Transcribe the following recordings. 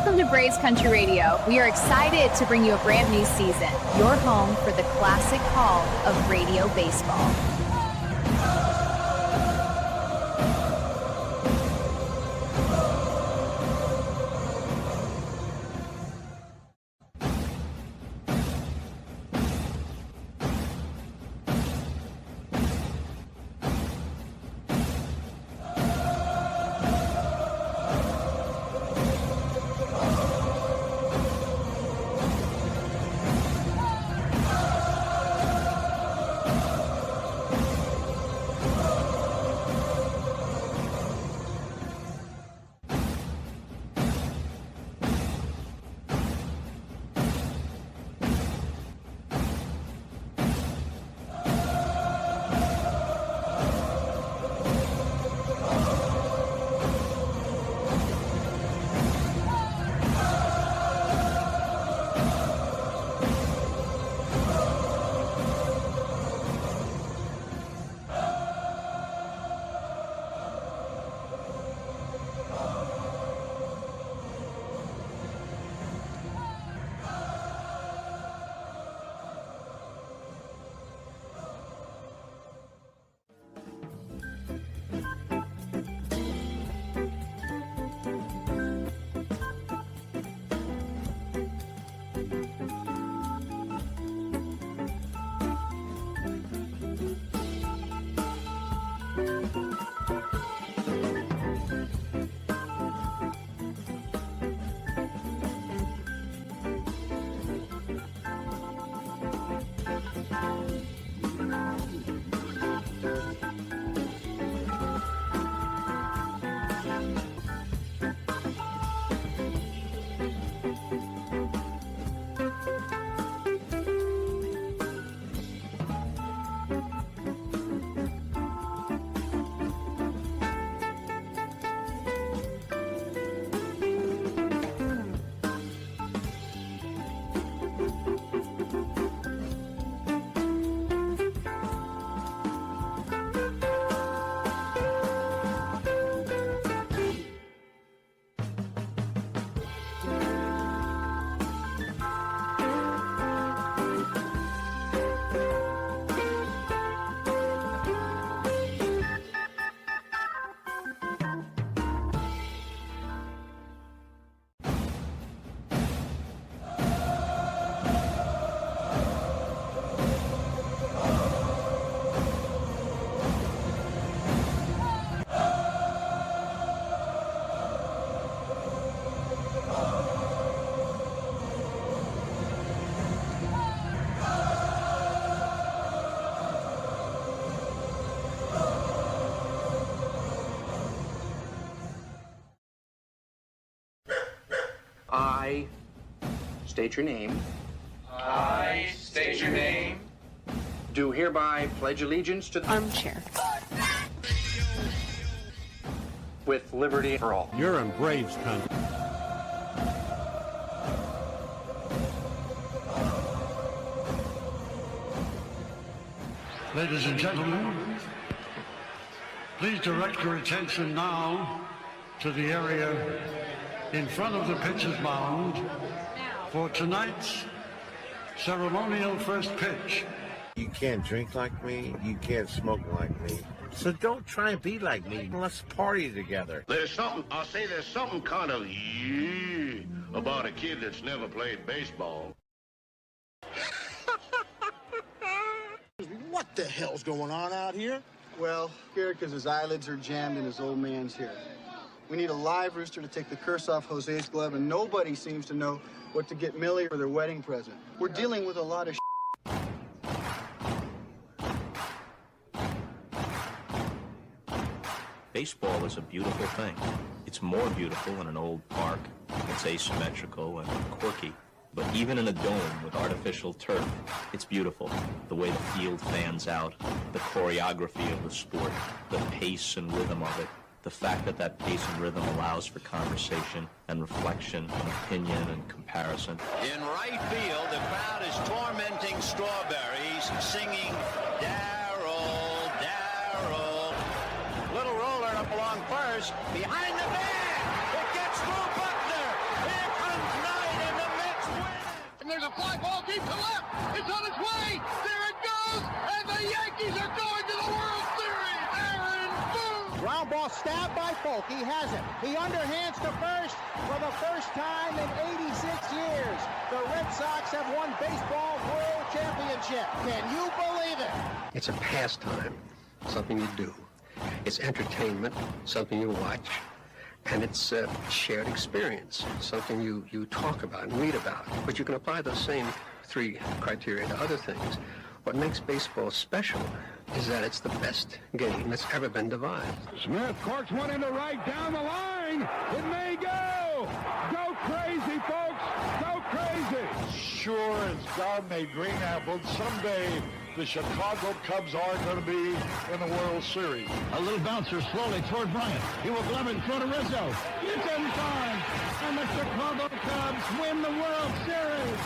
Welcome to Braves Country Radio. We are excited to bring you a brand new season, your home for the classic call of radio baseball. I state your name. I state your name. Do hereby pledge allegiance to the Armchair. with liberty for all. You're in Braves country. Ladies and gentlemen, please direct your attention now to the area in front of the pitcher's mound for tonight's ceremonial first pitch. You can't drink like me, you can't smoke like me. So don't try and be like me. Let's party together. There's something kind of about a kid that's never played baseball. What the hell's going on out here? Well, scared because his eyelids are jammed in his old man's hair. We need a live rooster to take the curse off Jose's glove, and nobody seems to know what to get Millie for their wedding present. We're dealing with a lot of Baseball is a beautiful thing. It's more beautiful in an old park. It's asymmetrical and quirky. But even in a dome with artificial turf, it's beautiful. The way the field fans out, the choreography of the sport, the pace and rhythm of it, the fact that that pace and rhythm allows for conversation and reflection and opinion and comparison. In right field, the crowd is tormenting Strawberries, singing, Darryl, Darryl. Little roller up along first, behind the man. It gets through Buckner. Here deep to left. It's on its way. There it goes. And the Yankees are going to the World Series. Aaron Boone. Ground ball stabbed by Folk. He has it. He underhands to first for the first time in 86 years. The Red Sox have won baseball world championship. Can you believe it? It's a pastime, something you do. It's entertainment, something you watch. And it's a shared experience, something you talk about and read about. But you can apply those same three criteria to other things. What makes baseball special is that it's the best game that's ever been devised. Smith corks one into right down the line. It may go. Go crazy, folks. Go crazy. Sure as God made green apples, someday the Chicago Cubs are going to be in the World Series. A little bouncer slowly toward Bryant. He will glove it in front of Rizzo. It's in time. And the Chicago Cubs win the World Series.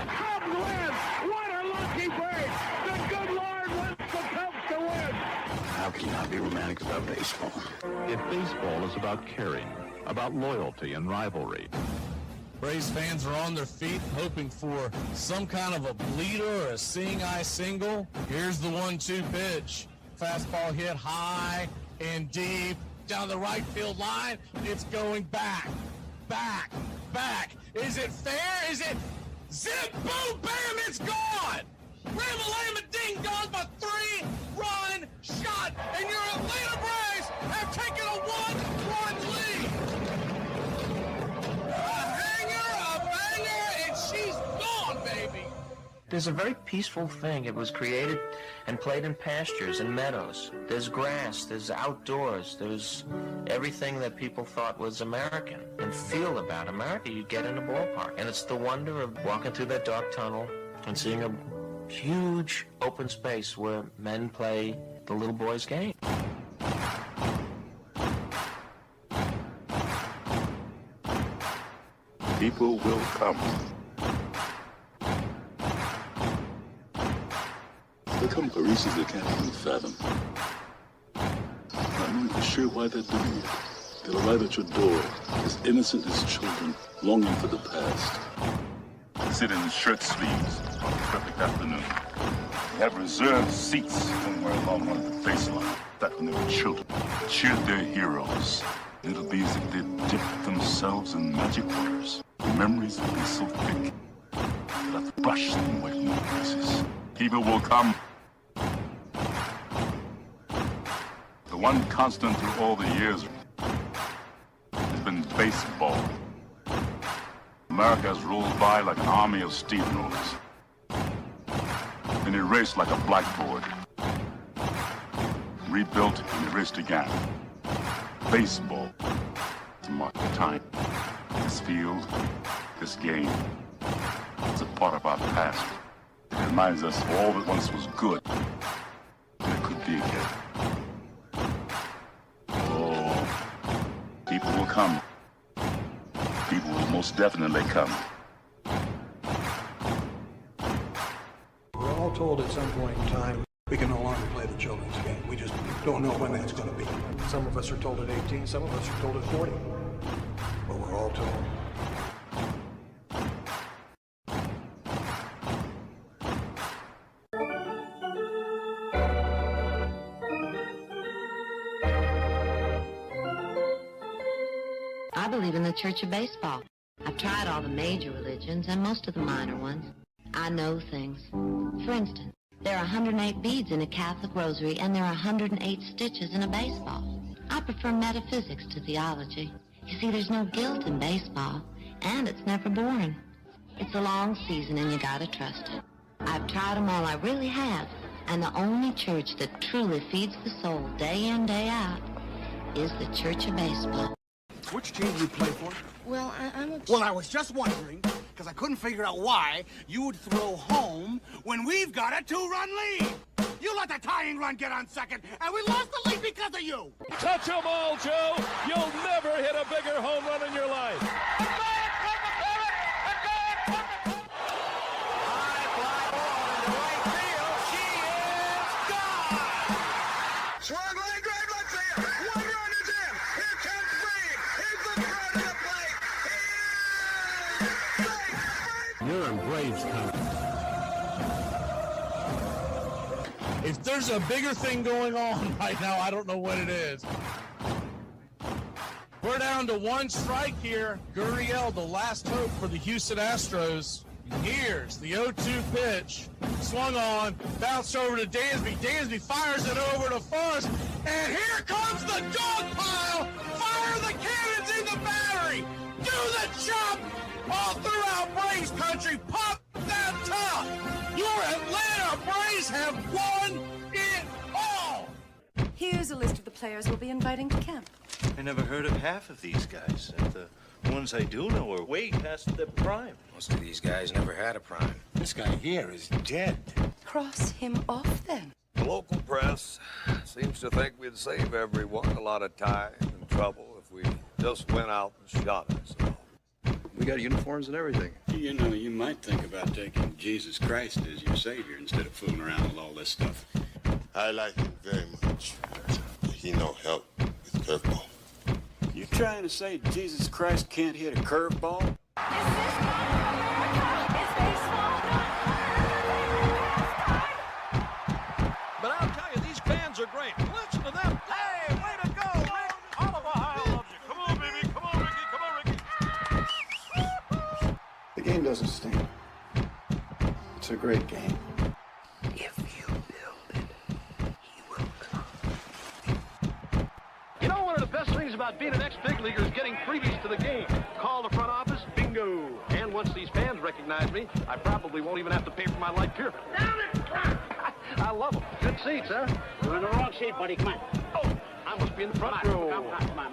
Cubs win. What a lucky break. The good Lord wants the Cubs to win. How can you not be romantic about baseball? If baseball is about caring, about loyalty and rivalry, Braves fans are on their feet hoping for some kind of a bleeder or a seeing-eye single. Here's the 1-2 pitch. Fastball hit high and deep down the right field line. It's going back, back, back. Is it fair? Is it zip, boom, bam, it's gone. Ram-a-lam, ding-dong, a 3-run shot, and your Atlanta Braves have taken a 1-run lead. She's gone, baby! There's a very peaceful thing. It was created and played in pastures and meadows. There's grass, there's outdoors, there's everything that people thought was American and feel about America you get in a ballpark. And it's the wonder of walking through that dark tunnel and seeing a huge open space where men play the little boy's game. People will come. They'll come for reasons they can't even fathom. Not knowing for sure why they're doing it. They'll arrive at your door, as innocent as children, longing for the past. They sit in shirt sleeves on a perfect afternoon. They have reserved seats somewhere along one of the baseline. Back when they were children, cheered their heroes. It'll be as if they'd dipped themselves in magic waters. The memories will be so thick, they'll have to brush them away from their faces. People will come. The one constant through all the years has been baseball. America has rolled by like an army of steamrollers, and erased like a blackboard. Rebuilt and erased again. Baseball to mark the time. This field, this game, it's a part of our past. It reminds us of all that once was good, and it could be again. Oh, people will come. People will most definitely come. We're all told at some point in time we can no longer play the children's game. We just don't know when that's going to be. Some of us are told at 18, some of us are told at 40. But we're all told. I believe in the Church of Baseball. I've tried all the major religions and most of the minor ones. I know things. For instance, there are 108 beads in a Catholic rosary, and there are 108 stitches in a baseball. I prefer metaphysics to theology. You see, there's no guilt in baseball, and it's never boring. It's a long season, and you gotta trust it. I've tried them all, I really have. And the only church that truly feeds the soul day in, day out is the Church of Baseball. Which team do you play for? Well, I'm a... Well, I was just wondering, because I couldn't figure out why you would throw home when we've got a 2-run lead. You let the tying run get on second, and we lost the lead because of you. Touch them all, Joe. You'll never hit a bigger home run in your life. You're in Braves country. If there's a bigger thing going on right now, I don't know what it is. We're down to one strike here. Gurriel, the last hope for the Houston Astros. And here's the 0-2 pitch. Swung on, bounced over to Dansby. Dansby fires it over to Forrest. And here comes the dog pile. Fire the cannons in the battery. Do the chop all throughout Braves country. Pop that top. Your Atlanta Braves have won it all. Here's a list of the players we'll be inviting to camp. I never heard of half of these guys. And the ones I do know are way past their prime. Most of these guys never had a prime. This guy here is dead. Cross him off, then. The local press seems to think we'd save everyone a lot of time and trouble if we just went out and shot ourselves. We got uniforms and everything. You know, you might think about taking Jesus Christ as your savior instead of fooling around with all this stuff. I like him very much. He no help with curveball. You trying to say Jesus Christ can't hit a curveball? But I'll tell you, these fans are great. Listen to them. Hey, way to go, Rick. All of Ohio loves you. Come on, baby. Come on, Ricky. Come on, Ricky. The game doesn't stink. It's a great game. You know, one of the best things about being an ex-big leaguer is getting freebies to the game. Call the front office, bingo. And once these fans recognize me, I probably won't even have to pay for my light pyramid. I love them. Good seats, huh? You're in the wrong seat, buddy. Come on. Oh, I must be in the front row. Come on.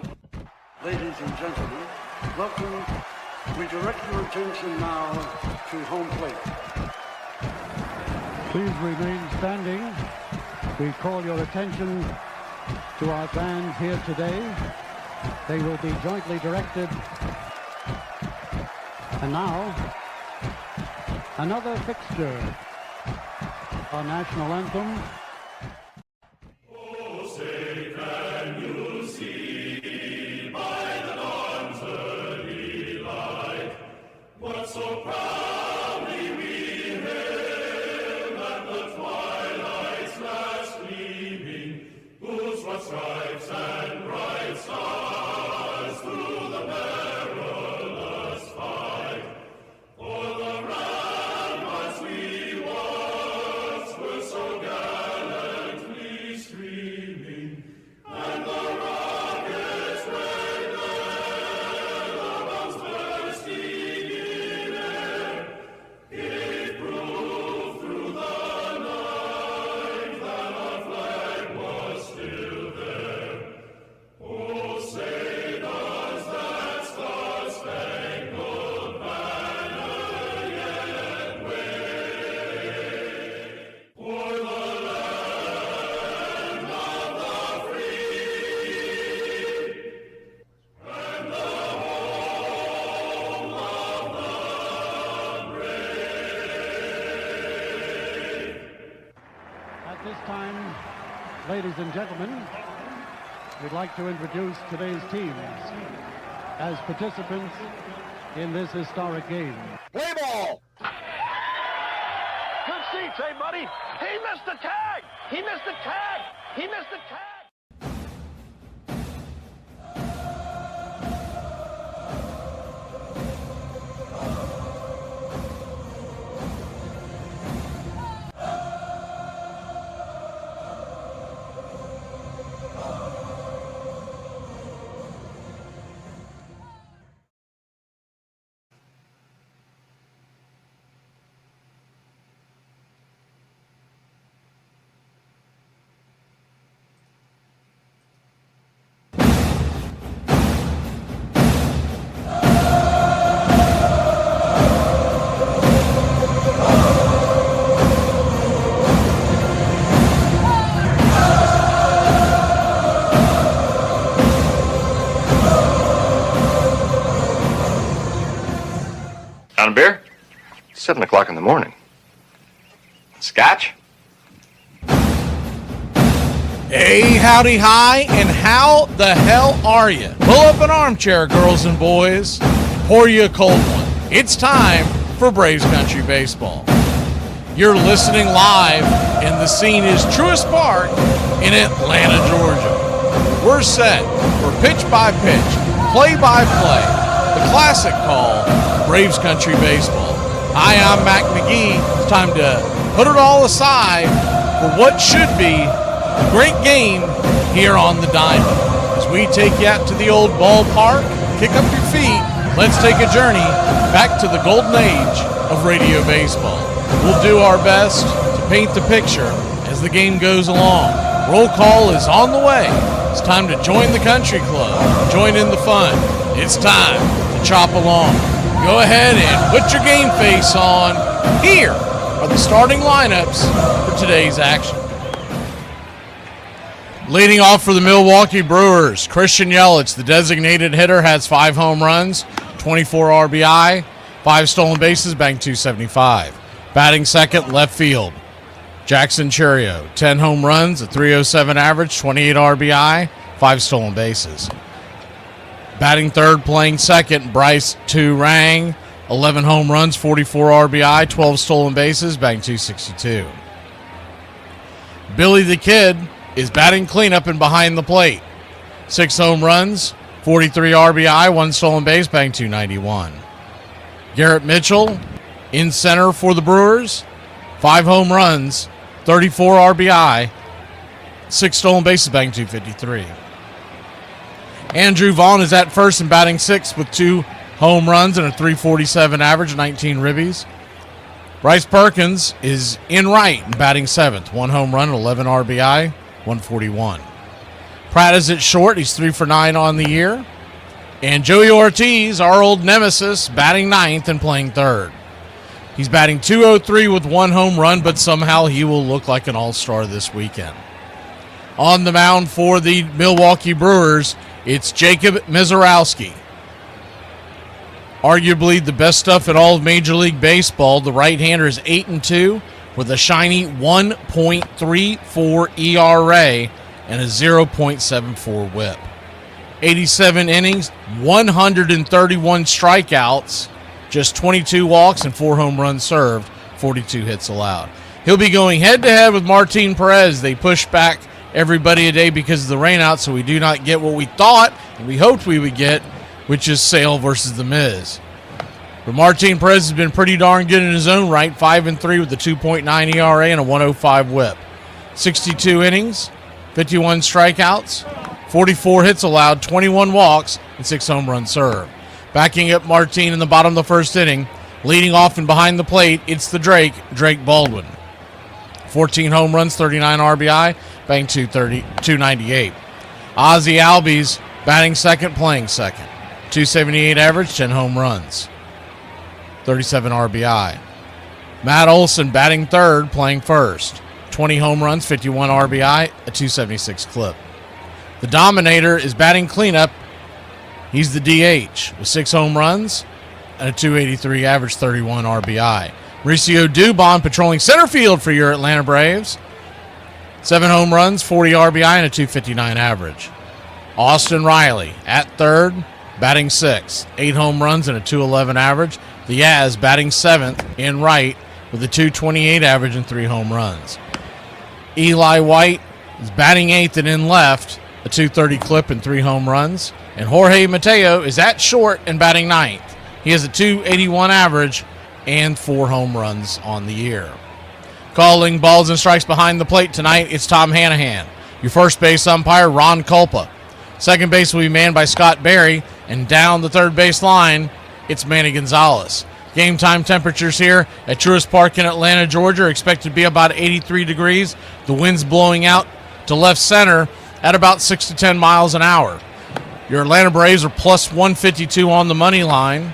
Ladies and gentlemen, welcome. We direct your attention now to home plate. Please remain standing. We call your attention to our band here today. They will be jointly directed. And now, another fixture. Our national anthem. Oh, say can you see by the dawn's early light what so proudly we hailed at the twilight's last gleaming, whose what stripes and bright stars through the perilous fight o'er the ramparts we once were so gallantly streaming, and the rockets' red glare, the bombs bursting in air, gave proof through the night that our flag was still there. Oh, say does that star-spangled banner yet wave o'er the land of the free and the home of the brave? At this time, ladies and gentlemen, we'd like to introduce today's teams as participants in this historic game. Play ball! Good seats, hey, buddy. He missed the tag! He missed the tag! He missed the tag! On a beer? 7 o'clock in the morning. Scotch? Hey, howdy, hi, and how the hell are you? Pull up an armchair, girls and boys. Pour you a cold one. It's time for Braves Country Baseball. You're listening live, and the scene is Truist Park in Atlanta, Georgia. We're set for pitch-by-pitch, play-by-play, the classic call, Braves Country Baseball. Hi, I'm Mac McGee. It's time to put it all aside for what should be a great game here on the diamond. As we take you out to the old ballpark, kick up your feet, let's take a journey back to the golden age of radio baseball. We'll do our best to paint the picture as the game goes along. Roll call is on the way. It's time to join the country club, join in the fun. It's time to chop along. Go ahead and put your game face on. Here are the starting lineups for today's action. Leading off for the Milwaukee Brewers, Christian Yelich, the designated hitter, has 5 home runs, 24 RBI, 5 stolen bases, batting .275. Batting second, left field, Jackson Chourio, 10 home runs, a .307 average, 28 RBI, 5 stolen bases. Batting third, playing second, Bryce Turang, 11 home runs, 44 RBI, 12 stolen bases, batting .262. Billy the Kid is batting cleanup and behind the plate. 6 home runs, 43 RBI, 1 stolen base, batting .291. Garrett Mitchell in center for the Brewers, 5 home runs, 34 RBI, 6 stolen bases, batting .253. Andrew Vaughn is at first and batting 6th with 2 home runs and a .347 average, 19 ribbies. Bryce Perkins is in right and batting 7th, 1 home run, 11 RBI, 141. Pratt is at short. He's 3 for 9 on the year. And Joey Ortiz, our old nemesis, batting 9th and playing 3rd. He's batting .203 with 1 home run, but somehow he will look like an all-star this weekend. On the mound for the Milwaukee Brewers, it's Jacob Mizorowski. Arguably the best stuff in all of Major League Baseball. The right-hander is 8-2 with a shiny 1.34 ERA and a 0.74 whip. 87 innings, 131 strikeouts, just 22 walks and 4 home runs served, 42 hits allowed. He'll be going head-to-head with Martin Perez. They push back everybody a day because of the rainout, so we do not get what we thought and we hoped we would get, which is Sale versus The Miz. But Martin Perez has been pretty darn good in his own right, 5-3 with a 2.9 ERA and a 105 whip. 62 innings, 51 strikeouts, 44 hits allowed, 21 walks, and 6 home runs served. Backing up Martin in the bottom of the first inning, leading off and behind the plate, it's the Drake Baldwin. 14 home runs, 39 RBI, batting .298. Ozzie Albies batting second, playing second. .278 average, 10 home runs, 37 RBI. Matt Olson batting third, playing first. 20 home runs, 51 RBI, a .276 clip. The Dominator is batting cleanup. He's the DH with 6 home runs and a .283 average, 31 RBI. Mauricio Dubon patrolling center field for your Atlanta Braves. 7 home runs, 40 RBI, and a .259 average. Austin Riley at third, batting 6th. 8 home runs and a .211 average. The Yaz batting 7th in right with a .228 average and 3 home runs. Eli White is batting 8th and in left, a .230 clip and 3 home runs. And Jorge Mateo is at short and batting 9th. He has a .281 average and 4 home runs on the year. Calling balls and strikes behind the plate tonight, it's Tom Hanahan. Your first base umpire, Ron Culpa. Second base will be manned by Scott Berry. And down the third base line, it's Manny Gonzalez. Game time temperatures here at Truist Park in Atlanta, Georgia are expected to be about 83 degrees. The wind's blowing out to left center at about 6 to 10 miles an hour. Your Atlanta Braves are plus 152 on the money line.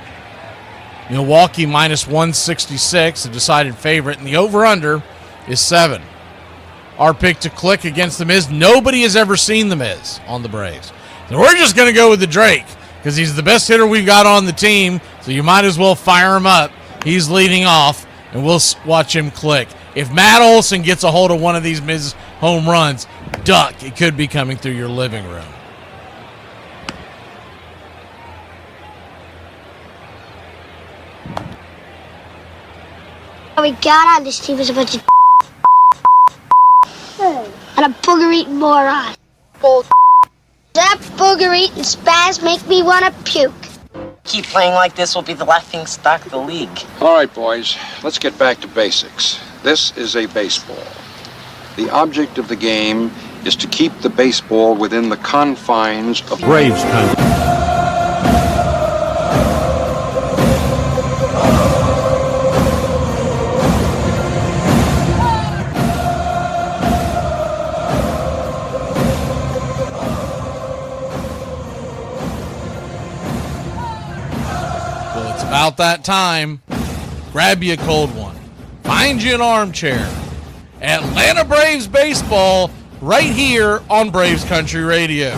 Milwaukee minus 166, a decided favorite, and the over-under is 7. Our pick to click against The Miz. Nobody has ever seen The Miz on the Braves. So we're just going to go with the Drake because he's the best hitter we've got on the team, so you might as well fire him up. He's leading off, and we'll watch him click. If Matt Olson gets a hold of one of these Miz home runs, duck. It could be coming through your living room. we got on this team is a bunch of and a booger-eating moron. That booger-eating spaz make me want to puke. Keep playing like this, we'll be the laughing stock of the league. All right, boys, let's get back to basics. This is a baseball. The object of the game is to keep the baseball within the confines of Braves country. Well, it's about that time. Grab you a cold one. Find you an armchair. Atlanta Braves baseball right here on Braves Country Radio.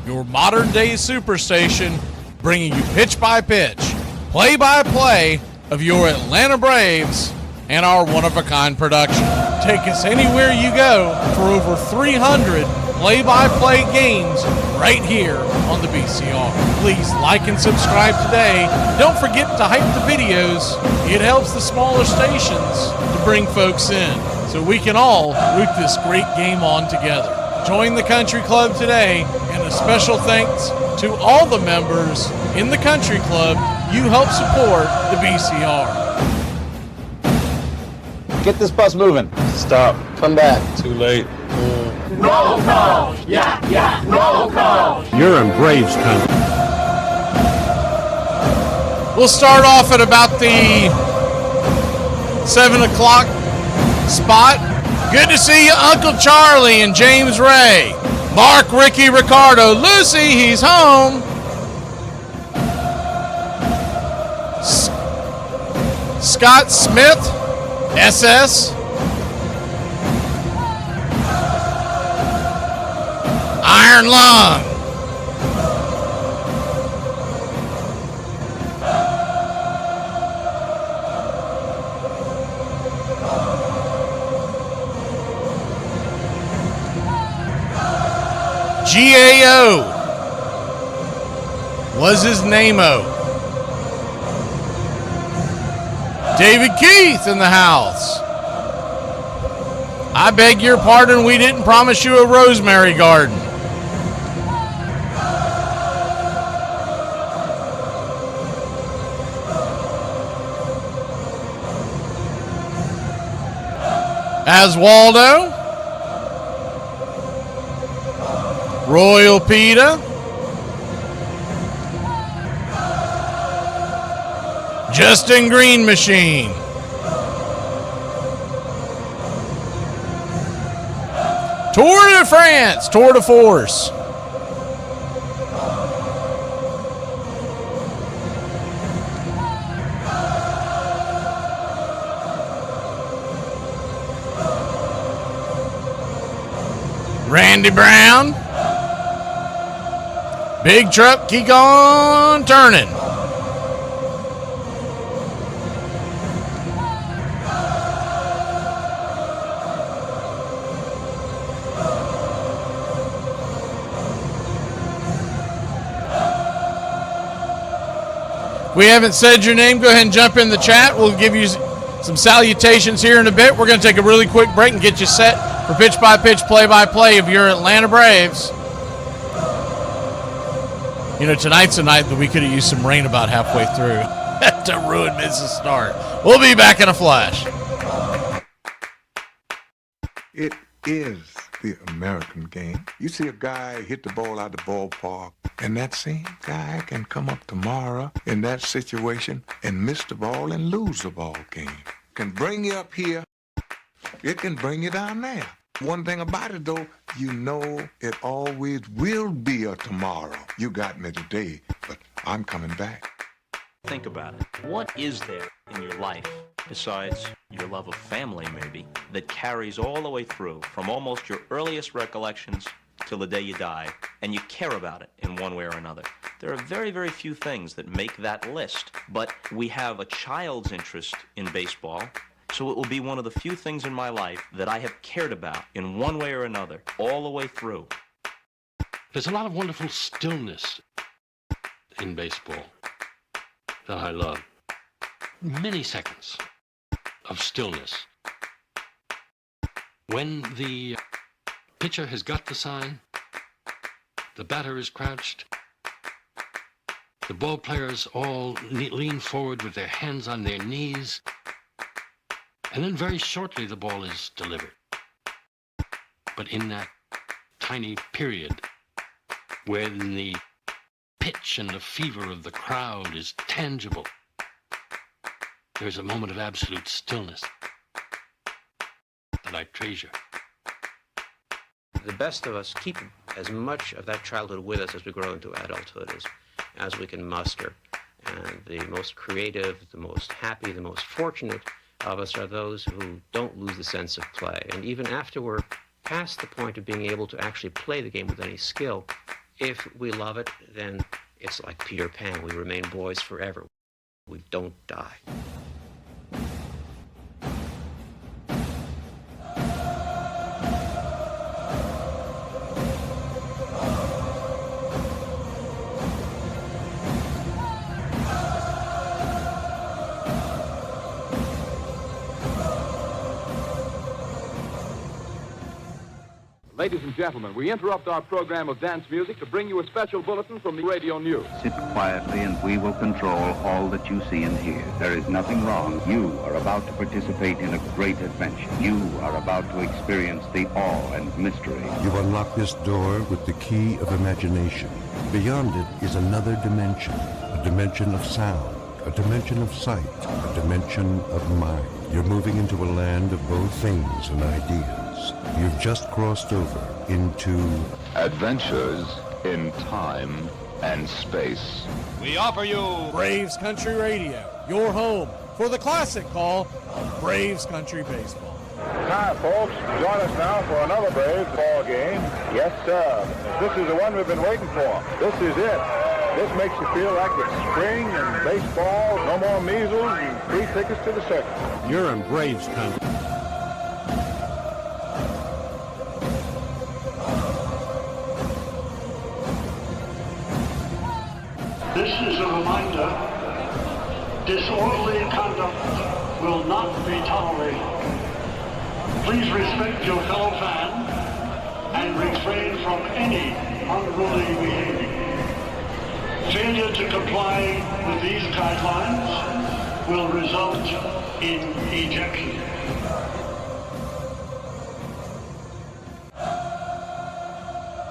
Your modern-day Superstation, bringing you pitch-by-pitch, play-by-play of your Atlanta Braves and our one-of-a-kind production. Take us anywhere you go for over 300 play-by-play games right here on the BCR. Please like and subscribe today. Don't forget to hype the videos. It helps the smaller stations to bring folks in so we can all root this great game on together. Join the country club today, and a special thanks to all the members in the country club. You help support the BCR. Get this bus moving. Stop. Come back. Too late. Roll call! Yeah, roll call! You're in Braves country. We'll start off at about the 7 o'clock spot. Good to see you, Uncle Charlie and James Ray. Mark, Ricky, Ricardo, Lucy, he's home. Scott Smith, SS. Iron Lung. GAO was his name-o. David Keith in the house. I beg your pardon, we didn't promise you a rosemary garden. As Waldo, Royal Pita, Justin Green Machine, Tour de France, Tour de Force, Randy Brown, Big Truck, keep on turning. We haven't said your name. Go ahead and jump in the chat. We'll give you some salutations here in a bit. We're going to take a really quick break and get you set for pitch-by-pitch, play-by-play of your Atlanta Braves. You know, tonight's a night that we could have used some rain about halfway through to ruin Mrs. Start. We'll be back in a flash. It is the American game. You see a guy hit the ball out the ballpark, and that same guy can come up tomorrow in that situation and miss the ball and lose the ball game. Can bring you up here, it can bring you down there. One thing about it, though, you know it always will be a tomorrow. You got me today, but I'm coming back. Think about it. What is there in your life, besides your love of family maybe, that carries all the way through from almost your earliest recollections till the day you die, and you care about it in one way or another? There are very, very few things that make that list, but we have a child's interest in baseball, so it will be one of the few things in my life that I have cared about in one way or another all the way through. There's a lot of wonderful stillness in baseball that I love. Many seconds of stillness. When the pitcher has got the sign, the batter is crouched, the ball players all lean forward with their hands on their knees, and then very shortly the ball is delivered. But in that tiny period when the pitch and the fever of the crowd is tangible, there's a moment of absolute stillness that I treasure. The best of us keep as much of that childhood with us as we grow into adulthood as we can muster. And the most creative, the most happy, the most fortunate of us are those who don't lose the sense of play. And even after we're past the point of being able to actually play the game with any skill, if we love it, then it's like Peter Pan. We remain boys forever. We don't die. Ladies and gentlemen, we interrupt our program of dance music to bring you a special bulletin from the radio news. Sit quietly and we will control all that you see and hear. There is nothing wrong. You are about to participate in a great adventure. You are about to experience the awe and mystery. You unlock this door with the key of imagination. Beyond it is another dimension, a dimension of sound, a dimension of sight, a dimension of mind. You're moving into a land of both things and ideas. You've just crossed over into Adventures in Time and Space. We offer you Braves Country Radio, your home for the classic call of Braves Country Baseball. Hi, folks. Join us now for another Braves ball game. Yes, sir. This is the one we've been waiting for. This is it. This makes you feel like it's spring and baseball, no more measles, and free tickets to the circus. You're in Braves country. This is a reminder, disorderly conduct will not be tolerated. Please respect your fellow fan and refrain from any unruly behavior. Failure to comply with these guidelines will result in ejection.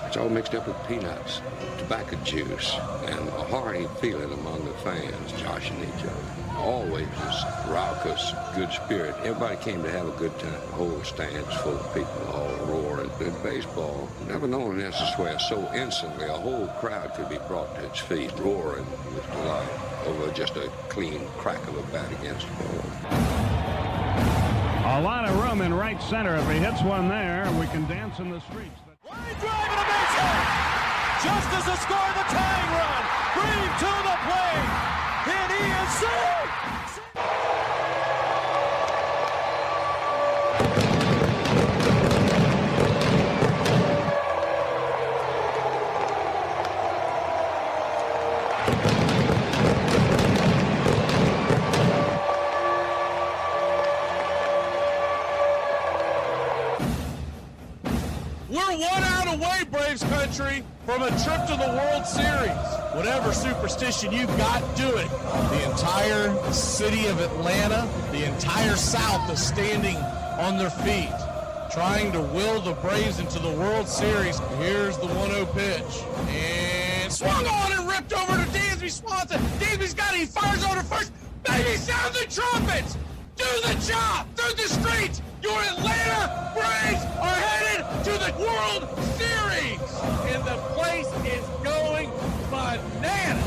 It's all mixed up with peanuts, tobacco juice, and a hearty feeling among the fans joshing each other. Always this raucous, good spirit. Everybody came to have a good time. The whole stands full of people all roaring. In baseball, never known an instance where so instantly a whole crowd could be brought to its feet, roaring with delight over just a clean crack of a bat against the ball. A lot of room in right center. If he hits one there, we can dance in the streets. Line drive and a base hit. Just as the score of the tying run. Breathe to the plate. And he is saved. We're 1 out away, Braves country, from a trip to the World Series. Whatever superstition you got, do it. The entire city of Atlanta, the entire South is standing on their feet, trying to will the Braves into the World Series. Here's the 1-0 pitch. And swung on and ripped over to Dansby Swanson. Dansby's got it. He fires over first. Baby, sound the trumpets. Do the job through the streets. Your Atlanta Braves are headed to the World Series. And the place is going bananas.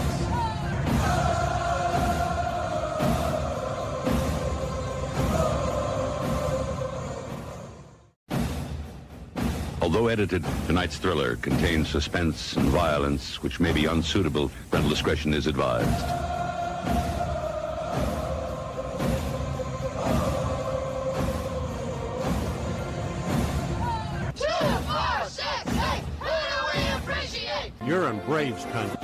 Although edited, tonight's thriller contains suspense and violence which may be unsuitable. Parental discretion is advised. You're in Braves country.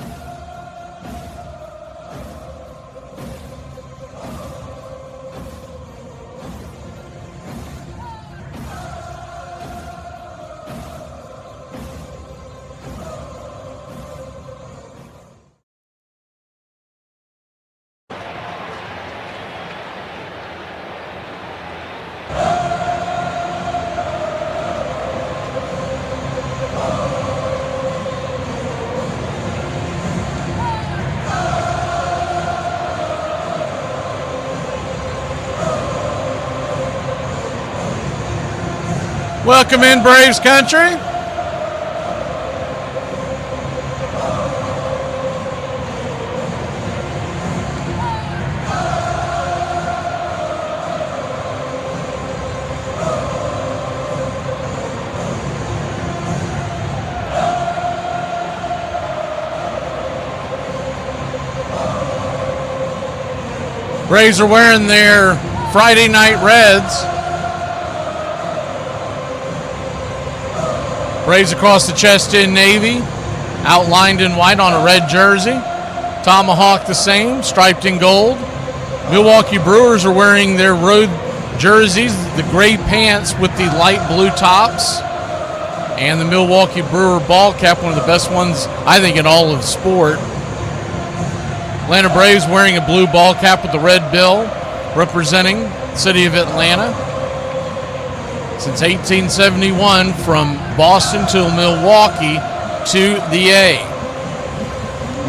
Welcome in, Braves country. Braves are wearing their Friday night reds. Braves across the chest in navy, outlined in white on a red jersey. Tomahawk the same, striped in gold. Milwaukee Brewers are wearing their road jerseys, the gray pants with the light blue tops. And the Milwaukee Brewer ball cap, one of the best ones, I think, in all of sport. Atlanta Braves wearing a blue ball cap with the red bill, representing the city of Atlanta. Since 1871, from Boston to Milwaukee to the A.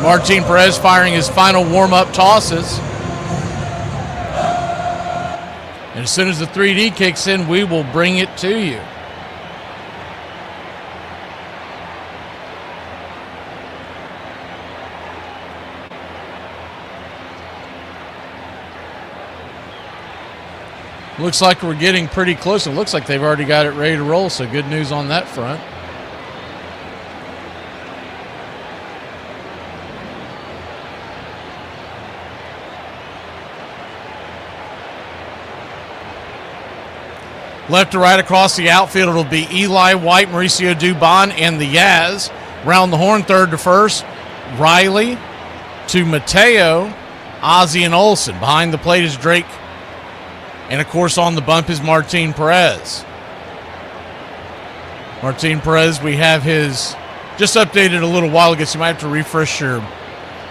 Martin Perez firing his final warm-up tosses. And as soon as the 3D kicks in, we will bring it to you. Looks like we're getting pretty close. It looks like they've already got it ready to roll, so good news on that front. Left to right across the outfield, it'll be Eli White, Mauricio Dubon, and the Yaz. Round the horn, third to first. Riley to Mateo, Ozzie, and Olsen. Behind the plate is Drake. And, of course, on the bump is Martin Perez. Martin Perez, we have his just updated a little while ago, so you might have to refresh your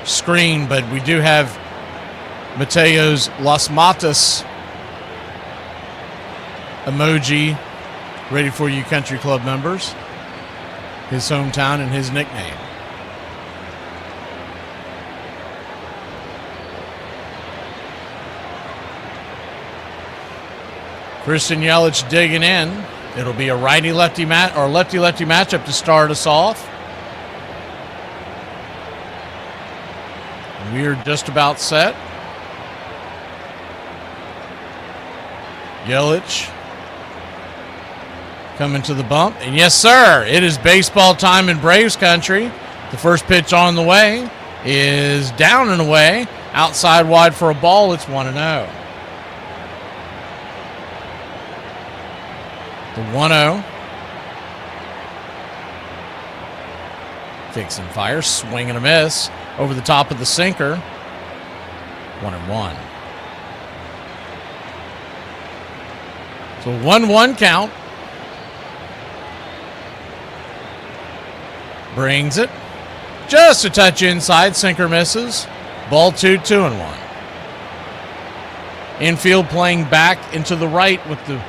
screen, but we do have Mateo's Las Matas emoji ready for you country club members. His hometown and his nickname. Christian Yelich digging in. It'll be a righty-lefty lefty-lefty matchup to start us off. We're just about set. Yelich coming to the bump. And yes, sir, it is baseball time in Braves country. The first pitch on the way is down and away. Outside wide for a ball. It's 1-0. The 1-0. Kicks and fires. Swing and a miss. Over the top of the sinker. 1-1. So 1-1 count. Brings it. Just a touch inside. Sinker misses. Ball 2, 2-1. Infield playing back into the right with the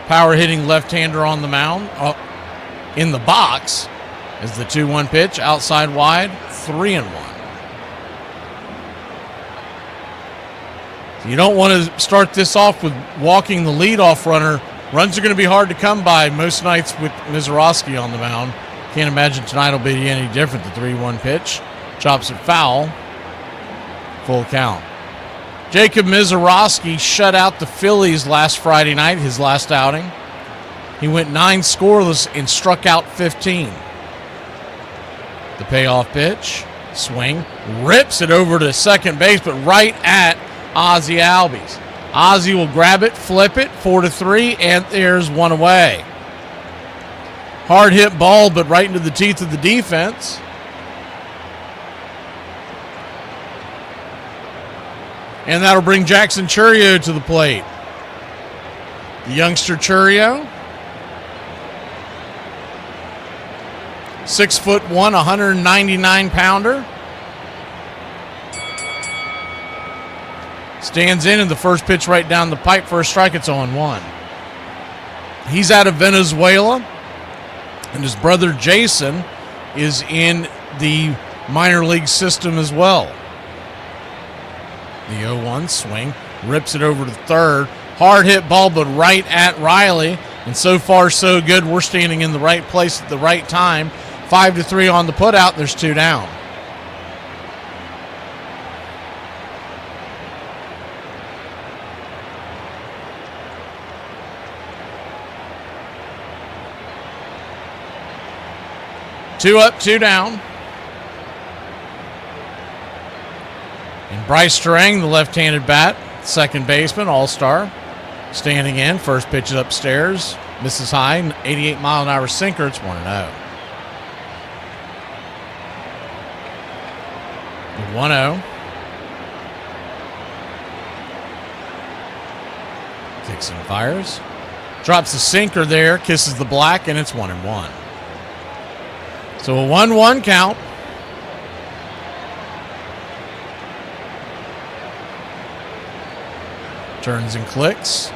power hitting left-hander on the mound. In the box is the 2-1 pitch. Outside wide. 3-1. You don't want to start this off with walking the leadoff runner. Runs are going to be hard to come by most nights with Mizorowski on the mound. Can't imagine tonight will be any different. The 3-1 pitch. Chops it foul. Full count. Jacob Mizorowski shut out the Phillies last Friday night, his last outing. He went 9 scoreless and struck out 15. The payoff pitch. Swing. Rips it over to second base, but right at Ozzie Albies. Ozzie will grab it, flip it, 4-3, and there's one away. Hard hit ball, but right into the teeth of the defense. And that'll bring Jackson Chourio to the plate. The youngster Chourio. 6'1", 199-pounder. Stands in the first pitch right down the pipe for a strike. It's 0-1. He's out of Venezuela, and his brother Jason is in the minor league system as well. The 0-1 swing, rips it over to third. Hard hit ball, but right at Riley. And so far, so good. We're standing in the right place at the right time. 5-3 on the putout. There's 2 down. Two up, 2 down. And Bryce Strang, the left-handed bat, second baseman, all-star, standing in. First pitch is upstairs. Misses high, 88-mile-an-hour sinker. It's 1-0. 1-0. Dixon fires. Drops the sinker there, kisses the black, and it's 1-1. So a 1-1 count. Turns and clicks.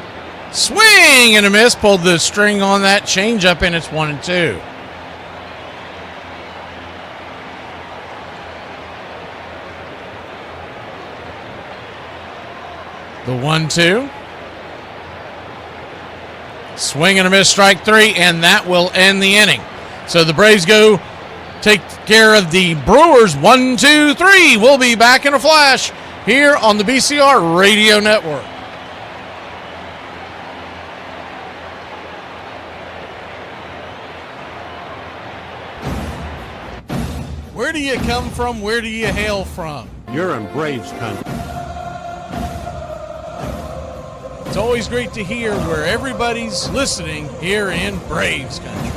Swing and a miss. Pulled the string on that changeup, and it's 1-2. The 1-2. Swing and a miss, strike 3, and that will end the inning. So the Braves go take care of the Brewers. 1-2-3. We'll be back in a flash here on the BCR Radio Network. Where do you come from? Where do you hail from? You're in Braves country. It's always great to hear where everybody's listening here in Braves country.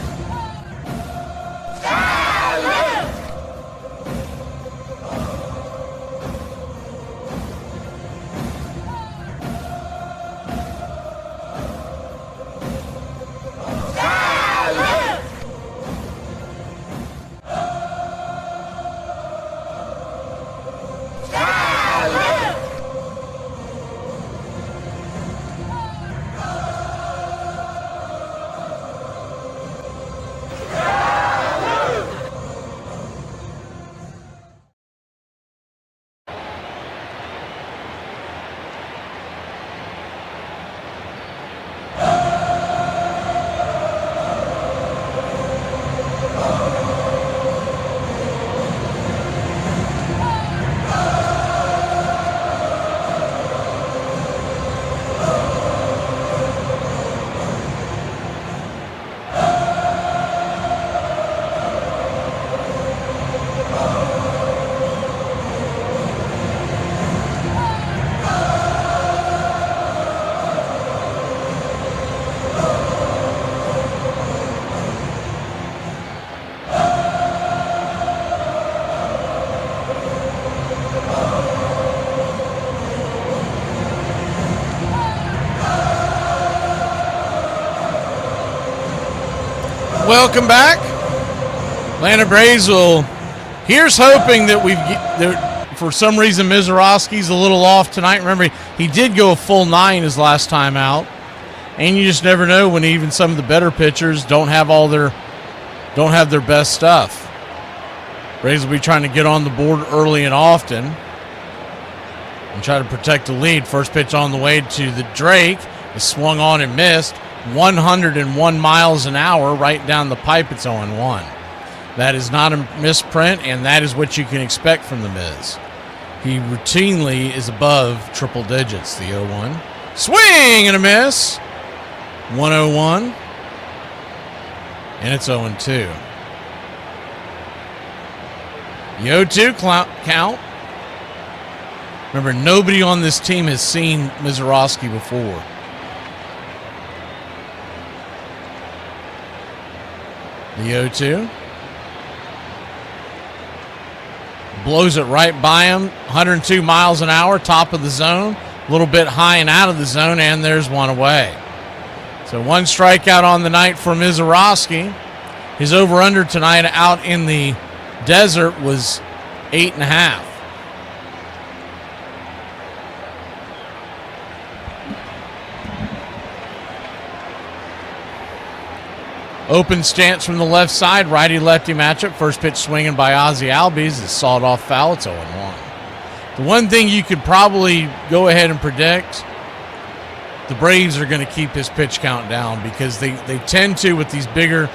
Welcome back. Atlanta Braves will. Here's hoping that for some reason Mizorowski's a little off tonight. Remember, he did go a full 9 his last time out, and you just never know when even some of the better pitchers don't have their best stuff. Braves will be trying to get on the board early and often and try to protect the lead. First pitch on the way to the Drake is swung on and missed. 101 miles an hour right down the pipe. It's 0-1. That is not a misprint, and that is what you can expect from the Miz. He routinely is above triple digits, the 0-1. Swing and a miss. 101. And it's 0-2. The 0-2 count. Remember, nobody on this team has seen Mizorowski before. The 0-2. Blows it right by him. 102 miles an hour, top of the zone. A little bit high and out of the zone, and there's one away. So one strikeout on the night for Mizorowski. His over-under tonight out in the desert was 8.5. Open stance from the left side, righty-lefty matchup. First pitch swinging by Ozzie Albies is sawed off foul. It's 0-1. The one thing you could probably go ahead and predict the Braves are going to keep his pitch count down because they tend to, with these bigger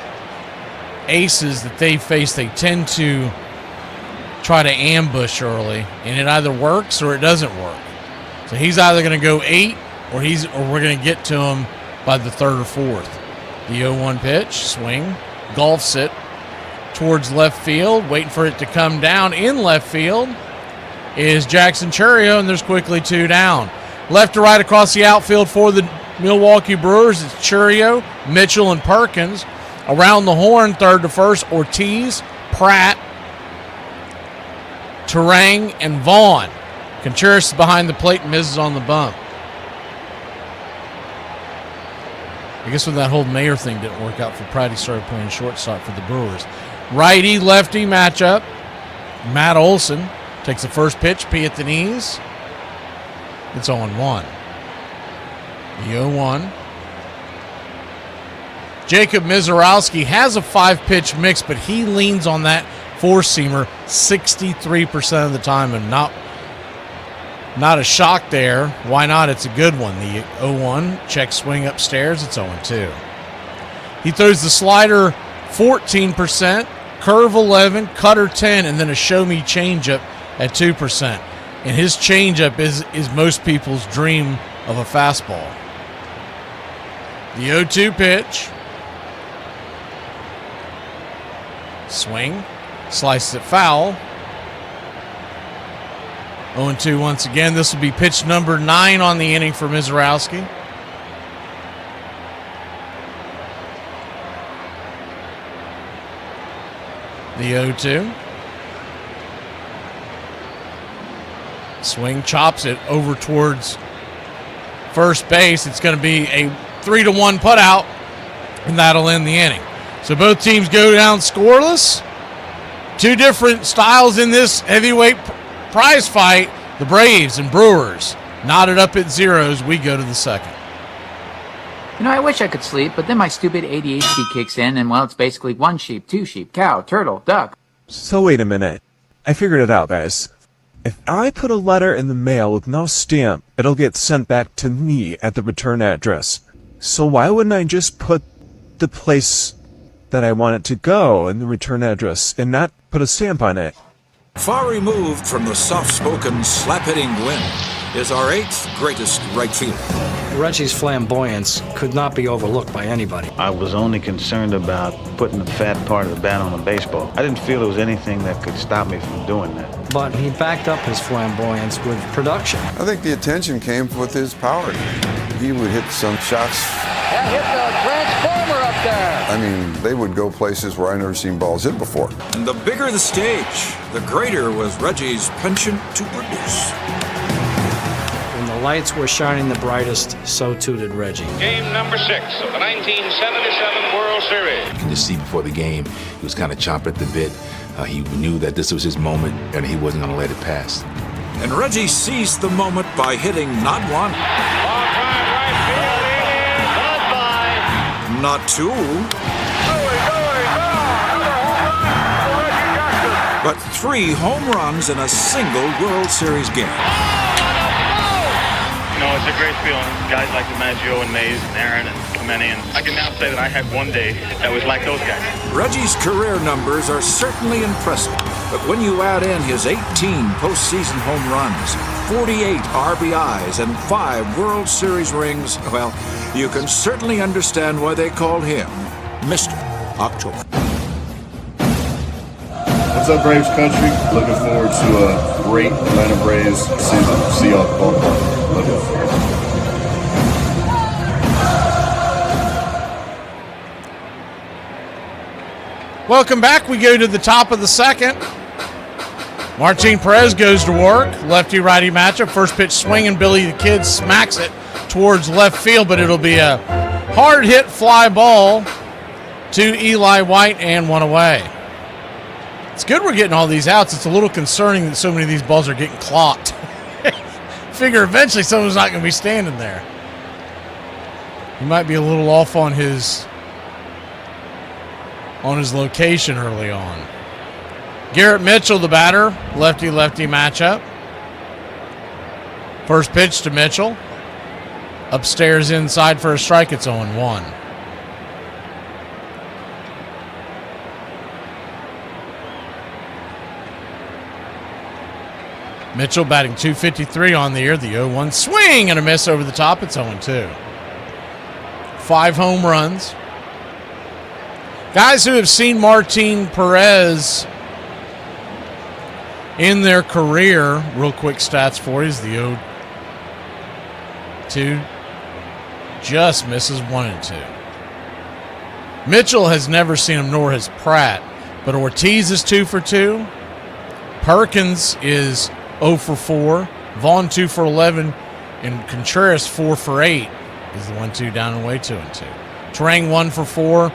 aces that they face, they tend to try to ambush early, and it either works or it doesn't work. So he's either going to go 8 or we're going to get to him by the 3rd or 4th. The 0-1 pitch, swing, golfs it towards left field, waiting for it to come down. In left field is Jackson Churio, and there's quickly 2 down. Left to right across the outfield for the Milwaukee Brewers, it's Churio, Mitchell, and Perkins. Around the horn, 3rd to 1st, Ortiz, Pratt, Terang, and Vaughn. Contreras is behind the plate and misses on the bump. I guess when that whole Mayer thing didn't work out for Pratt, he started playing shortstop for the Brewers. Righty-lefty matchup. Matt Olson takes the first pitch, P at the knees. It's 0-1. The 0-1. Jacob Mizorowski has a 5-pitch mix, but he leans on that four-seamer 63% of the time, and not a shock there. Why not? It's a good one. The 0-1, check swing upstairs. It's 0-2. He throws the slider 14%, curve 11, cutter 10, and then a show-me changeup at 2%. And his changeup is most people's dream of a fastball. The 0-2 pitch. Swing. Slices it foul. 0-2 once again. This will be pitch number 9 on the inning for Mizorowski. The 0-2. Swing, chops it over towards first base. It's going to be a 3-1 putout, and that'll end the inning. So both teams go down scoreless. Two different styles in this heavyweight prize fight. The Braves and Brewers knotted up at zeros. We go to the second. You know, I wish I could sleep, but then my stupid ADHD kicks in, and well, it's basically 1 sheep, 2 sheep, cow, turtle, duck. So wait a minute. I figured it out, guys. If I put a letter in the mail with no stamp, it'll get sent back to me at the return address. So why wouldn't I just put the place that I want it to go in the return address and not put a stamp on it? Far removed from the soft-spoken, slap-hitting Gwynn is our 8th greatest right fielder. Reggie's flamboyance could not be overlooked by anybody. I was only concerned about putting the fat part of the bat on the baseball. I didn't feel there was anything that could stop me from doing that. But he backed up his flamboyance with production. I think the attention came with his power. He would hit some shots. That hit the transformer up there. I mean, they would go places where I've never seen balls hit before. And the bigger the stage, the greater was Reggie's penchant to produce. When the lights were shining the brightest, so too did Reggie. Game number 6 of the 1977 World Series. You can just see before the game, he was kind of chomping at the bit. He knew that this was his moment, and he wasn't going to let it pass. And Reggie seized the moment by hitting not one, not 2, but 3 home runs in a single World Series game. You know, it's a great feeling. Guys like DiMaggio and Mays and Aaron and Clemente, and I can now say that I had one day that was like those guys. Reggie's career numbers are certainly impressive, but when you add in his 18 postseason home runs, 48 RBIs, and 5 World Series rings, well, you can certainly understand why they called him Mr. October. What's up, Braves country? Looking forward to a great Atlanta Braves season. See y'all at the ballpark. Love y'all. Welcome back. We go to the top of the second. Martin Perez goes to work. Lefty-righty matchup. First pitch swinging. Billy the Kid smacks it towards left field, but it'll be a hard hit fly ball to Eli White and 1 away. It's good we're getting all these outs. It's a little concerning that so many of these balls are getting clocked. Figure eventually someone's not going to be standing there. He might be a little off on his location early on. Garrett Mitchell, the batter, lefty-lefty matchup. First pitch to Mitchell. Upstairs inside for a strike. It's 0-1. Mitchell batting .253 on the year. The 0-1 swing and a miss over the top. It's 0-2. 5 home runs. Guys who have seen Martin Perez in their career, real quick stats for you, is the 0-2 just misses 1-2. Mitchell has never seen him, nor has Pratt, but Ortiz is 2 for 2. Perkins is 0 for 4. Vaughn 2 for 11, and Contreras 4 for 8 is the 1-2 down and away 2-2. Terang 1 for 4.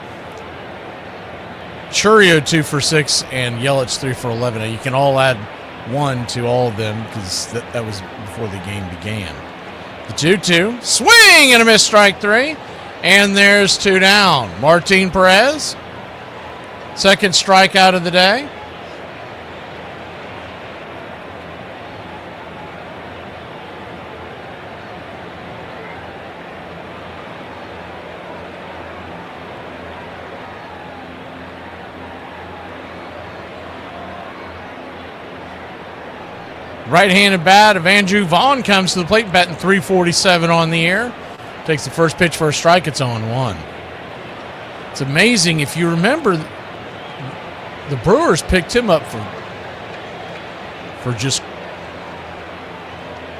Churio 2 for 6, and Yelich 3 for 11. Now you can all add 1 to all of them because that was before the game began. The 2-2 swing and a miss, strike 3, and there's 2 down. Martin Perez, second strikeout of the day. Right-handed bat of Andrew Vaughn comes to the plate, batting .347 on the air. Takes the first pitch for a strike. It's 0-1. It's amazing. If you remember, the Brewers picked him up for just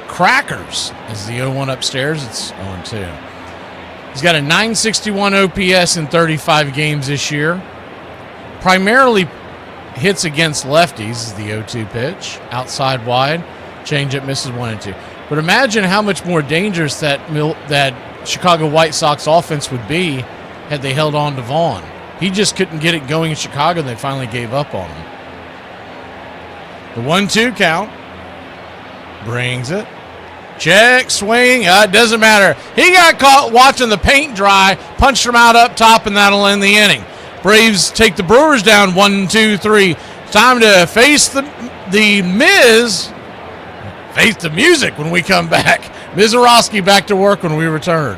crackers. As the 0-1 upstairs, it's 0-2. He's got a .961 OPS in 35 games this year. Primarily hits against lefties is the 0-2 pitch. Outside wide. Changeup misses 1-2. But imagine how much more dangerous that Chicago White Sox offense would be had they held on to Vaughn. He just couldn't get it going in Chicago, and they finally gave up on him. The 1-2 count. Brings it. Check, swing. It doesn't matter. He got caught watching the paint dry, punched him out up top, and that'll end the inning. Braves take the Brewers down 1-2-3. Time to face the Miz. Face the music when we come back. Mizorowski back to work when we return.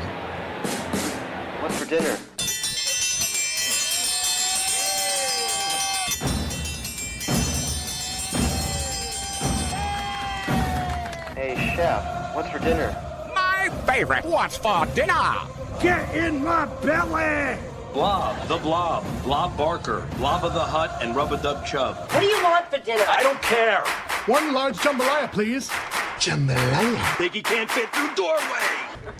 What's for dinner? Hey, chef, what's for dinner? My favorite. What's for dinner? Get in my belly! Blob, the Blob, Blob Barker, Blob of the Hut, and Rub-a-Dub Chub. What do you want for dinner? I don't care. One large jambalaya, please. Jambalaya? Biggie can't fit through doorway.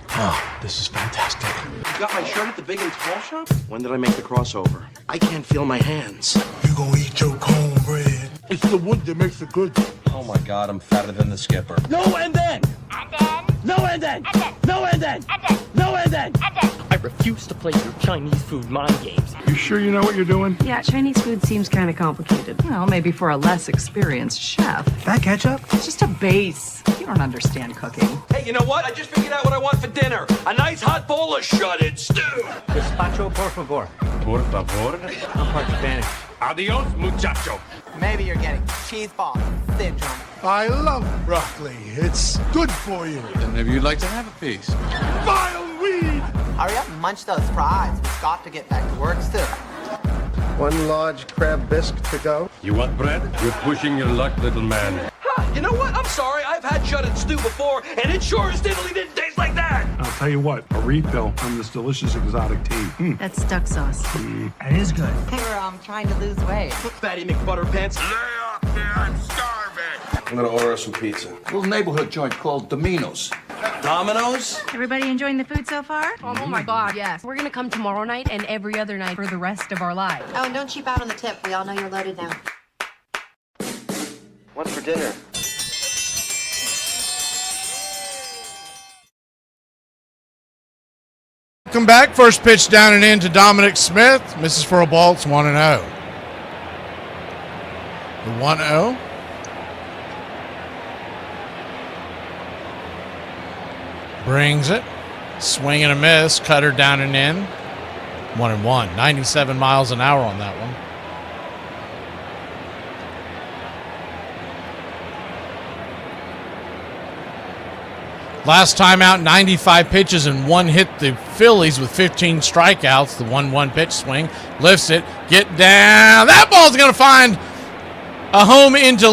Oh, this is fantastic. You got my shirt at the Big and Tall shop? When did I make the crossover? I can't feel my hands. You gonna eat your cornbread? It's the wood that makes it good. Oh my God, I'm fatter than the skipper. No and then! And then! No and then! And then! No and then! And then! No and then! And then! I refuse to play your Chinese food mind games. You sure you know what you're doing? Yeah, Chinese food seems kind of complicated. Well, maybe for a less experienced chef. That ketchup? It's just a base. You don't understand cooking. Hey, you know what? I just figured out what I want for dinner. A nice hot bowl of shredded stew. Gazpacho, por favor. Por favor. I'm part Spanish. Adios, muchacho. Maybe you're getting cheese ball syndrome. I love broccoli. It's good for you. Then maybe you'd like to have a piece. Vile weed! Hurry up and munch those fries. We've got to get back to work soon. One large crab bisque to go. You want bread? You're pushing your luck, little man. You know what? I'm sorry. I've had shredded stew before, and it sure as diddly didn't taste like that. I'll tell you what, a refill on this delicious exotic tea. That's duck sauce. That is good. We're trying to lose weight. Fatty McButterpants. Lay off me, I'm starving. I'm gonna order some pizza. A little neighborhood joint called Domino's. Domino's? Everybody enjoying the food so far? Oh my God, yes. We're gonna come tomorrow night and every other night for the rest of our lives. Oh, and don't cheap out on the tip. We all know you're loaded now. What's for dinner? Welcome back. First pitch down and in to Dominic Smith. Misses for a ball. It's 1-0. The 1-0. Brings it. Swing and a miss. Cutter down and in. 1-1. 97 miles an hour on that one. Last time out, 95 pitches and one hit the Phillies with 15 strikeouts. The 1-1 pitch swing, lifts it, get down. That ball's going to find a home into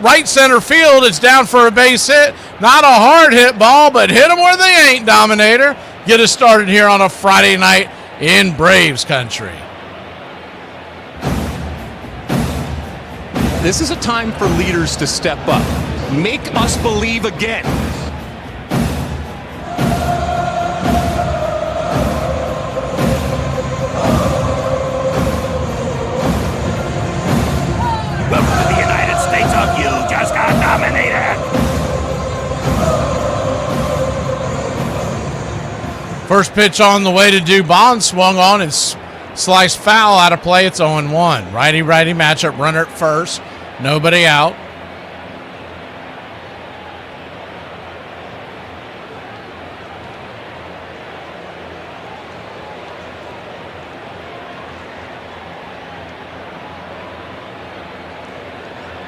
right center field. It's down for a base hit. Not a hard hit ball, but hit them where they ain't, Dominator. Get us started here on a Friday night in Braves country. This is a time for leaders to step up. Make us believe again. Welcome to the United States of you just got nominated. First pitch on the way to Dubon, swung on and sliced foul out of play. It's 0-1. Righty-righty matchup, runner at first. Nobody out.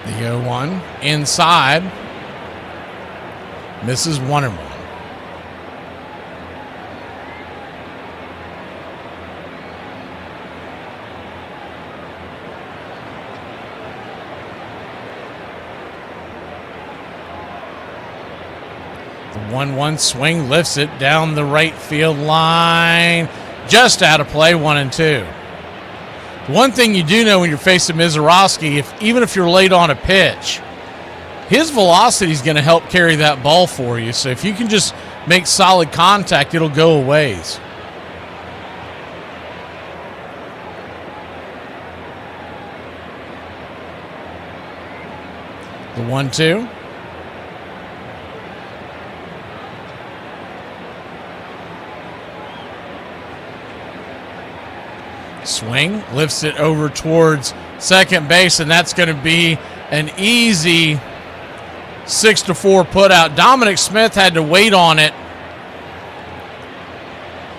The 0-1 inside. Misses 1-1. The 1-1 swing lifts it down the right field line. Just out of play, 1-2. One thing you do know when you're facing Mizorowski, even if you're late on a pitch, his velocity is going to help carry that ball for you. So if you can just make solid contact, it'll go a ways. The 1-2. Swing, lifts it over towards second base, and that's going to be an easy 6-4 put out. Dominic Smith had to wait on it.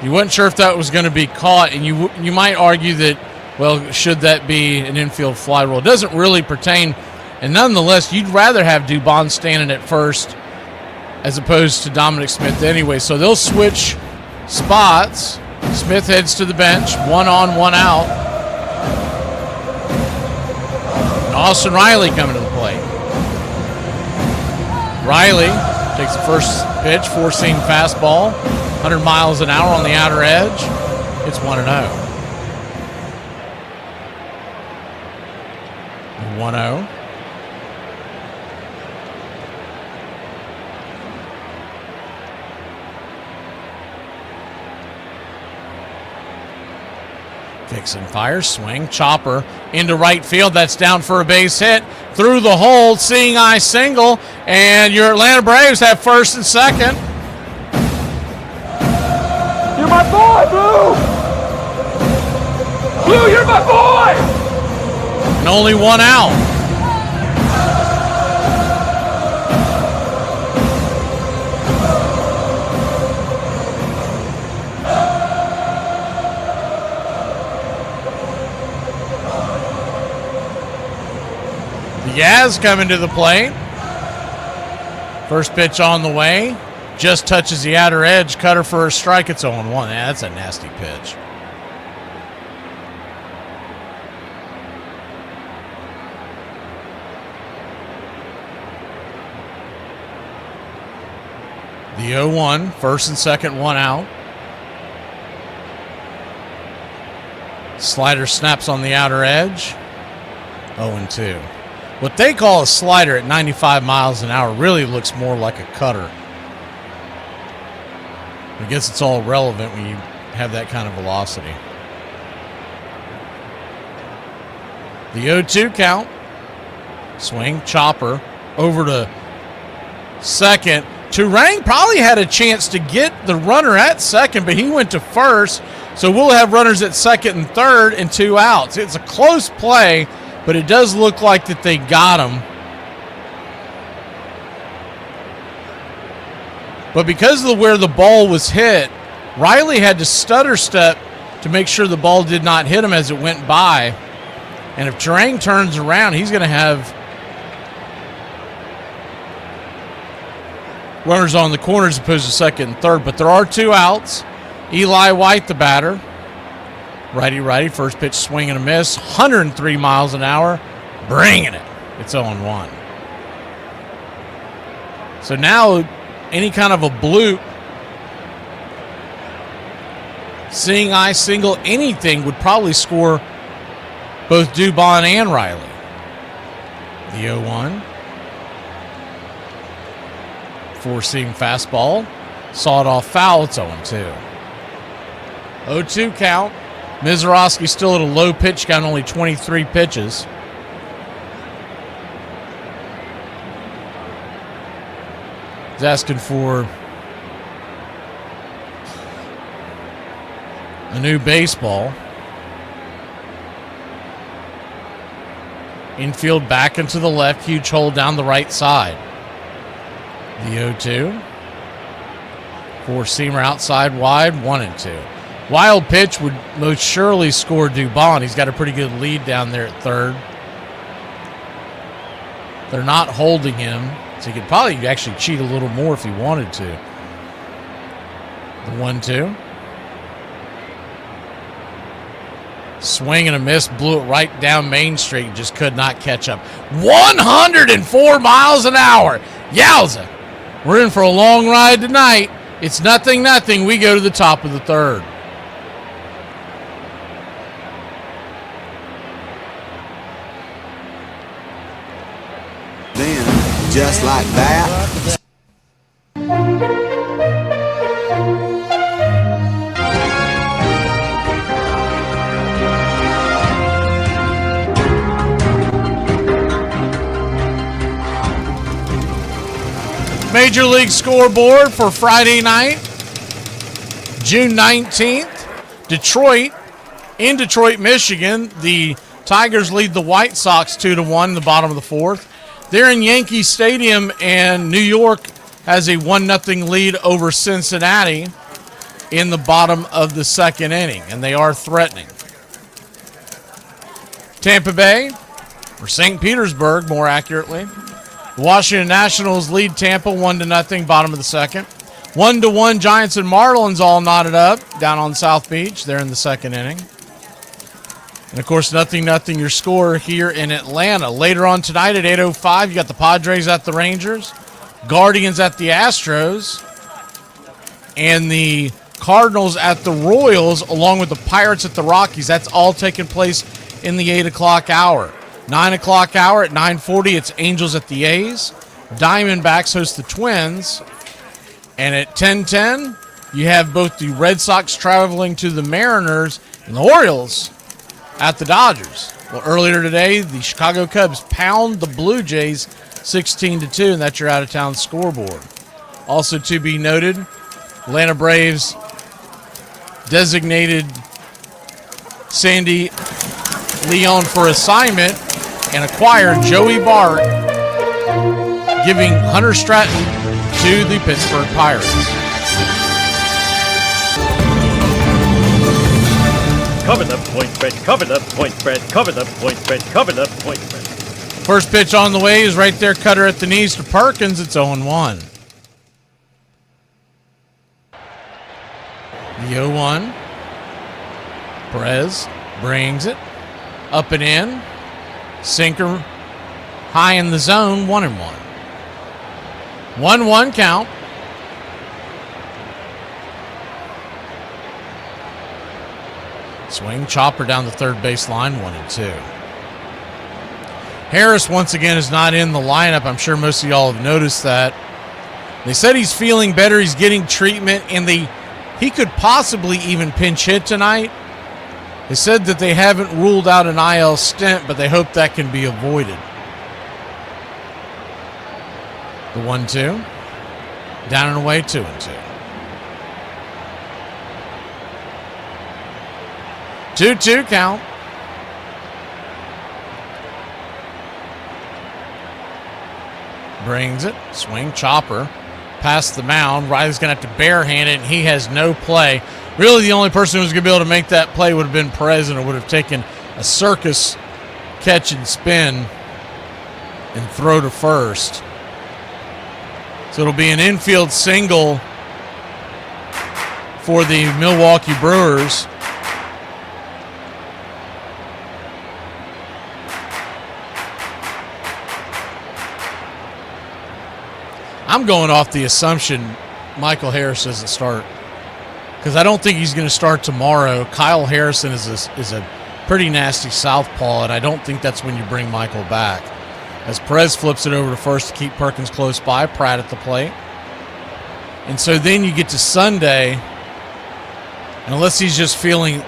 You weren't sure if that was going to be caught, and you might argue that, well, should that be an infield fly rule? It doesn't really pertain, and nonetheless, you'd rather have Dubon standing at first as opposed to Dominic Smith anyway. So they'll switch spots. Smith heads to the bench, 1 on, 1 out. And Austin Riley coming to the plate. Riley takes the first pitch, four-seam fastball, 100 miles an hour on the outer edge. It's 1-0. 1-0. Dixon fires, swing, chopper into right field. That's down for a base hit. Through the hole, seeing eye single, and your Atlanta Braves have first and second. You're my boy, Blue! Blue, you're my boy! And only 1 out. Yaz coming to the plate. First pitch on the way. Just touches the outer edge. Cutter for a strike. It's 0-1. Yeah, that's a nasty pitch. The 0-1. First and second, 1 out. Slider snaps on the outer edge. 0-2. What they call a slider at 95 miles an hour really looks more like a cutter. I guess it's all relevant when you have that kind of velocity. The 0-2 count. Swing, chopper, over to second. Turang probably had a chance to get the runner at second, but he went to first. So we'll have runners at second and third and 2 outs. It's a close play, but it does look like that they got him. But because of where the ball was hit, Riley had to stutter step to make sure the ball did not hit him as it went by. And if Turang turns around, he's going to have runners on the corner as opposed to second and third. But there are 2 outs. Eli White, the batter. Righty. First pitch swing and a miss. 103 miles an hour. Bringing it. It's 0-1. So now any kind of a bloop, seeing eye single, anything would probably score both Dubon and Riley. The 0-1. 4-seam fastball. Sawed off foul. It's 0-2. 0-2 count. Mizorowski still at a low pitch count, only 23 pitches. He's asking for a new baseball. Infield back into the left, huge hole down the right side. The 0-2. 4-seamer outside wide, 1-2. Wild pitch would most surely score Dubon. He's got a pretty good lead down there at third. They're not holding him, so he could probably actually cheat a little more if he wanted to. The 1-2. Swing and a miss, blew it right down Main Street, just could not catch up. 104 miles an hour. Yowza. We're in for a long ride tonight. It's 0-0. We go to the top of the third. Then, just like that. Major League scoreboard for Friday night, June 19th. In Detroit, Michigan, the Tigers lead the White Sox 2-1 in the bottom of the fourth. They're in Yankee Stadium, and New York has a 1-0 lead over Cincinnati in the bottom of the second inning, and they are threatening. Tampa Bay, or St. Petersburg, more accurately. The Washington Nationals lead Tampa 1-0, bottom of the second. 1-1 Giants and Marlins all knotted up down on South Beach. They're in the second inning. And, of course, 0-0 your score here in Atlanta. Later on tonight at 8:05, you got the Padres at the Rangers, Guardians at the Astros, and the Cardinals at the Royals, along with the Pirates at the Rockies. That's all taking place in the 8 o'clock hour. 9 o'clock hour at 9:40, it's Angels at the A's. Diamondbacks host the Twins. And at 10:10, you have both the Red Sox traveling to the Mariners and the Orioles at the Dodgers. Well, earlier today, the Chicago Cubs pound the Blue Jays 16-2, and that's your out-of-town scoreboard. Also to be noted, Atlanta Braves designated Sandy Leon for assignment and acquired Joey Bart, giving Hunter Stratton to the Pittsburgh Pirates. Cover the point spread, cover the point spread, cover the point spread, cover the point spread. First pitch on the way is right there, cutter at the knees to Perkins. It's 0-1. The 0-1. Perez brings it up and in. Sinker high in the zone, 1-1. 1-1 count. Swing, chopper down the third base line, 1-2. Harris once again is not in the lineup. I'm sure most of y'all have noticed that. They said he's feeling better, he's getting treatment, and he could possibly even pinch hit tonight. They said that they haven't ruled out an IL stint, but they hope that can be avoided. The 1-2. Down and away, 2-2. 2-2 count. Brings it. Swing, chopper. Past the mound. Riley's going to have to barehand it, and he has no play. Really, the only person who was going to be able to make that play would have been Perez, and it would have taken a circus catch and spin and throw to first. So it'll be an infield single for the Milwaukee Brewers. I'm going off the assumption Michael Harris doesn't start, because I don't think he's going to start tomorrow. Kyle Harrison is a pretty nasty southpaw, and I don't think that's when you bring Michael back. As Perez flips it over to first to keep Perkins close by, Pratt at the plate. And so then you get to Sunday, and unless he's just feeling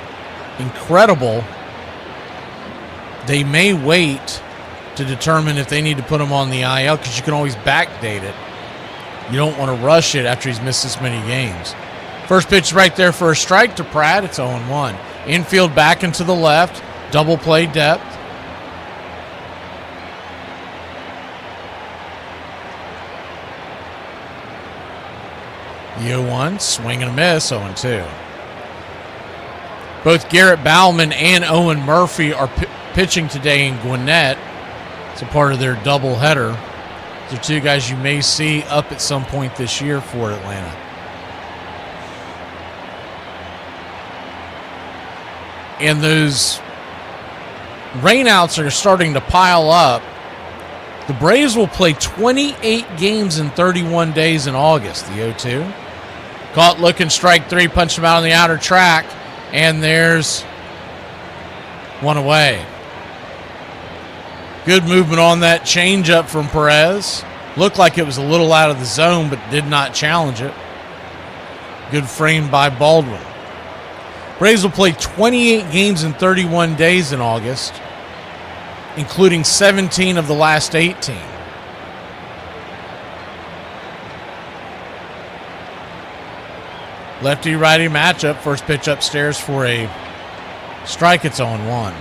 incredible, they may wait to determine if they need to put him on the IL, because you can always backdate it. You don't want to rush it after he's missed this many games. First pitch right there for a strike to Pratt. It's 0-1. Infield back into the left. Double play depth. The 0-1, swing and a miss, 0-2. Both Garrett Bauman and Owen Murphy are pitching today in Gwinnett. It's a part of their doubleheader. These are two guys you may see up at some point this year for Atlanta. And those rainouts are starting to pile up. The Braves will play 28 games in 31 days in August, the 0-2. Caught looking, strike three, punched him out on the outer track, and there's one away. Good movement on that changeup from Perez. Looked like it was a little out of the zone, but did not challenge it. Good frame by Baldwin. Braves will play 28 games in 31 days in August, including 17 of the last 18. Lefty-righty matchup. First pitch upstairs for a strike. It's 0-1.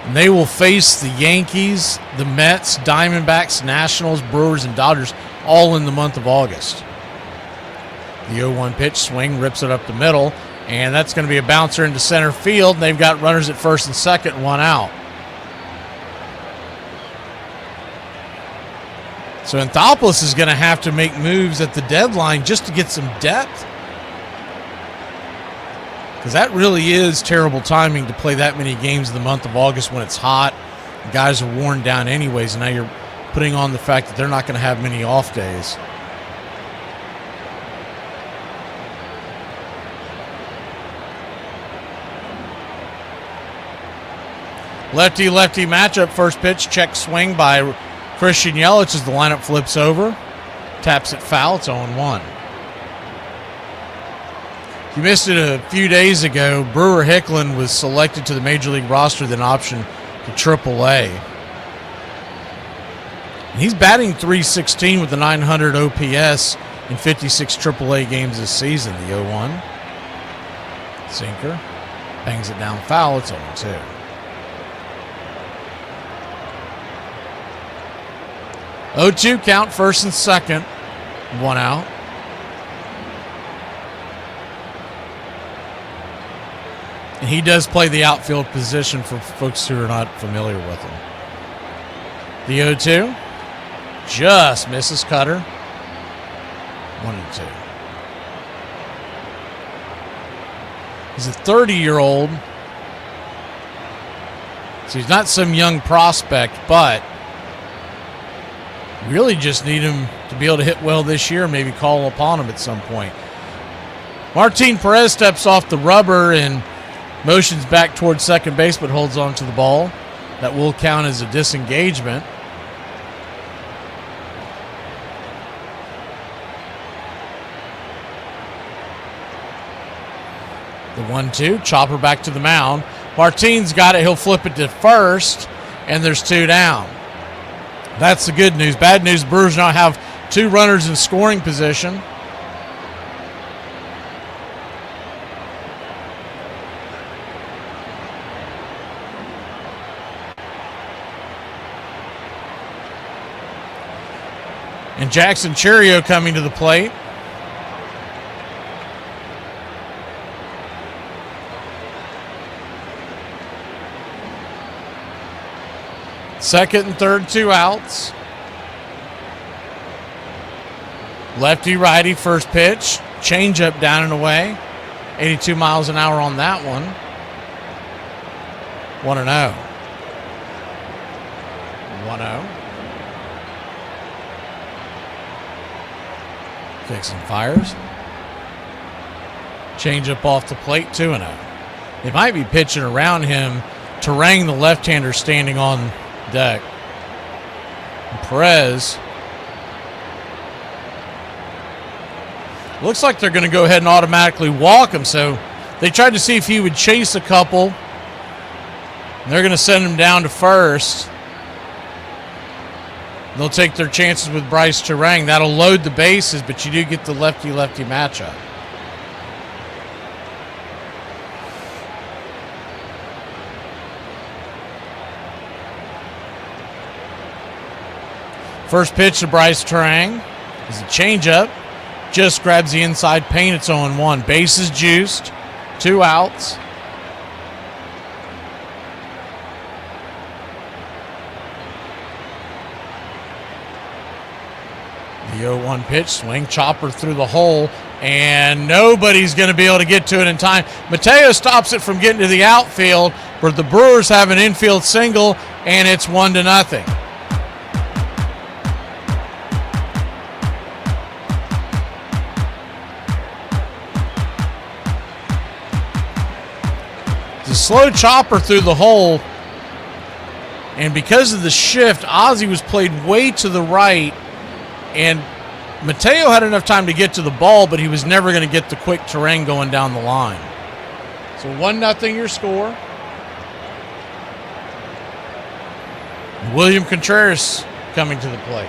And they will face the Yankees, the Mets, Diamondbacks, Nationals, Brewers, and Dodgers all in the month of August. The 0-1 pitch, swing, rips it up the middle, and that's going to be a bouncer into center field. And they've got runners at first and second, one out. So Anthopoulos is going to have to make moves at the deadline just to get some depth, because that really is terrible timing to play that many games in the month of August when it's hot. Guys are worn down anyways, and now you're putting on the fact that they're not going to have many off days. Lefty-lefty matchup. First pitch, check swing by Christian Yelich as the lineup flips over. Taps it foul. It's 0-1. You missed it a few days ago. Brewer Hicklin was selected to the Major League roster with an option to AAA. And he's batting .316 with the .900 OPS in 56 AAA games this season. The 0-1. Sinker. Bangs it down foul. It's 0-2. .0-2 count, first and second. One out. And he does play the outfield position for folks who are not familiar with him. The 0-2 just misses Cutter. 1-2. He's a 30-year-old. So he's not some young prospect, but really just need him to be able to hit well this year, maybe call upon him at some point. Martin Perez steps off the rubber and motions back towards second base, but holds on to the ball. That will count as a disengagement. The 1-2, chopper back to the mound. Martin's got it. He'll flip it to first, and there's two down. That's the good news. Bad news, Brewers now have two runners in scoring position. And Jackson Cherio coming to the plate. Second and third, 2 outs. Lefty, righty, first pitch. Changeup down and away. 82 miles an hour on that one. 1-0. 1-0. Kicks and fires. Changeup off the plate, 2-0. They might be pitching around him. Terang, the left-hander, standing on deck. And Perez. Looks like they're going to go ahead and automatically walk him. So they tried to see if he would chase a couple. And they're going to send him down to first. They'll take their chances with Bryce Terang. That'll load the bases, but you do get the lefty-lefty matchup. First pitch to Bryce Terang is a changeup. Just grabs the inside paint. It's 0-1. Bases juiced. 2 outs. The 0-1 pitch. Swing. Chopper through the hole. And nobody's going to be able to get to it in time. Mateo stops it from getting to the outfield. But the Brewers have an infield single. And it's 1-0. The slow chopper through the hole, and because of the shift, Ozzie was played way to the right, and Mateo had enough time to get to the ball, but he was never going to get the quick Terang going down the line. So 1-0 your score. William Contreras coming to the plate.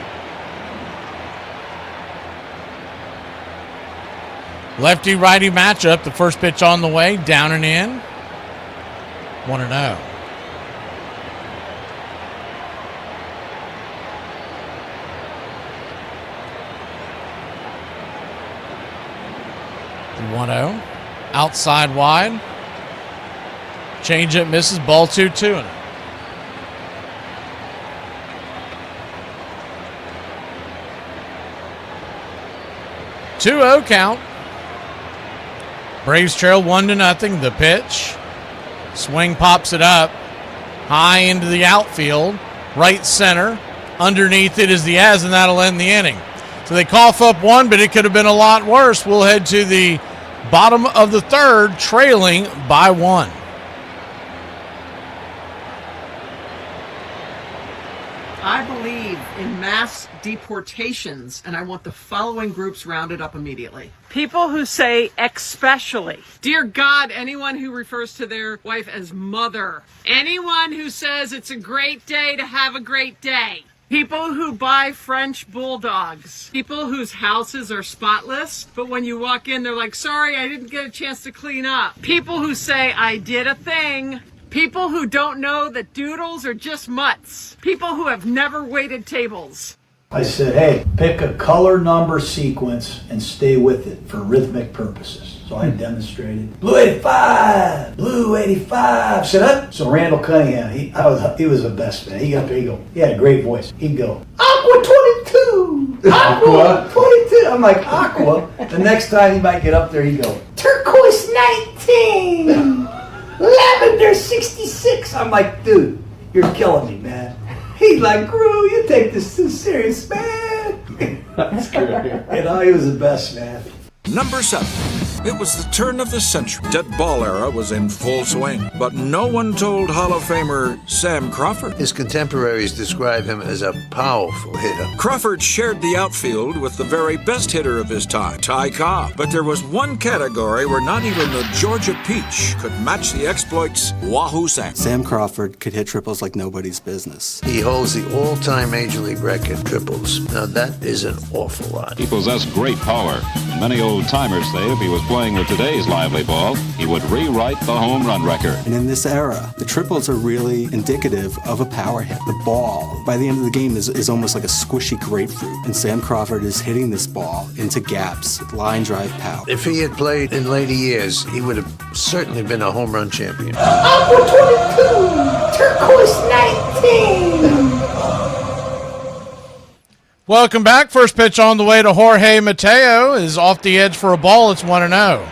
Lefty-righty matchup. The first pitch on the way, down and in. 1-0. The 1-0. Outside wide. Changeup misses. Ball 2-2. 2-0 count. Braves trail 1-0. The pitch. Swing pops it up. High into the outfield. Right center. Underneath it is Diaz, and that'll end the inning. So they cough up one, but it could have been a lot worse. We'll head to the bottom of the third, trailing by 1. I believe in mass deportations, and I want the following groups rounded up immediately. People who say especially. Dear God, anyone who refers to their wife as mother. Anyone who says it's a great day to have a great day. People who buy French bulldogs. People whose houses are spotless, but when you walk in, they're like, sorry, I didn't get a chance to clean up. People who say, I did a thing. People who don't know that doodles are just mutts. People who have never waited tables. I said, hey, pick a color number sequence and stay with it for rhythmic purposes. So I demonstrated. Blue 85, blue 85, sit up. So Randall Cunningham, he was the best, man. He got up there, he had a great voice. He'd go, Aqua 22, Aqua 22. I'm like, Aqua. The next time he might get up there, he'd go, Turquoise 19, Lavender 66. I'm like, dude, you're killing me, man. He's like, Gru, you take this too serious, man. That's good. You know, he was the best, man. Number 7. It was the turn of the century. Dead ball era was in full swing, but no one told Hall of Famer Sam Crawford. His contemporaries describe him as a powerful hitter. Crawford shared the outfield with the very best hitter of his time, Ty Cobb. But there was one category where not even the Georgia Peach could match the exploits Wahoo Sam. Sam Crawford could hit triples like nobody's business. He holds the all-time Major League record triples. Now that is an awful lot. He possessed great power. Many old-timers say if he was playing with today's lively ball, he would rewrite the home run record. And in this era, the triples are really indicative of a power hit. The ball, by the end of the game, is almost like a squishy grapefruit. And Sam Crawford is hitting this ball into gaps, line drive power. If he had played in later years, he would have certainly been a home run champion. Aqua 22, Turquoise 19. Welcome back. First pitch on the way to Jorge Mateo is off the edge for a ball. It's 1-0.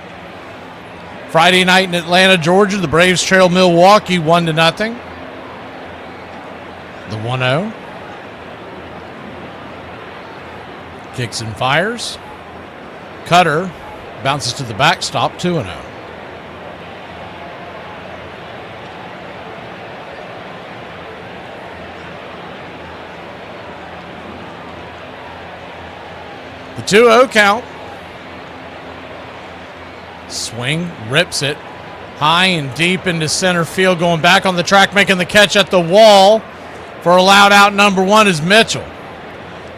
Friday night in Atlanta, Georgia, the Braves trail Milwaukee 1-0. The 1-0. Kicks and fires. Cutter bounces to the backstop, 2-0. The 2-0 count. Swing, rips it high and deep into center field, going back on the track, making the catch at the wall for allowed out number 1 is Mitchell.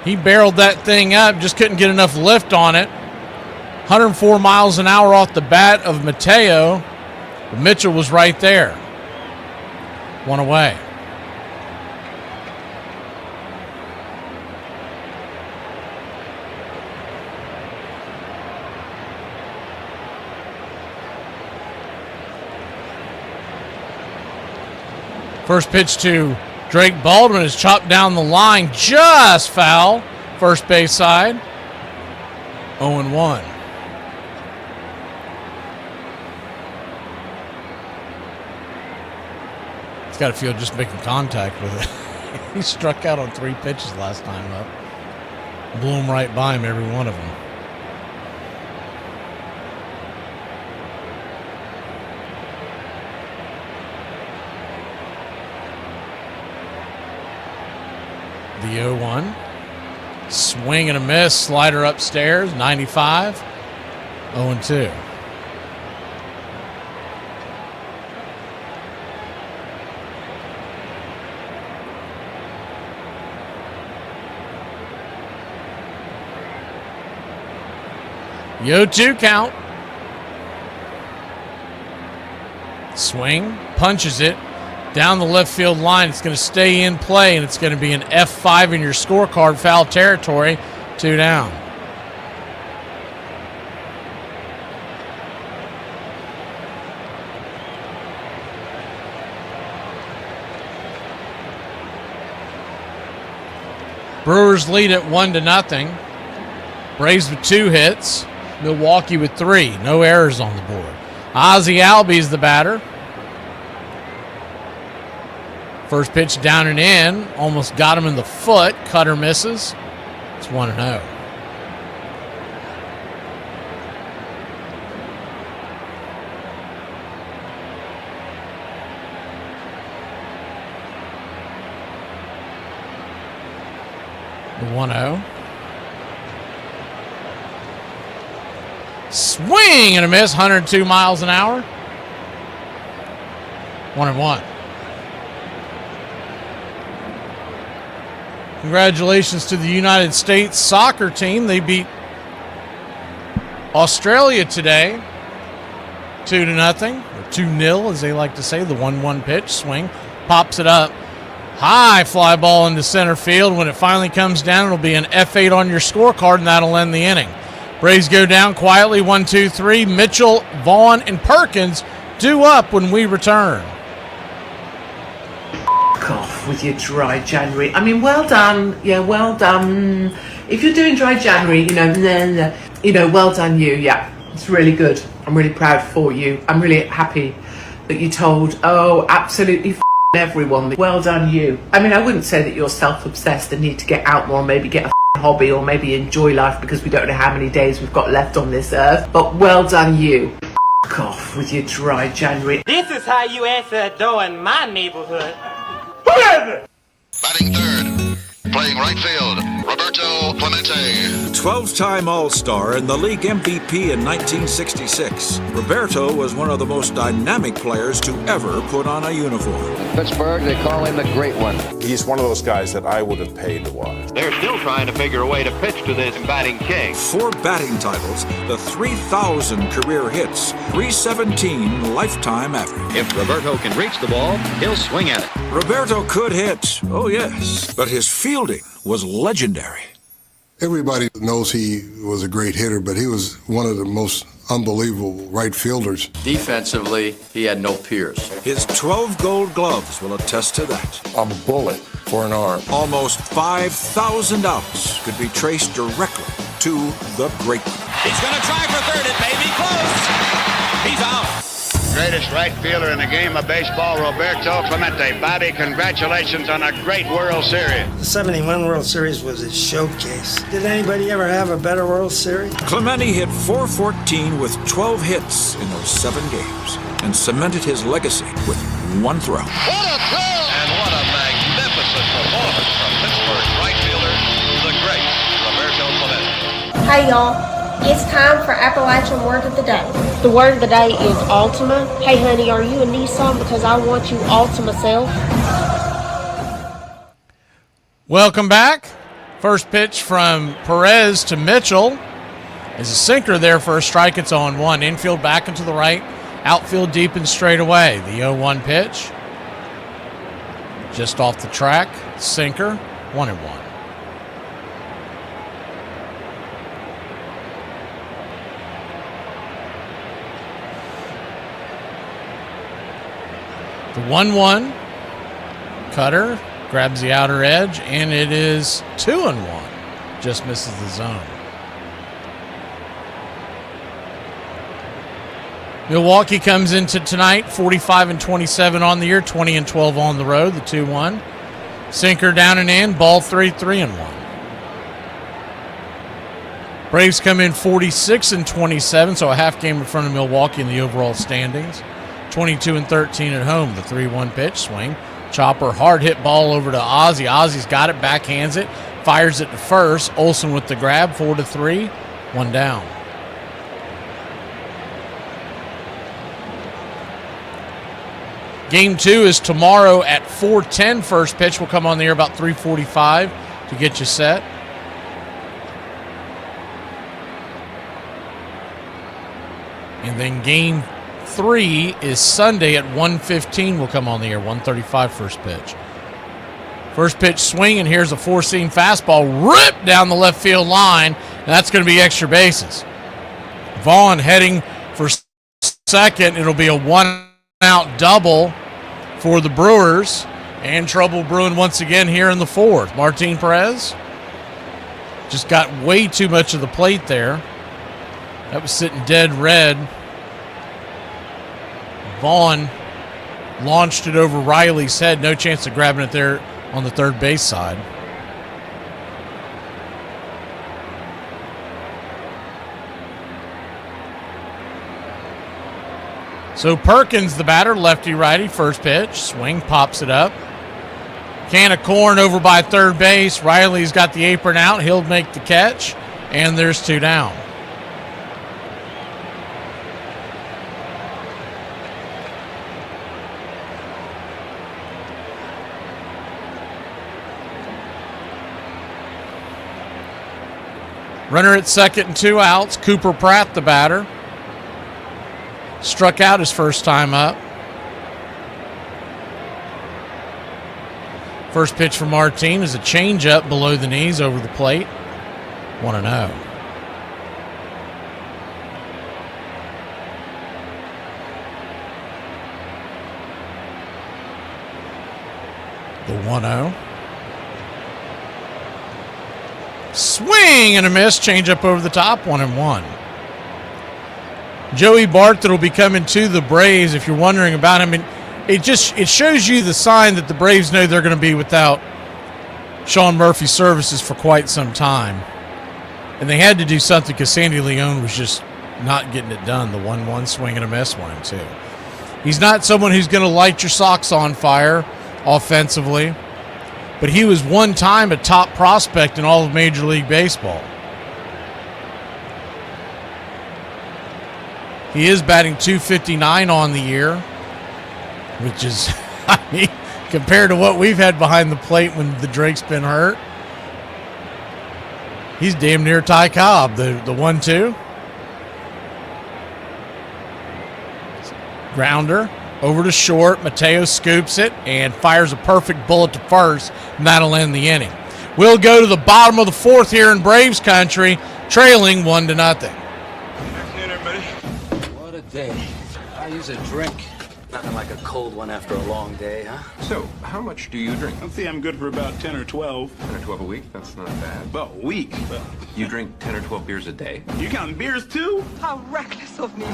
He barreled that thing up, just couldn't get enough lift on it. 104 miles an hour off the bat of Mateo. But Mitchell was right there. 1 away. First pitch to Drake Baldwin is chopped down the line, just foul. First base side. 0-1. He's got a feel just making contact with it. He struck out on 3 pitches last time up. Blew him right by him, every one of them. The 0-1. Swing and a miss. Slider upstairs. 95. 0-2. The 0-2 count. Swing. Punches it. Down the left field line. It's going to stay in play, and it's going to be an F5 in your scorecard. Foul territory. 2 down. Brewers lead at 1-0. Braves with 2 hits. Milwaukee with 3. No errors on the board. Ozzie Albies the batter. First pitch down and in. Almost got him in the foot. Cutter misses. It's 1-0. The 1-0. Swing and a miss. 102 miles an hour. 1-1. Congratulations to the United States soccer team. They beat Australia today 2-0, or 2-0 as they like to say. The 1-1 pitch, swing, pops it up. High fly ball into center field. When it finally comes down, it'll be an F8 on your scorecard, and that'll end the inning. Braves go down quietly, 1-2-3. Mitchell, Vaughn, and Perkins due up when we return. Off with your dry January. I mean, well done. Yeah, well done. If you're doing dry January, well done you. Yeah, it's really good. I'm really proud for you. I'm really happy that you told, absolutely everyone. Well done you. I mean, I wouldn't say that you're self-obsessed and need to get out more, maybe get a hobby or maybe enjoy life because we don't know how many days we've got left on this earth. But well done you. Off with your dry January. This is how you answer a door in my neighborhood. Batting third, playing right field, Roberto Clemente. 12-time All-Star and the league MVP in 1966, Roberto was one of the most dynamic players to ever put on a uniform. In Pittsburgh, they call him the Great One. He's one of those guys that I would have paid to watch. They're still trying to figure a way to pitch to this batting king. 4 batting titles, the 3,000 career hits, 317 lifetime average. If Roberto can reach the ball, he'll swing at it. Roberto could hit, oh yes, but his fielding was legendary. Everybody knows he was a great hitter, but he was one of the most unbelievable right fielders. Defensively, he had no peers. His 12 gold gloves will attest to that. A bullet for an arm. Almost 5,000 outs could be traced directly to the great one. He's going to try for third. It may be close. He's out. Greatest right fielder in the game of baseball, Roberto Clemente. Bobby, congratulations on a great World Series. The 71 World Series was a showcase. Did anybody ever have a better World Series? Clemente hit .414 with 12 hits in those 7 games and cemented his legacy with one throw. What a throw! And what a magnificent performance from Pittsburgh's right fielder, the great Roberto Clemente. Hey y'all, it's time for Appalachian Word of the Day. The word of the day is Ultima. Hey honey, are you a Nissan? Because I want you Ultima self. Welcome back. First pitch from Perez to Mitchell. Is a sinker there for a strike. It's on 1. Infield back into the right. Outfield deep and straight away. The 0-1 pitch. Just off the track. Sinker. 1-1. The 1-1 cutter grabs the outer edge, and it is 2-1. Just misses the zone. Milwaukee comes into tonight 45-27 on the year, 20-12 on the road. The 2-1 sinker down and in, ball 3-1. Braves come in 46-27, so a half game in front of Milwaukee in the overall standings. 22-13 at home. The 3-1 pitch swing. Chopper, hard hit ball over to Ozzie. Ozzie's got it, backhands it, fires it to first. Olsen with the grab, 4-3, 1 down. Game 2 is tomorrow at 4:10. First pitch will come on the air about 3:45 to get you set. And then game 3 is Sunday at 1:15. Will come on the air, 1:35 first pitch. First pitch swing, and here's a four-seam fastball ripped down the left field line, and that's going to be extra bases. Vaughn heading for second. It'll be a one-out double for the Brewers, and trouble brewing once again here in the 4th. Martin Perez just got way too much of the plate there. That was sitting dead red. Vaughn launched it over Riley's head. No chance of grabbing it there on the third base side. So Perkins, the batter, lefty-righty, first pitch. Swing, pops it up. Can of corn over by third base. Riley's got the apron out. He'll make the catch, and there's 2 down. Runner at second and 2 outs. Cooper Pratt, the batter. Struck out his first time up. First pitch for Martin is a changeup below the knees over the plate. 1-0. The 1-0. Swing and a miss. Changeup over the top. 1-1. Joey Bart that will be coming to the Braves. If you're wondering about him, it shows you the sign that the Braves know they're going to be without Sean Murphy's services for quite some time, and they had to do something because Sandy Leone was just not getting it done. The 1-1 swing and a miss, 1-2. He's not someone who's going to light your socks on fire offensively, but he was one time a top prospect in all of Major League Baseball. He is batting .259 on the year, which is, I mean, compared to what we've had behind the plate when the Drake's been hurt, he's damn near Ty Cobb. The 1-2. Grounder over to short. Mateo scoops it and fires a perfect bullet to first, and that'll end the inning. We'll go to the bottom of the 4th here in Braves country, trailing 1-0. Day. I use a drink. Nothing like a cold one after a long day, huh? So, how much do you drink? I'd say I'm good for about 10 or 12. 10 or 12 a week? That's not bad. About a week. You drink 10 or 12 beers a day? You counting beers too? How reckless of me.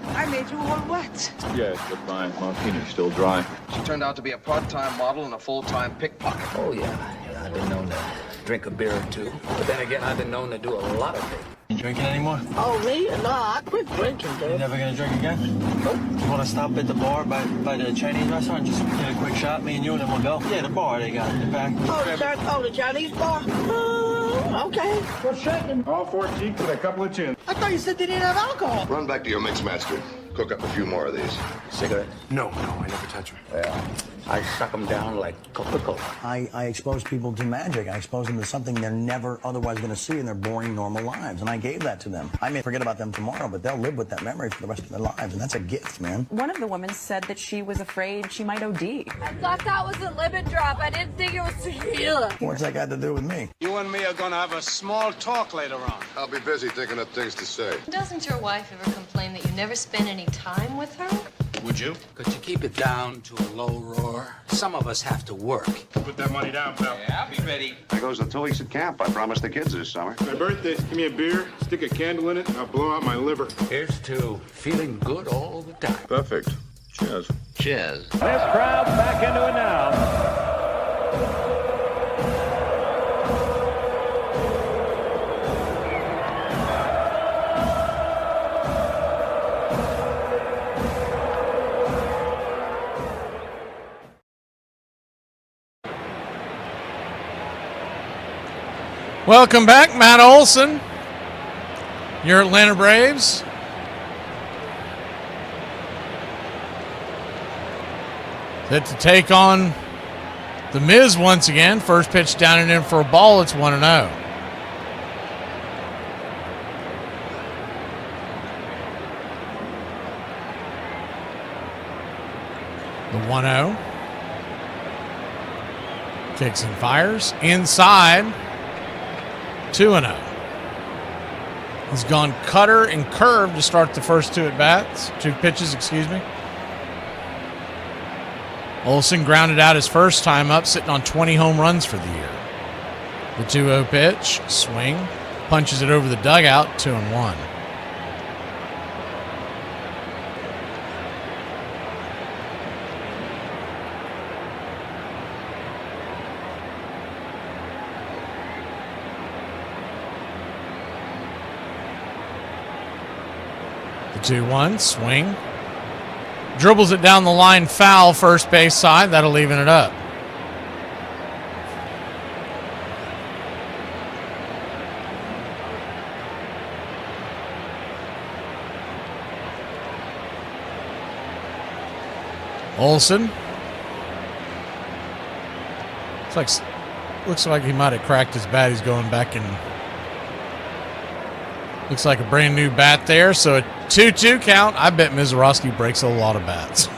I made you all wet. Yes, but my martini's still dry. She turned out to be a part-time model and a full-time pickpocket. Oh, yeah. I've been known to drink a beer or two. But then again, I've been known to do a lot of things. You drinking anymore? Oh, me? No, I quit drinking, You dude. never gonna drink again? Nope. You wanna stop at the bar by the Chinese restaurant? Just get a quick shot, me and you, and then we'll go? Yeah, the bar they got in the back. The Chinese bar? Okay. What's shaking? All 4 cheeks and a couple of chins. I thought you said they didn't have alcohol. Run back to your mix master. Cook up a few more of these. Cigarette? No, I never touch them. Yeah. I suck them down like Coca-Cola. I expose people to magic. I expose them to something they're never otherwise going to see in their boring, normal lives. And I gave that to them. I may forget about them tomorrow, but they'll live with that memory for the rest of their lives. And that's a gift, man. One of the women said that she was afraid she might OD. I thought that was a limit drop. I didn't think it was tequila. What's that got to do with me? You and me are gonna have a small talk later on. I'll be busy thinking of things to say. Doesn't your wife ever complain that you never spend any time with her? Would you? Could you keep it down to a low roar? Some of us have to work. Put that money down, pal. Yeah, I'll be ready. There goes the 2 weeks at camp. I promised the kids this summer. My birthday, give me a beer, stick a candle in it, and I'll blow out my liver. Here's to feeling good all the time. Perfect. Cheers. Cheers. This crowd's back into it now. Welcome back, Matt Olson. Your Atlanta Braves. Set to take on the Miz once again. First pitch down and in for a ball. It's 1-0. The 1-0. Kicks and fires. Inside. 2-0. He's gone cutter and curve to start the first two pitches, excuse me. Olsen grounded out his first time up, sitting on 20 home runs for the year. The 2-0 pitch, swing, punches it over the dugout, 2-1. The 2-1, swing. Dribbles it down the line, foul, first base side. That'll even it up. Olsen. Looks like he might have cracked his bat. He's going back and looks like a brand new bat there. So a 2-2 count. I bet Mizorowski breaks a lot of bats.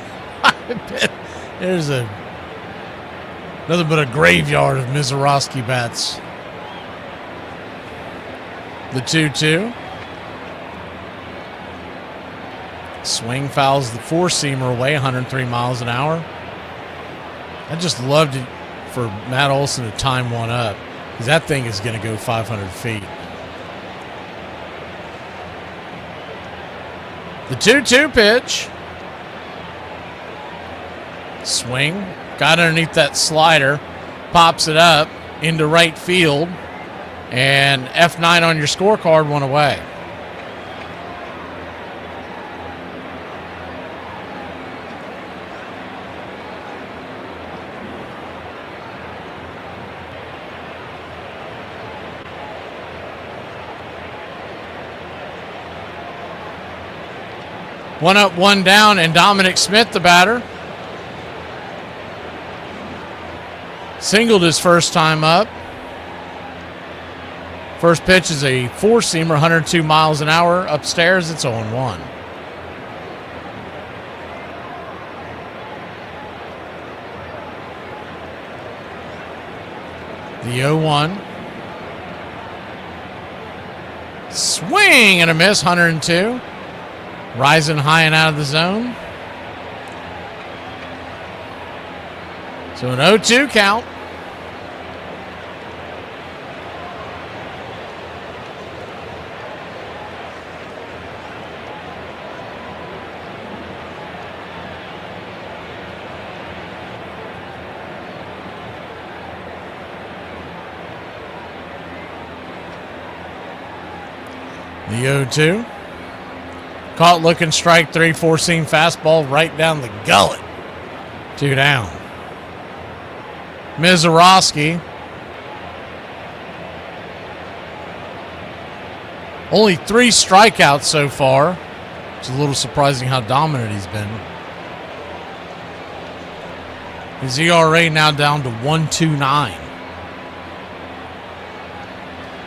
I bet there's nothing but a graveyard of Mizorowski bats. The 2-2. Swing fouls the four-seamer away, 103 miles an hour. I just loved it for Matt Olson to time one up, because that thing is going to go 500 feet. The 2-2 pitch. Swing. Got underneath that slider. Pops it up into right field. And F9 on your scorecard, one away. One up, one down, and Dominic Smith, the batter. Singled his first time up. First pitch is a four-seamer, 102 miles an hour. Upstairs, it's 0-1. The 0-1. Swing and a miss, 102. Rising high and out of the zone. So an 0-2 count. The 0-2. Caught looking, strike three, four-seam fastball right down the gullet. 2 down. Mizorowski. Only 3 strikeouts so far. It's a little surprising how dominant he's been. His ERA now down to 1.29.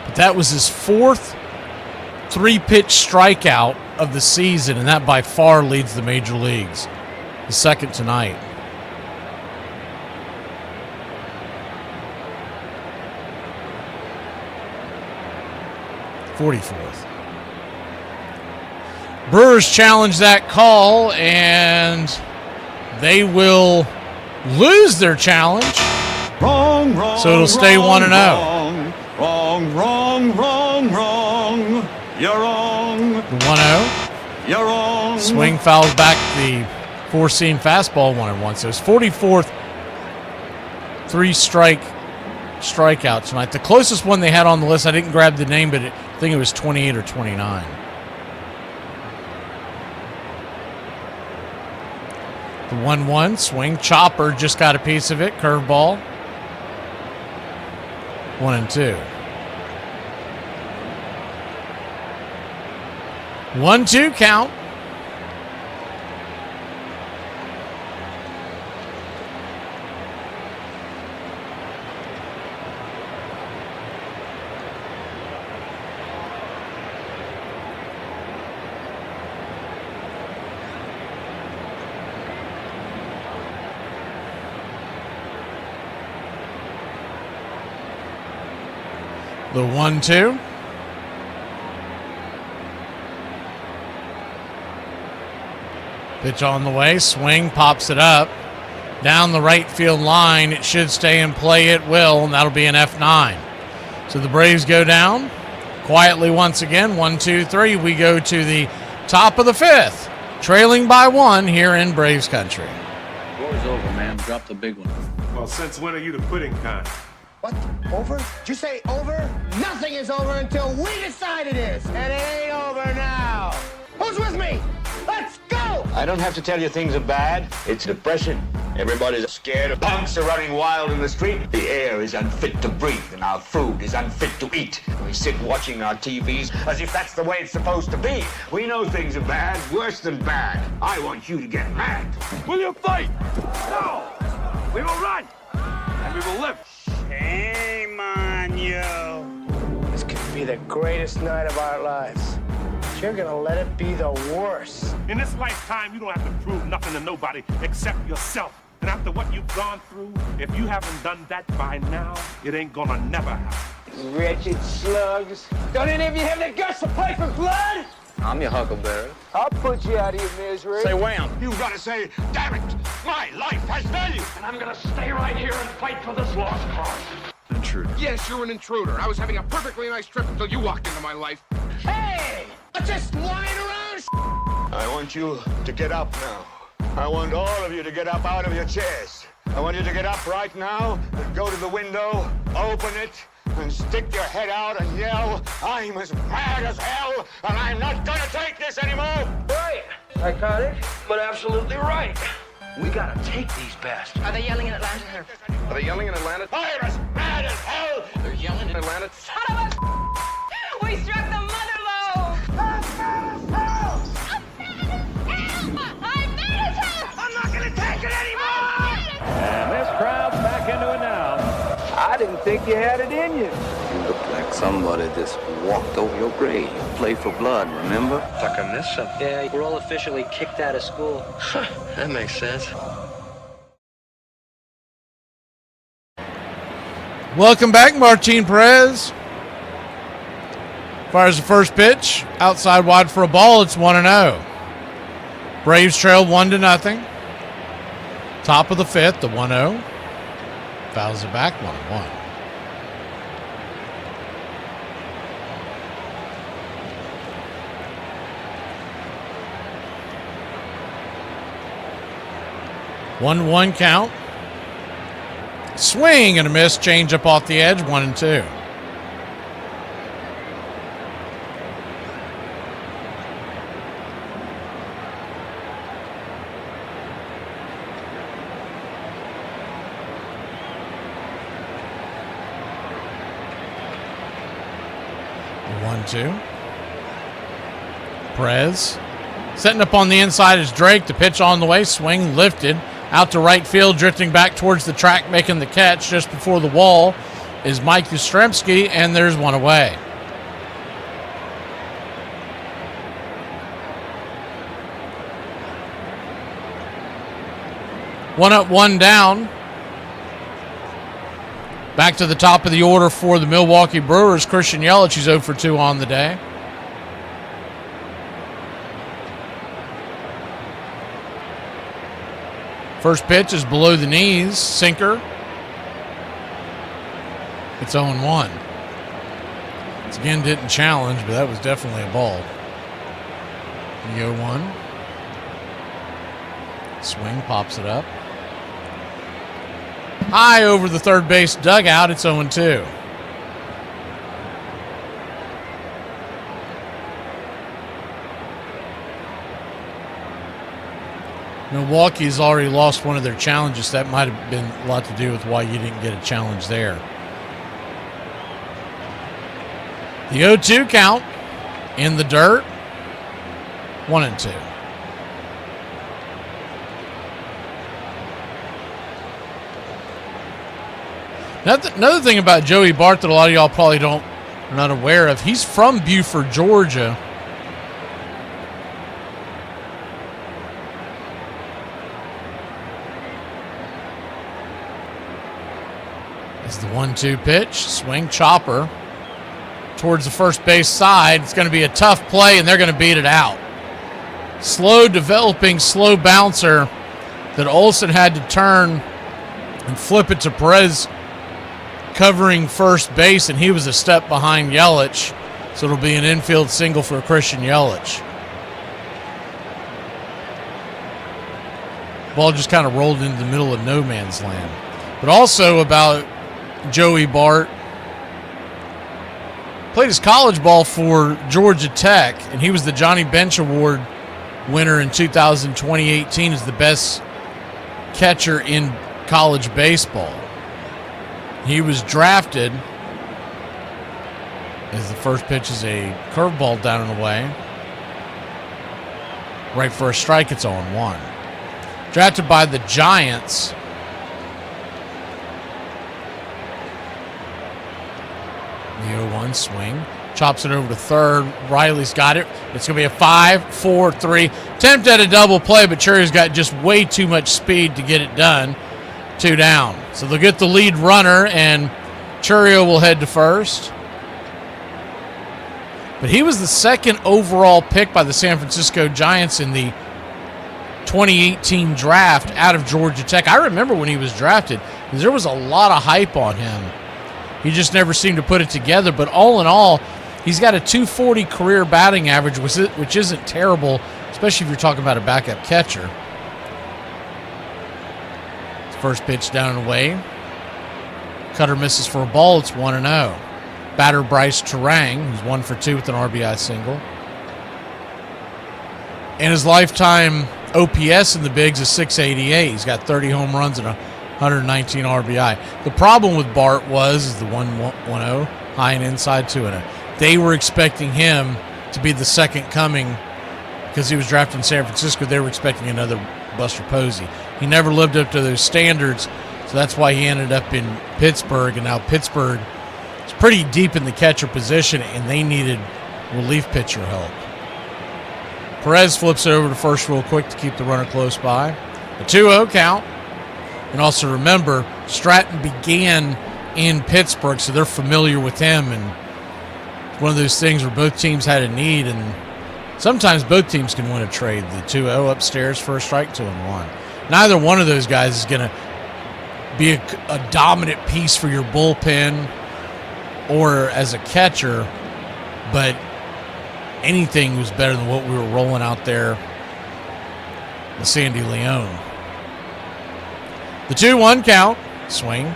But that was his 4th 3-pitch strikeout of the season, and that by far leads the major leagues. The second tonight. .44th. Brewers challenge that call, and they will lose their challenge. Wrong, wrong. So it'll stay 1-0. Wrong, wrong, wrong, wrong. You're wrong. The 1-0. You're wrong. Swing fouls back the four-seam fastball 1-1. So it's 44th 3-strikeout tonight. The closest one they had on the list, I didn't grab the name, but I think it was 28 or 29. The 1-1 swing. Chopper just got a piece of it. Curveball. 1-2. 1-2 count. The 1-2. Pitch on the way. Swing. Pops it up. Down the right field line. It should stay in play. It will. And that'll be an F9. So the Braves go down. Quietly once again. 1-2-3. We go to the top of the 5th. Trailing by 1 here in Braves country. War's over, man. Drop the big one. Well, since when are you the quitting kind? What? Over? Did you say over? Nothing is over until we decide it is. And it ain't over now. Who's with me? Let's go! I don't have to tell you things are bad. It's depression. Everybody's scared. Punks are running wild in the street. The air is unfit to breathe, and our food is unfit to eat. We sit watching our TVs as if that's the way it's supposed to be. We know things are bad, worse than bad. I want you to get mad. Will you fight? No! We will run! And we will live. Shame on you. This could be the greatest night of our lives. You're gonna let it be the worst. In this lifetime, you don't have to prove nothing to nobody except yourself. And after what you've gone through, if you haven't done that by now, it ain't gonna never happen. Wretched slugs. Don't any of you have the guts to play for blood? I'm your huckleberry. I'll put you out of your misery. Say wham. You gotta say, damn it, my life has value. And I'm gonna stay right here and fight for this lost cause. Intruder. Yes, you're an intruder. I was having a perfectly nice trip until you walked into my life. Hey! I'm just lying around. I want you to get up now. I want all of you to get up out of your chairs. I want you to get up right now and go to the window, open it, and stick your head out and yell, I'm as mad as hell, and I'm not gonna take this anymore! Right. Psychotic, but absolutely right. We gotta take these bastards. Are they yelling in Atlanta? Are they yelling in Atlanta? I'm as mad as hell! They're yelling in Atlanta? Son of a... We struck the mother load! I'm mad as hell! I'm mad as hell! I'm not gonna take it anymore! And this crowd's back into it now. I didn't think you had it in you. You look like somebody just walked over your grave. You play for blood, remember? Like I missed something. Yeah, we're all officially kicked out of school. That makes sense. Welcome back, Martin Perez. Fires the first pitch. Outside wide for a ball. It's 1-0. Braves trail 1-0. Top of the 5th, the 1-0. Fouls it back 1-1. One count. Swing and a miss. Change up off the edge. 1-2. Perez setting up on the inside is Drake. The pitch on the way. Swing lifted out to right field, drifting back towards the track, making the catch just before the wall is Mike Yastrzemski, and there's one away. One up, one down. Back to the top of the order for the Milwaukee Brewers, Christian Yelich. He's 0 for 2 on the day. First pitch is below the knees, sinker. It's 0-1. It's again didn't challenge, but that was definitely a ball. The 0-1. Swing, pops it up. High over the third base dugout. It's 0-2. Milwaukee's already lost one of their challenges. That might have been a lot to do with why you didn't get a challenge there. The 0-2 count in the dirt. 1-2. Another thing about Joey Bart that a lot of y'all probably are not aware of, he's from Buford, Georgia. It's the 1-2 pitch, swing, chopper towards the first base side. It's going to be a tough play, and they're going to beat it out. Slow developing, slow bouncer that Olsen had to turn and flip it to Perez, covering first base, and he was a step behind Yelich, so it'll be an infield single for Christian Yelich. Ball just kind of rolled into the middle of no man's land. But also about Joey Bart, played his college ball for Georgia Tech, and he was the Johnny Bench Award winner in 2018 as the best catcher in college baseball. He was drafted as the first pitch is a curveball down and away. Right for a strike, it's 0-1. Drafted by the Giants. The 0-1 swing. Chops it over to third. Riley's got it. It's going to be a 5-4-3. Attempt at a double play, but Cherry's got just way too much speed to get it done. 2 down. So they'll get the lead runner, and Churio will head to first. But he was the second overall pick by the San Francisco Giants in the 2018 draft out of Georgia Tech. I remember when he was drafted, because there was a lot of hype on him. He just never seemed to put it together. But all in all, he's got a .240 career batting average, which isn't terrible, especially if you're talking about a backup catcher. First pitch down and away. Cutter misses for a ball. It's 1-0. Batter Bryce Terang, who's 1 for 2 with an RBI single. And his lifetime OPS in the bigs is .688. He's got 30 home runs and 119 RBI. The problem with Bart was the 1-1-0, high and inside 2-0. They were expecting him to be the second coming because he was drafted in San Francisco. They were expecting another Buster Posey. He never lived up to those standards, so that's why he ended up in Pittsburgh. And now Pittsburgh is pretty deep in the catcher position, and they needed relief pitcher help. Perez flips it over to first real quick to keep the runner close by. A 2-0 count. And also remember, Stratton began in Pittsburgh, so they're familiar with him. And it's one of those things where both teams had a need, and sometimes both teams can win a trade. The 2-0 upstairs for a strike, 2-1. Neither one of those guys is going to be a dominant piece for your bullpen or as a catcher, but anything was better than what we were rolling out there with Sandy Leone. The 2-1 count, swing.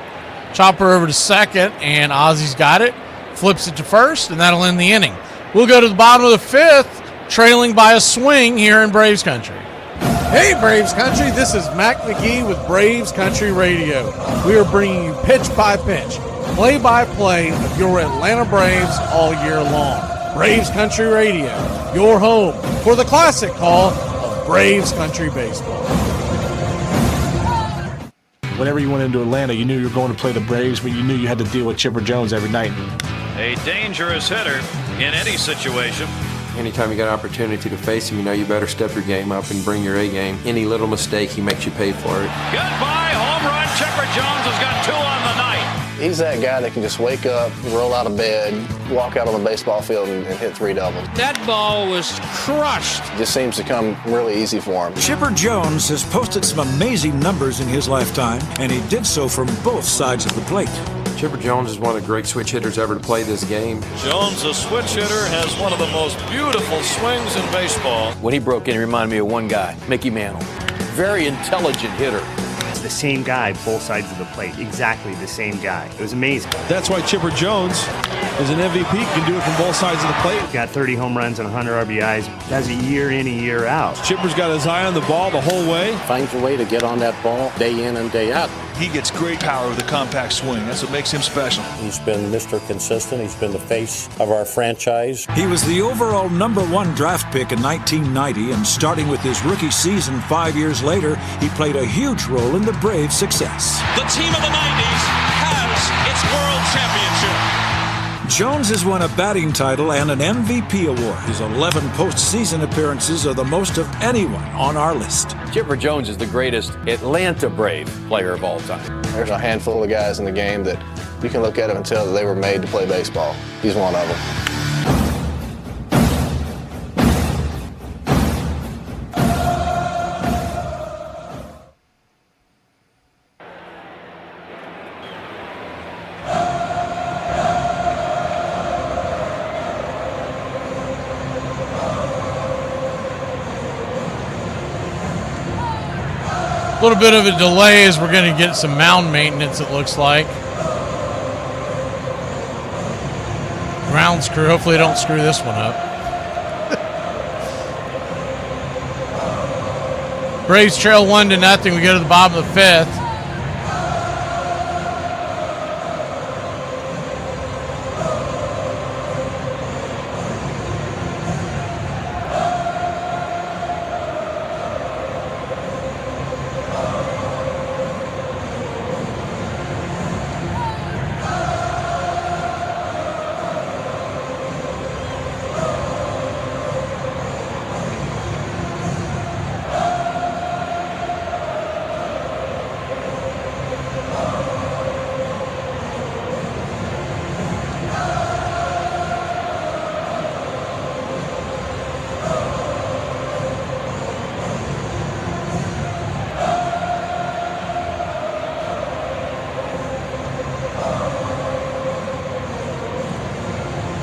Chopper over to second, and Ozzy's got it. Flips it to first, and that'll end the inning. We'll go to the bottom of the fifth, trailing by a swing here in Braves Country. Hey, Braves Country, this is Mac McGee with Braves Country Radio. We are bringing you pitch by pitch, play-by-play of your Atlanta Braves all year long. Braves Country Radio, your home for the classic call of Braves Country Baseball. Whenever you went into Atlanta, you knew you were going to play the Braves, but you knew you had to deal with Chipper Jones every night. A dangerous hitter in any situation. Anytime you got an opportunity to face him, you know you better step your game up and bring your A game. Any little mistake, he makes you pay for it. Goodbye, home run. Chipper Jones has got 2 on the night. He's that guy that can just wake up, roll out of bed, walk out on the baseball field and hit 3 doubles. That ball was crushed. It just seems to come really easy for him. Chipper Jones has posted some amazing numbers in his lifetime, and he did so from both sides of the plate. Chipper Jones is one of the great switch hitters ever to play this game. Jones, a switch hitter, has one of the most beautiful swings in baseball. When he broke in, he reminded me of one guy, Mickey Mantle. Very intelligent hitter. It's the same guy, both sides of the plate. Exactly the same guy. It was amazing. That's why Chipper Jones is an MVP, can do it from both sides of the plate. Got 30 home runs and 100 RBIs. That's a year in, a year out. Chipper's got his eye on the ball the whole way. Finds a way to get on that ball day in and day out. He gets great power with a compact swing. That's what makes him special. He's been Mr. Consistent. He's been the face of our franchise. He was the overall #1 draft pick in 1990, and starting with his rookie season 5 years later, he played a huge role in the Braves' success. The team of the 90s has its world championship. Jones has won a batting title and an MVP award. His 11 postseason appearances are the most of anyone on our list. Chipper Jones is the greatest Atlanta Brave player of all time. There's a handful of guys in the game that you can look at them and tell that they were made to play baseball. He's one of them. A little bit of a delay as we're going to get some mound maintenance, it looks like. Grounds crew, hopefully they don't screw this one up. Braves trail 1-0. We go to the bottom of the fifth.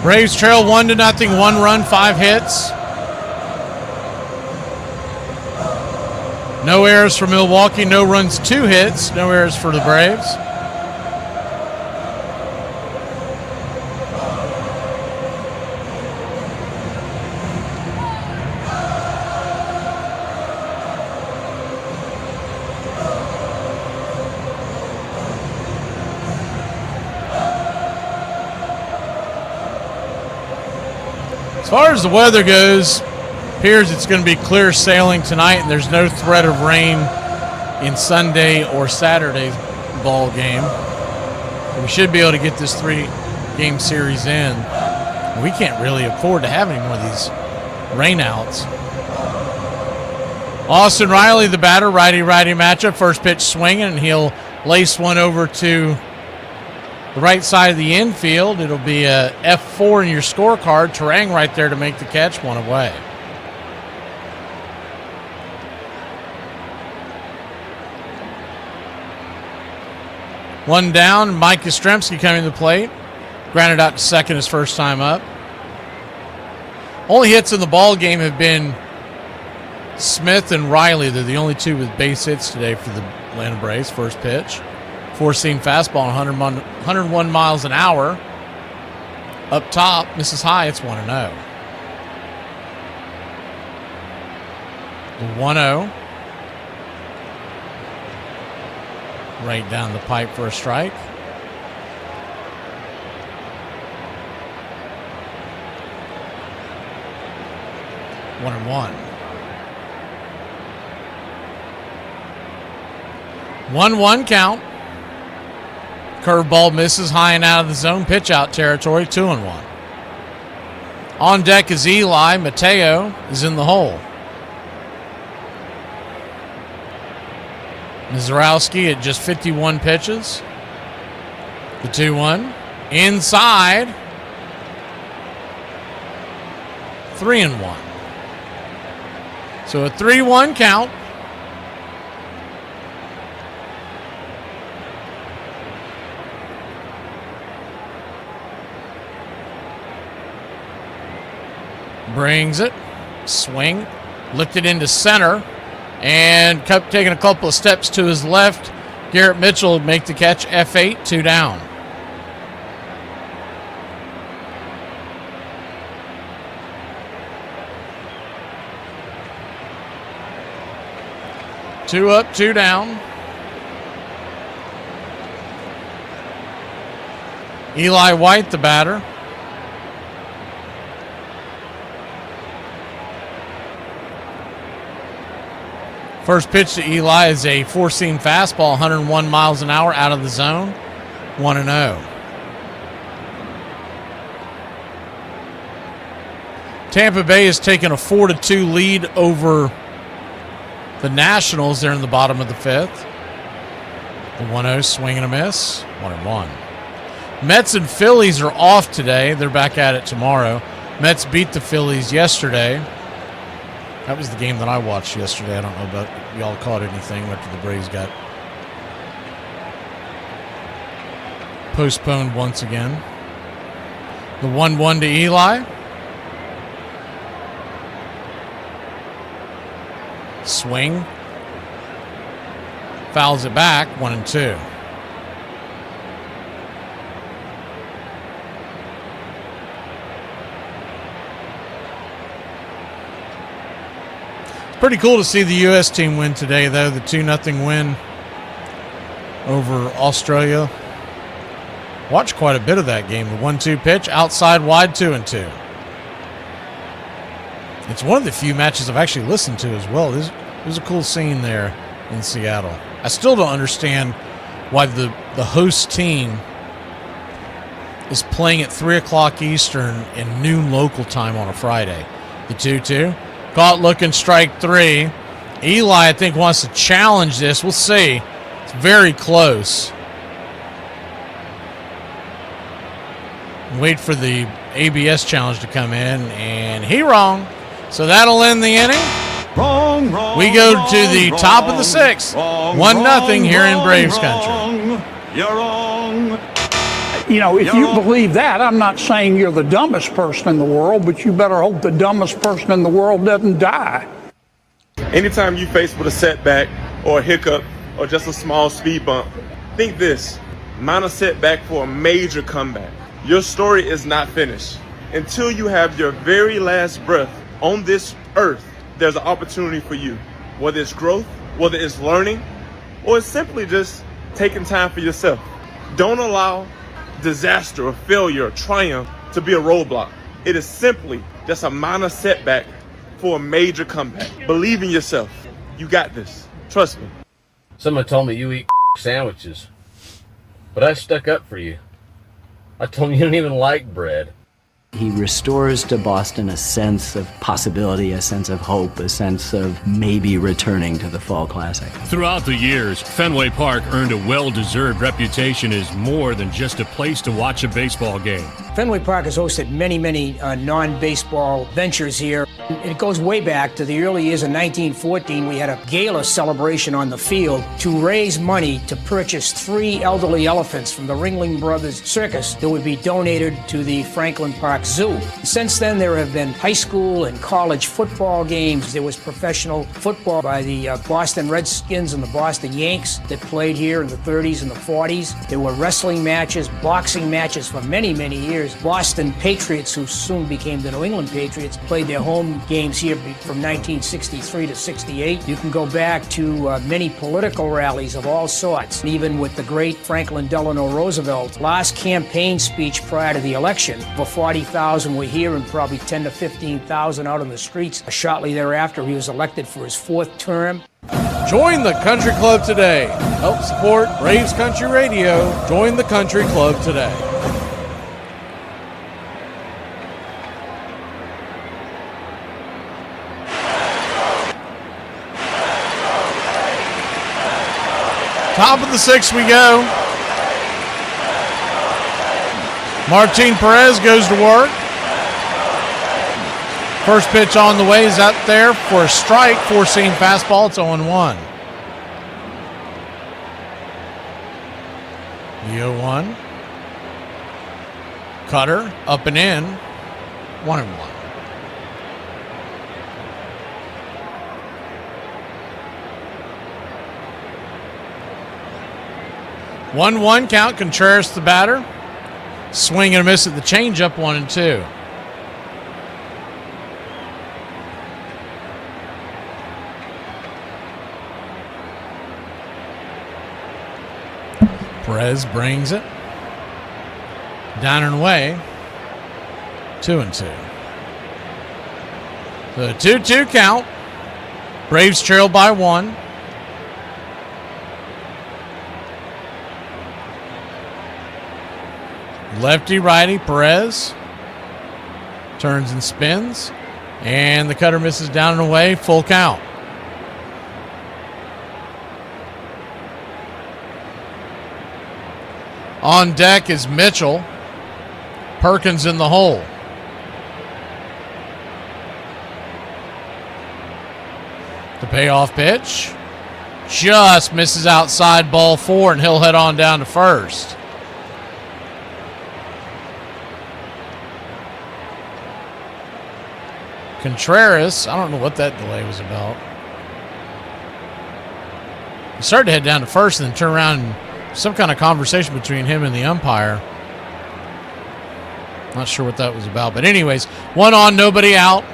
Braves trail 1-0, 1 run, 5 hits. No errors for Milwaukee, no runs, 2 hits, no errors for the Braves. As far as the weather goes, appears it's going to be clear sailing tonight, and there's no threat of rain in Sunday or Saturday ball game. We should be able to get this 3-game series in. We can't really afford to have any more of these rainouts. Austin Riley, the batter, righty-righty matchup. First pitch swinging, and he'll lace one over to the right side of the infield. It'll be a F4 in your scorecard. Terang right there to make the catch, one away. One down. Mike Yastrzemski coming to the plate. Grounded out to second his first time up. Only hits in the ball game have been Smith and Riley. They're the only two with base hits today for the Atlanta Braves. First pitch. Four-seam fastball, 101 miles an hour. Up top, misses high. It's 1-0. The 1-0. Right down the pipe for a strike. One and one. 1-1 count. Curveball misses high and out of the zone. Pitch out territory. 2-1. On deck is Eli. Mateo is in the hole. Mizorowski at just 51 pitches. The 2-1. Inside. 3-1. So a 3-1 count. Brings it. Swing. Licked it into center. And kept taking a couple of steps to his left. Garrett Mitchell would make the catch. F8, 2 down. Two up, 2 down. Eli White, the batter. First pitch to Eli is a four-seam fastball, 101 miles an hour out of the zone, 1-0. Tampa Bay has taken a 4-2 lead over the Nationals. They're in the bottom of the fifth. The 1-0 swing and a miss, 1-1. Mets and Phillies are off today. They're back at it tomorrow. Mets beat the Phillies yesterday. That was the game that I watched yesterday. I don't know about y'all caught anything after the Braves got postponed once again. The 1-1 to Eli. Swing. Fouls it back, 1-2. Pretty cool to see the U.S. team win today, though. The 2-0 win over Australia. Watched quite a bit of that game. The 1-2 pitch, outside wide, 2-2. It's one of the few matches I've actually listened to as well. It was a cool scene there in Seattle. I still don't understand why the host team is playing at 3 o'clock Eastern and noon local time on a Friday. The 2-2. Caught looking, strike 3. Eli, I think, wants to challenge this. We'll see. It's very close. Wait for the ABS challenge to come in, and he wrong. So that'll end the inning. Wrong. We go to the top of the 6th. 1-0 here in Braves country. You're wrong. You know, if you believe that, I'm not saying you're the dumbest person in the world, but you better hope the dumbest person in the world doesn't die. Anytime you face with a setback or a hiccup or just a small speed bump, think this: minor setback for a major comeback. Your story is not finished. Until you have your very last breath on this earth, there's an opportunity for you. Whether it's growth, whether it's learning, or it's simply just taking time for yourself. Don't allow disaster or failure or triumph to be a roadblock. It is simply just a minor setback for a major comeback. Believe in yourself. You got this. Trust me. Someone told me you eat sandwiches, but I stuck up for you. I told him you don't even like bread. He restores to Boston a sense of possibility, a sense of hope, a sense of maybe returning to the Fall Classic. Throughout the years, Fenway Park earned a well-deserved reputation as more than just a place to watch a baseball game. Fenway Park has hosted many non-baseball ventures here. It goes way back to the early years of 1914. We had a gala celebration on the field to raise money to purchase 3 elderly elephants from the Ringling Brothers Circus that would be donated to the Franklin Park Zoo. Since then, there have been high school and college football games. There was professional football by the Boston Redskins and the Boston Yanks that played here in the 30s and the 40s. There were wrestling matches, boxing matches for many, many years. Boston Patriots, who soon became the New England Patriots, played their home games here from 1963 to 68. You can go back to many political rallies of all sorts, even with the great Franklin Delano Roosevelt. Last campaign speech prior to the election, over 40,000 were here and probably 10 to 15,000 out on the streets. Shortly thereafter, he was elected for his 4th term. Join the Country Club today. Help support Braves Country Radio. Join the Country Club today. Top of the 6th we go. Martin Perez goes to work. First pitch on the way is out there for a strike. 4-seam fastball. It's 0-1. The 0-1. Cutter up and in. 1-1. One count. Contreras the batter. Swing and a miss at the changeup. 1-2. Perez brings it down and away. 2-2. The 2-2 count. Braves trail by 1. Lefty righty Perez turns and spins, and the cutter misses down and away. Full count. On deck is Mitchell. Perkins in the hole. The payoff pitch just misses outside, ball 4, and he'll head on down to first. Contreras, I don't know what that delay was about. He started to head down to first and then turn around and some kind of conversation between him and the umpire. Not sure what that was about. But anyways, 1 on, nobody out.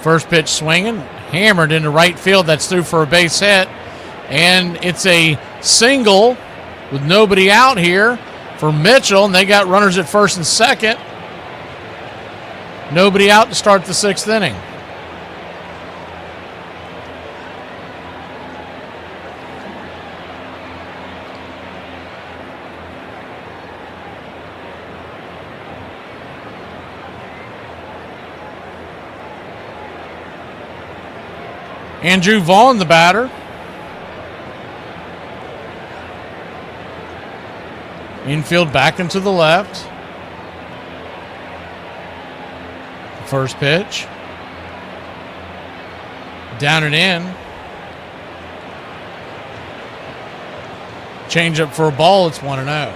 First pitch swinging, hammered into right field. That's through for a base hit. And it's a single with nobody out here for Mitchell. And they got runners at first and second. Nobody out to start the 6th inning. Andrew Vaughn, the batter. Infield back into the left. First pitch. Down and in. Change up for a ball. It's 1-0.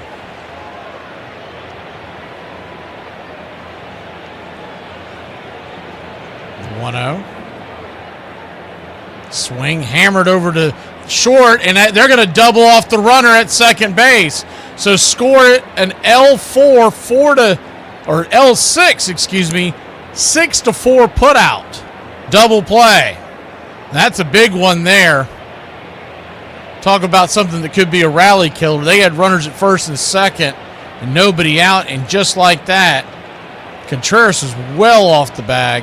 Swing hammered over to short, and they're going to double off the runner at second base. So score it an L6, 6-4 put out. Double play. That's a big one there. Talk about something that could be a rally killer. They had runners at first and second and nobody out, and just like that, Contreras was well off the bag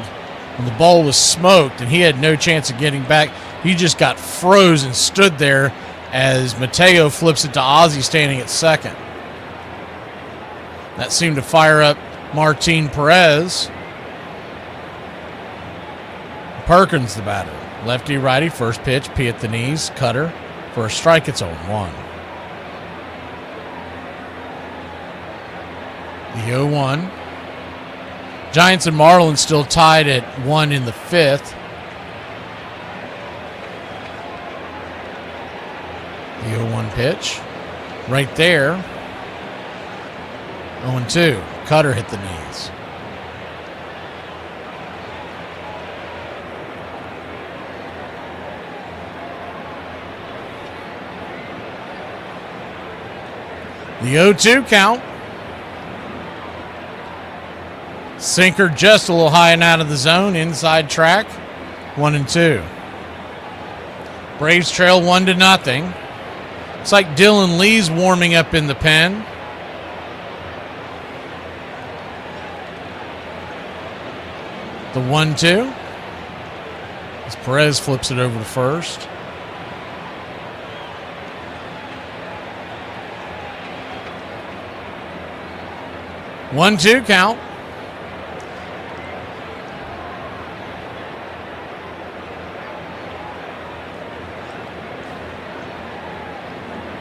when the ball was smoked, and he had no chance of getting back. He just got froze and stood there as Mateo flips it to Ozzie standing at second. That seemed to fire up Martin Perez. Perkins, the batter. Lefty, righty, first pitch, P at the knees, cutter. For a strike, it's 0-1. The 0-1. Giants and Marlins still tied at 1 in the 5th. The 0-1 pitch. Right there. 0-2. Cutter hit the knees. The 0-2 count. Sinker just a little high and out of the zone. Inside track. 1-2. Braves trail 1-0. It's like Dylan Lee's warming up in the pen. The 1-2. As Perez flips it over to first. One-two count.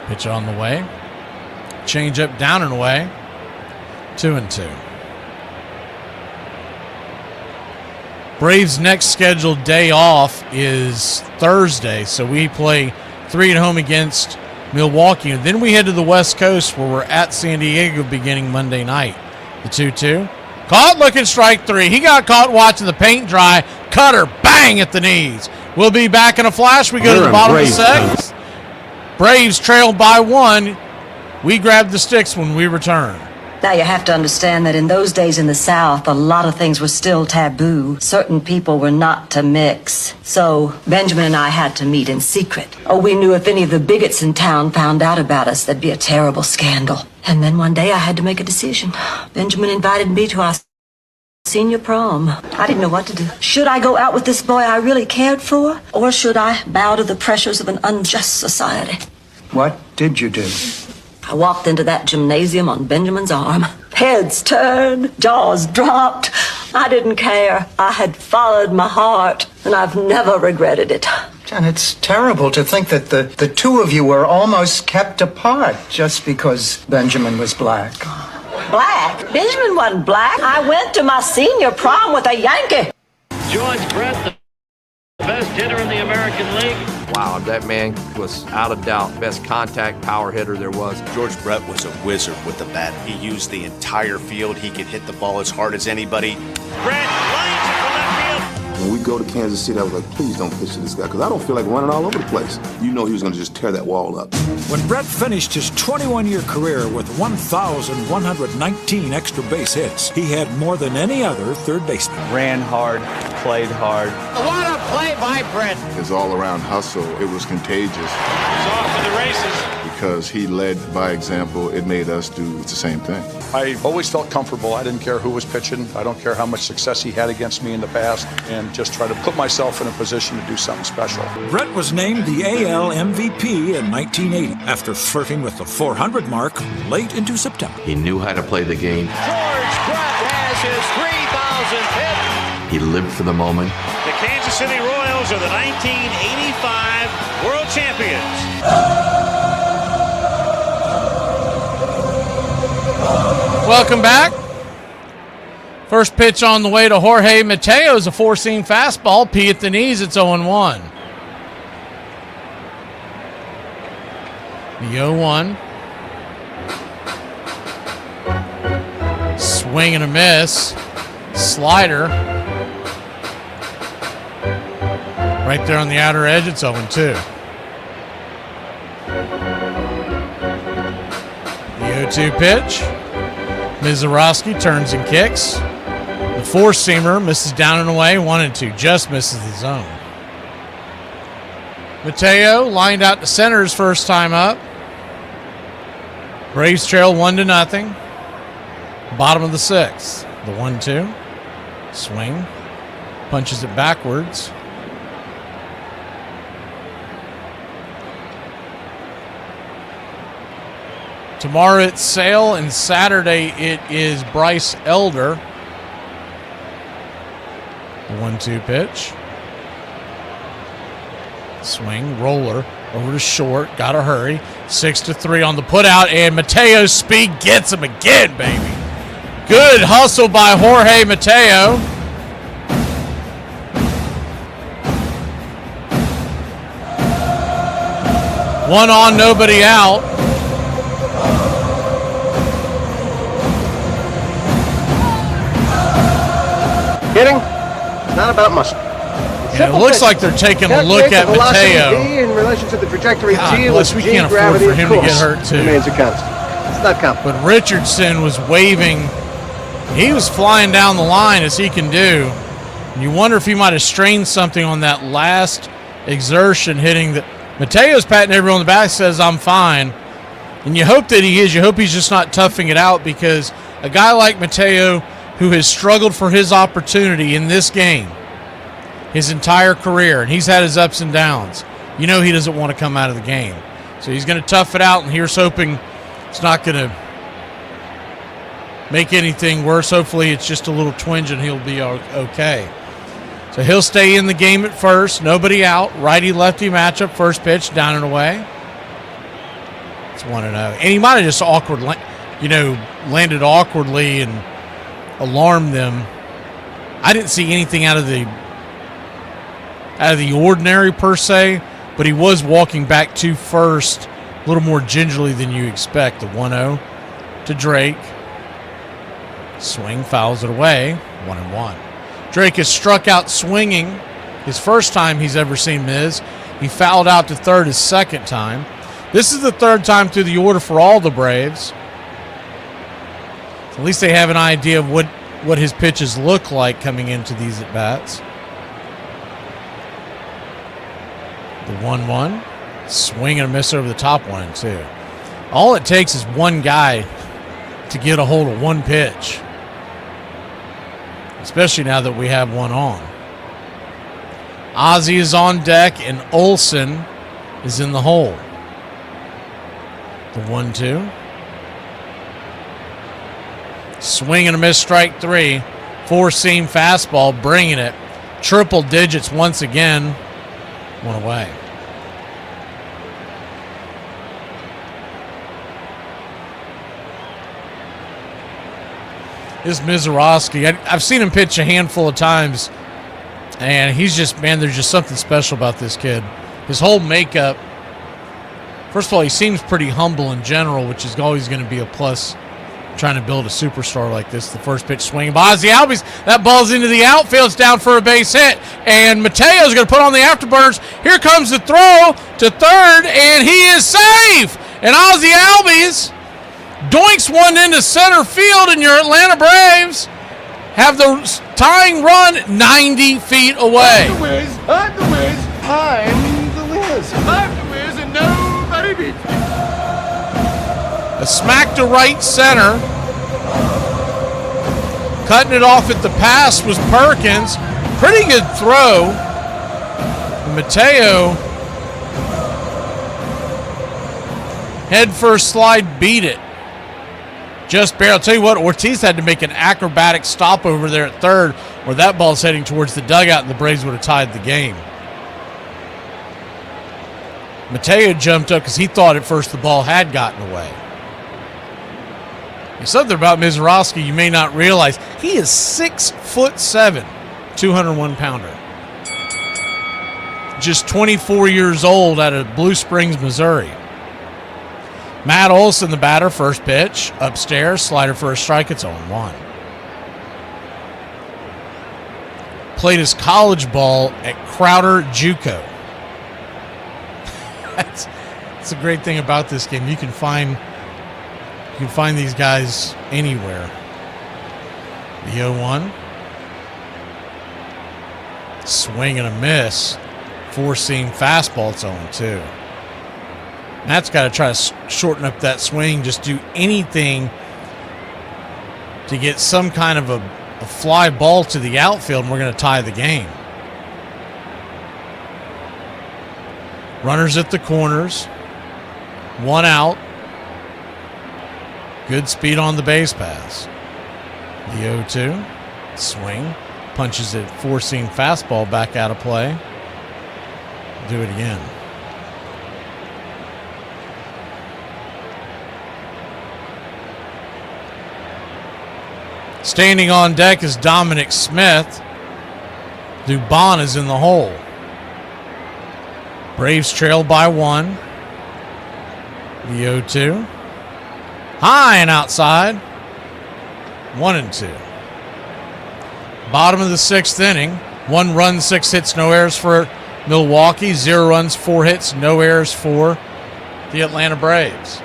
Pitch on the way. Change up down and away. 2-2. Braves' next scheduled day off is Thursday, so we play 3 at home against Milwaukee. And then we head to the West Coast where we're at San Diego beginning Monday night. The 2-2. Caught looking strike 3. He got caught watching the paint dry. Cutter, bang at the knees. We'll be back in a flash. We go to the bottom of the 6th. Braves trail by 1. We grab the sticks when we return. Now you have to understand that in those days in the South, a lot of things were still taboo. Certain people were not to mix. So Benjamin and I had to meet in secret. Oh, we knew if any of the bigots in town found out about us, there'd be a terrible scandal. And then one day I had to make a decision. Benjamin invited me to our senior prom. I didn't know what to do. Should I go out with this boy I really cared for? Or should I bow to the pressures of an unjust society? What did you do? I walked into that gymnasium on Benjamin's arm. Heads turned, jaws dropped. I didn't care. I had followed my heart, and I've never regretted it. John, it's terrible to think that the two of you were almost kept apart just because Benjamin was black. Black? Benjamin wasn't black. I went to my senior prom with a Yankee. George Brett, the best hitter in the American League. Wow, that man was out of doubt best contact power hitter there was. George Brett was a wizard with the bat. He used the entire field. He could hit the ball as hard as anybody. Brett lines it for left field. When we go to Kansas City, I was like, please don't pitch to this guy, because I don't feel like running all over the place. You know he was going to just tear that wall up. When Brett finished his 21-year career with 1,119 extra base hits, he had more than any other third baseman. Ran hard, played hard. What a play by Brett. His all-around hustle, it was contagious. He's off to the races. Because he led by example, it made us do the same thing. I always felt comfortable. I didn't care who was pitching. I don't care how much success he had against me in the past, and just try to put myself in a position to do something special. Brett was named the AL MVP in 1980 after flirting with the 400 mark late into September. He knew how to play the game. George Brett has his 3,000th hit. He lived for the moment. The Kansas City Royals are the 1985 World Champions. Welcome back. First pitch on the way to Jorge Mateo is a four-seam fastball. P at the knees. It's 0-1. The 0-1. Swing and a miss. Slider. Right there on the outer edge. It's 0-2. The 0-2 pitch. Mizorowski turns and kicks. The four-seamer misses down and away. 1-2. Just misses the zone. Mateo lined out to center his first time up. Braves trail 1-0. Bottom of the 6th. The 1-2. Swing. Punches it backwards. Tomorrow it's Sale, and Saturday it is Bryce Elder. The 1-2 pitch. Swing, roller, over to short, gotta hurry. 6-3 on the putout, and Mateo's speed gets him again, baby. Good hustle by Jorge Mateo. One on, nobody out. Hitting? Not about muscle. Yeah, it looks like they're taking a look at Mateo. In relation to the trajectory God of G bless, we can't afford for him to get hurt too. Remains a constant. It's not complicated. But Richardson was waving. He was flying down the line as he can do. And you wonder if he might have strained something on that last exertion hitting that. Mateo's patting everyone on the back, says, I'm fine. And you hope that he is. You hope he's just not toughing it out, because a guy like Mateo, who has struggled for his opportunity in this game his entire career, and he's had his ups and downs, you know he doesn't want to come out of the game. So he's going to tough it out, and here's hoping it's not going to make anything worse. Hopefully it's just a little twinge and he'll be okay. So he'll stay in the game at first. Nobody out. Righty-lefty matchup. First pitch, down and away. It's 1-0. And he might have just landed awkwardly and alarmed them. I didn't see anything out of the ordinary per se, but he was walking back to first a little more gingerly than you expect. The 1-0 to Drake. Swing, fouls it away. 1-1. Drake has struck out swinging his first time he's ever seen Miz. He fouled out to third his second time. This is the third time through the order for all the Braves. So at least they have an idea of what his pitches look like coming into these at-bats. The 1-1. Swing and a miss over the top 1-2. All it takes is one guy to get a hold of one pitch, especially now that we have one on. Ozzie is on deck, and Olsen is in the hole. The 1-2. Swing and a miss, strike three. Four-seam fastball, bringing it. Triple digits once again. One away. This Mizorowski, I've seen him pitch a handful of times, and he's just, man, there's just something special about this kid. His whole makeup, first of all, he seems pretty humble in general, which is always going to be a plus trying to build a superstar like this. The first pitch swinging by Ozzie Albies. That ball's into the outfield. It's down for a base hit, and Mateo's going to put on the afterburners. Here comes the throw to third, and he is safe. And Ozzie Albies doinks one into center field, and your Atlanta Braves have the tying run 90 feet away. I'm the Wiz, I'm the Wiz, I'm the Wiz, I'm the Wiz, and nobody beats me. A smack to right center. Cutting it off at the pass was Perkins. Pretty good throw. Mateo, head first slide, beat it. Just barely. I'll tell you what, Ortiz had to make an acrobatic stop over there at third, where that ball's heading towards the dugout, and the Braves would have tied the game. Mateo jumped up because he thought at first the ball had gotten away. There's something about Mizorowski you may not realize. He is 6'7", 201-pounder. Just 24 years old out of Blue Springs, Missouri. Matt Olson, the batter, first pitch. Upstairs, slider for a strike. It's 0-1. Played his college ball at Crowder JUCO. That's the great thing about this game. You can find these guys anywhere. The 0-1. Swing and a miss. Four-seam fastball. It's 0-2. Matt's got to try to shorten up that swing, just do anything to get some kind of a fly ball to the outfield, and we're going to tie the game. Runners at the corners. One out. Good speed on the base pass. The 0-2. Swing. Punches it four-seam fastball back out of play. Do it again. Standing on deck is Dominic Smith. Dubon is in the hole. Braves trail by 1. The 0-2. High and outside. 1-2. Bottom of the 6th inning. 1 run, 6 hits, no errors for Milwaukee. 0 runs, 4 hits, no errors for the Atlanta Braves.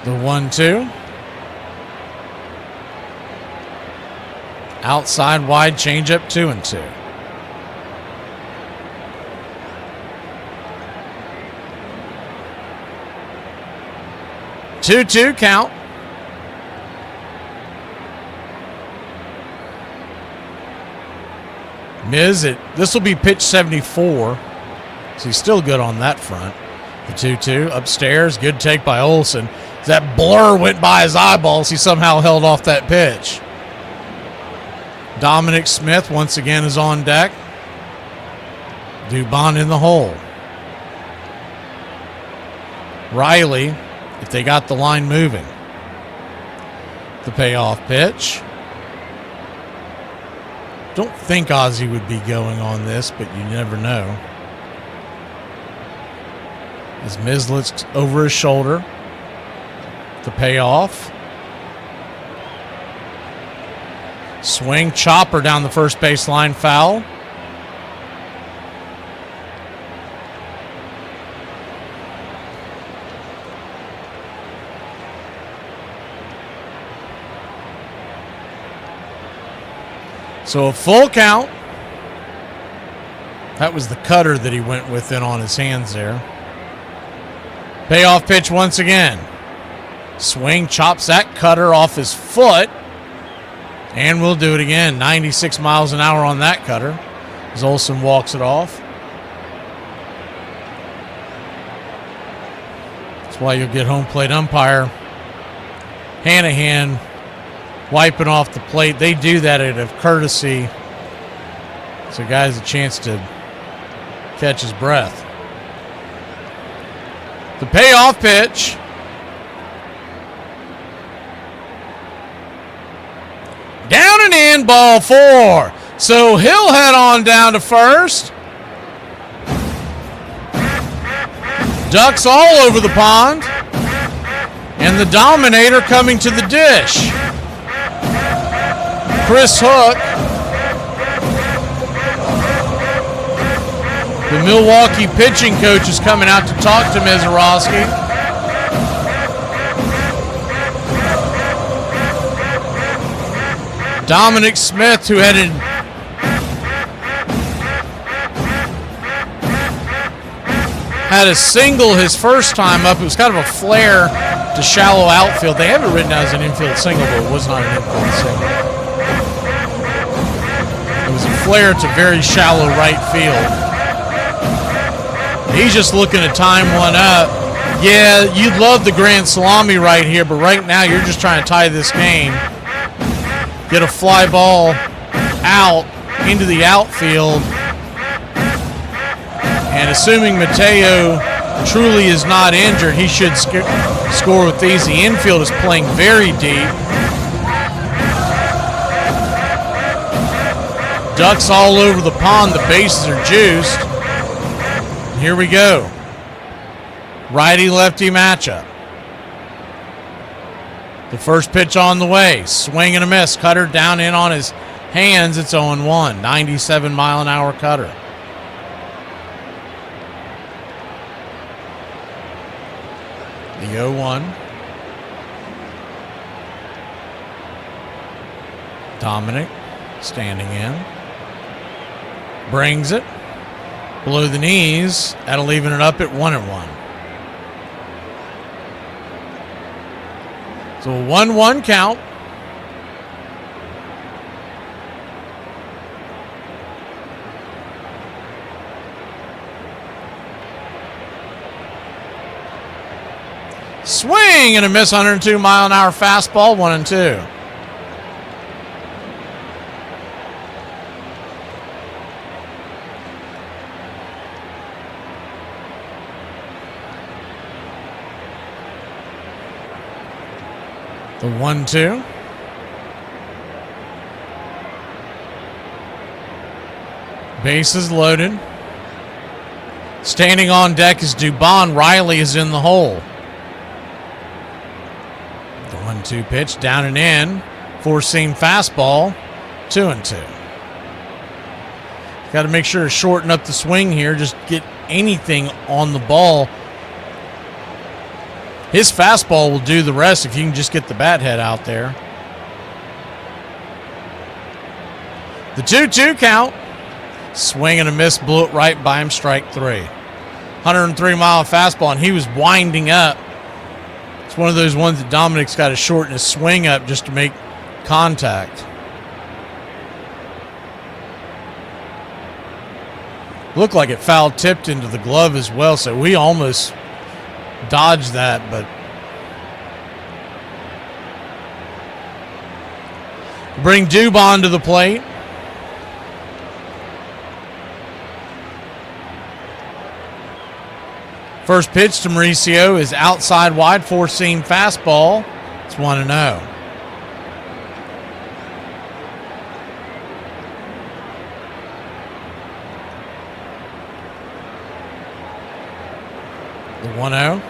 The 1-2. Outside wide changeup, 2-2. Two count. Miz, this will be pitch 74. So he's still good on that front. The 2-2 upstairs. Good take by Olsen. That blur went by his eyeballs. He somehow held off that pitch. Dominic Smith once again is on deck. Dubon in the hole. Riley, if they got the line moving. The payoff pitch. Don't think Ozzie would be going on this, but you never know. As Miz looks over his shoulder. The payoff. Swing, chopper down the first baseline, foul. So a full count. That was the cutter that he went with in on his hands there. Payoff pitch once again. Swing, chops that cutter off his foot. And we'll do it again. 96 miles an hour on that cutter as Olsen walks it off. That's why you'll get home plate umpire Hanahan wiping off the plate. They do that out of courtesy, so a guy has a chance to catch his breath. The payoff pitch. Down and in, ball 4. So he'll head on down to first. Ducks all over the pond. And the Dominator coming to the dish. Chris Hook, the Milwaukee pitching coach, is coming out to talk to Mizorowski. Dominic Smith, who had a single his first time up. It was kind of a flare to shallow outfield. They have it written down as an infield single, but it was not an infield single. It was a flare to very shallow right field. He's just looking to time one up. Yeah, you'd love the grand salami right here, but right now you're just trying to tie this game. Get a fly ball out into the outfield. And assuming Mateo truly is not injured, he should score with these. The infield is playing very deep. Ducks all over the pond. The bases are juiced. And here we go. Righty-lefty matchup. The first pitch on the way. Swing and a miss. Cutter down in on his hands. It's 0-1. 97-mile-an-hour cutter. The 0-1. Dominic standing in. Brings it. Below the knees. That'll leaving it up at 1-1. So a 1-1 count. Swing and a miss, 102-mile-an-hour fastball, 1-2. The 1-2. Bases loaded. Standing on deck is Dubon. Riley is in the hole. The 1-2 pitch down and in. Four-seam fastball. 2-2. Got to make sure to shorten up the swing here. Just get anything on the ball. His fastball will do the rest if you can just get the bat head out there. The 2-2 count. Swing and a miss, blew it right by him, strike 3. 103-mile fastball, and he was winding up. It's one of those ones that Dominic's got to shorten his swing up just to make contact. Looked like it foul tipped into the glove as well, so we almost dodged that, but bring Dubon to the plate. First pitch to Mauricio is outside wide, four-seam fastball. It's 1-0. The 1-0.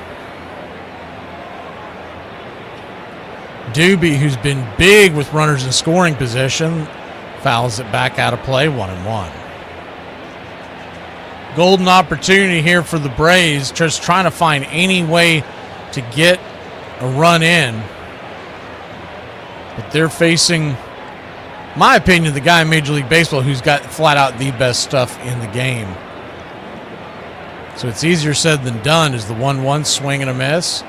Doobie, who's been big with runners in scoring position, fouls it back out of play, 1-1. Golden opportunity here for the Braves, just trying to find any way to get a run in. But they're facing, in my opinion, the guy in Major League Baseball who's got flat out the best stuff in the game. So it's easier said than done as the 1-1 swing and a miss.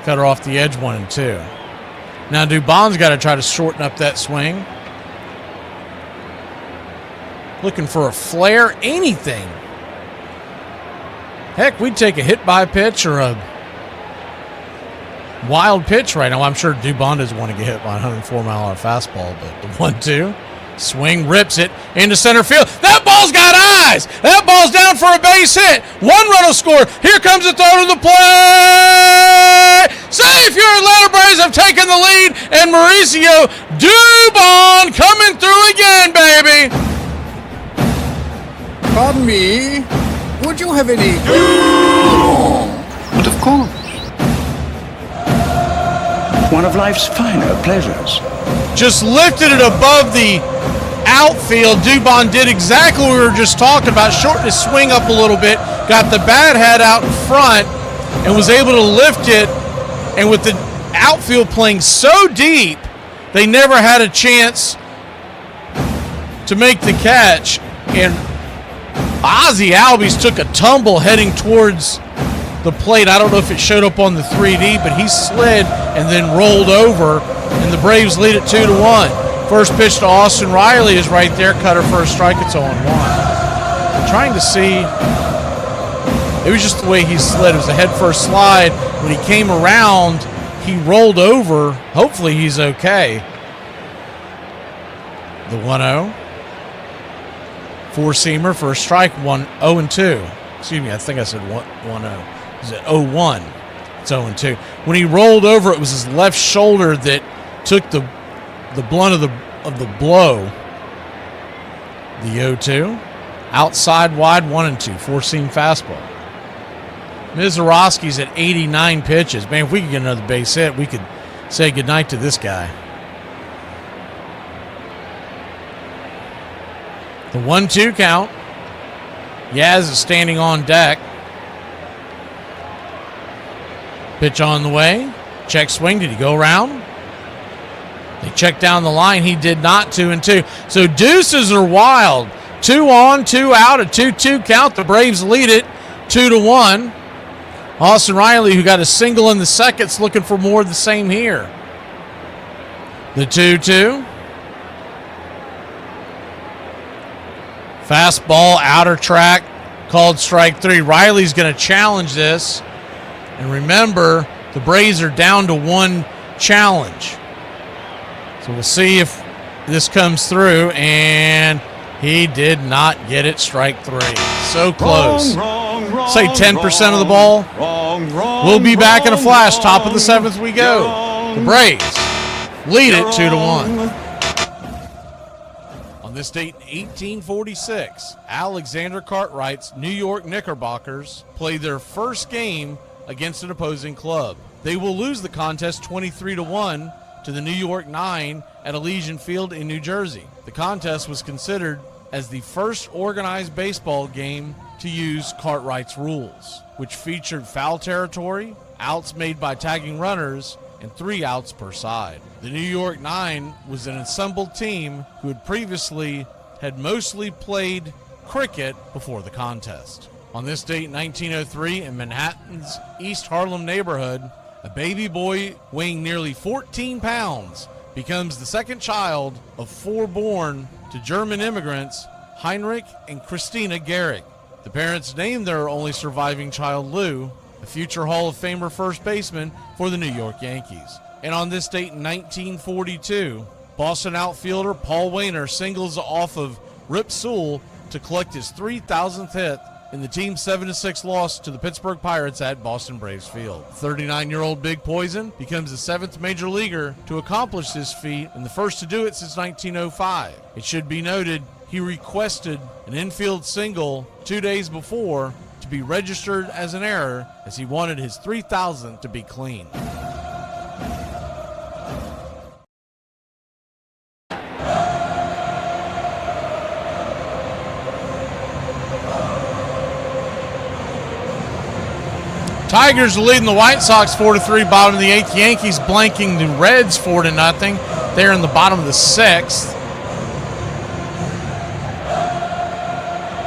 Cut her off the edge, 1-2. Now Dubon's got to try to shorten up that swing. Looking for a flare, anything. Heck, we'd take a hit by pitch or a wild pitch right now. I'm sure Dubon doesn't want to get hit by a 104-mile-an-hour fastball, but the 1-2 swing, rips it into center field. That ball's got eyes. That ball's down for a base hit. One run will score. Here comes the throw to the plate. Safe. Your Atlanta Braves have taken the lead, and Mauricio Dubon coming through again, baby. Pardon me. Would you have any? But of course. One of life's finer pleasures. Just lifted it above the outfield. Dubon did exactly what we were just talking about. Shortened his swing up a little bit. Got the bat head out in front and was able to lift it. And with the outfield playing so deep, they never had a chance to make the catch. And Ozzie Albies took a tumble heading towards the plate. I don't know if it showed up on the 3D, but he slid and then rolled over, and the Braves lead it 2-1. First pitch to Austin Riley is right there. Cutter for a strike. It's 0-1. Trying to see. It was just the way he slid. It was a head-first slide. When he came around, he rolled over. Hopefully he's okay. The 1-0. Four-seamer for a strike, 0-2. Excuse me, I think I said 1-0. Is it 0-1? It's 0-2. When he rolled over, it was his left shoulder that took the blunt of the blow. The 0-2. Outside wide, 1-2. Four-seam fastball. Mizorowski's at 89 pitches. Man, if we could get another base hit, we could say goodnight to this guy. The 1-2 count. Yaz is standing on deck. Pitch on the way. Check swing. Did he go around? They checked down the line. He did not. 2-2. So deuces are wild. 2 on, 2 out. A 2-2 count. The Braves lead it 2-1. Austin Riley, who got a single in the second, looking for more of the same here. The 2-2. Fastball, outer track, called strike 3. Riley's going to challenge this. And remember, the Braves are down to 1 challenge. So we'll see if this comes through. And he did not get it, strike 3. So close. Say 10% of the ball. We'll be back in a flash. Top of the 7th we go. The Braves lead it 2-1. On this date in 1846, Alexander Cartwright's New York Knickerbockers played their first game against an opposing club. They will lose the contest 23-1 to the New York Nine at Elysian Field in New Jersey. The contest was considered as the first organized baseball game to use Cartwright's rules, which featured foul territory, outs made by tagging runners, and 3 outs per side. The New York Nine was an assembled team who had previously had mostly played cricket before the contest. On this date in 1903, in Manhattan's East Harlem neighborhood, a baby boy weighing nearly 14 pounds becomes the second child of 4 born to German immigrants, Heinrich and Christina Garrick. The parents named their only surviving child Lou, a future Hall of Famer first baseman for the New York Yankees. And on this date in 1942, Boston outfielder Paul Wainer singles off of Rip Sewell to collect his 3,000th hit in the team's 7-6 loss to the Pittsburgh Pirates at Boston Braves Field. 39-year-old Big Poison becomes the 7th major leaguer to accomplish this feat and the first to do it since 1905. It should be noted he requested an infield single 2 days before to be registered as an error, as he wanted his 3,000th to be clean. Tigers are leading the White Sox 4-3, bottom of the 8th. Yankees blanking the Reds 4-0. They're in the bottom of the 6th.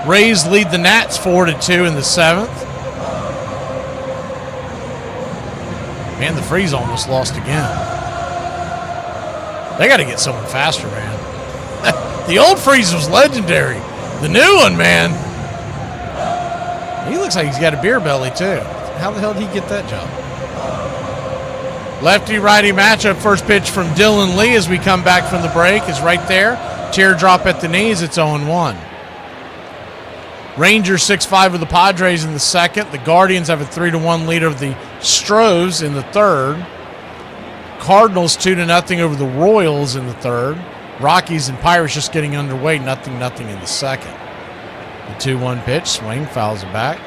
Rays lead the Nats 4-2 in the 7th. Man, the Freeze almost lost again. They got to get someone faster, man. The old Freeze was legendary. The new one, man, he looks like he's got a beer belly, too. How the hell did he get that job? Lefty-righty matchup. First pitch from Dylan Lee as we come back from the break is right there. Teardrop at the knees. It's 0-1. Rangers 6-5 with the Padres in the second. The Guardians have a 3-1 lead over the Stros in the third. Cardinals 2-0 over the Royals in the third. Rockies and Pirates just getting underway, 0-0 in the second. The 2-1 pitch, swing, fouls it back.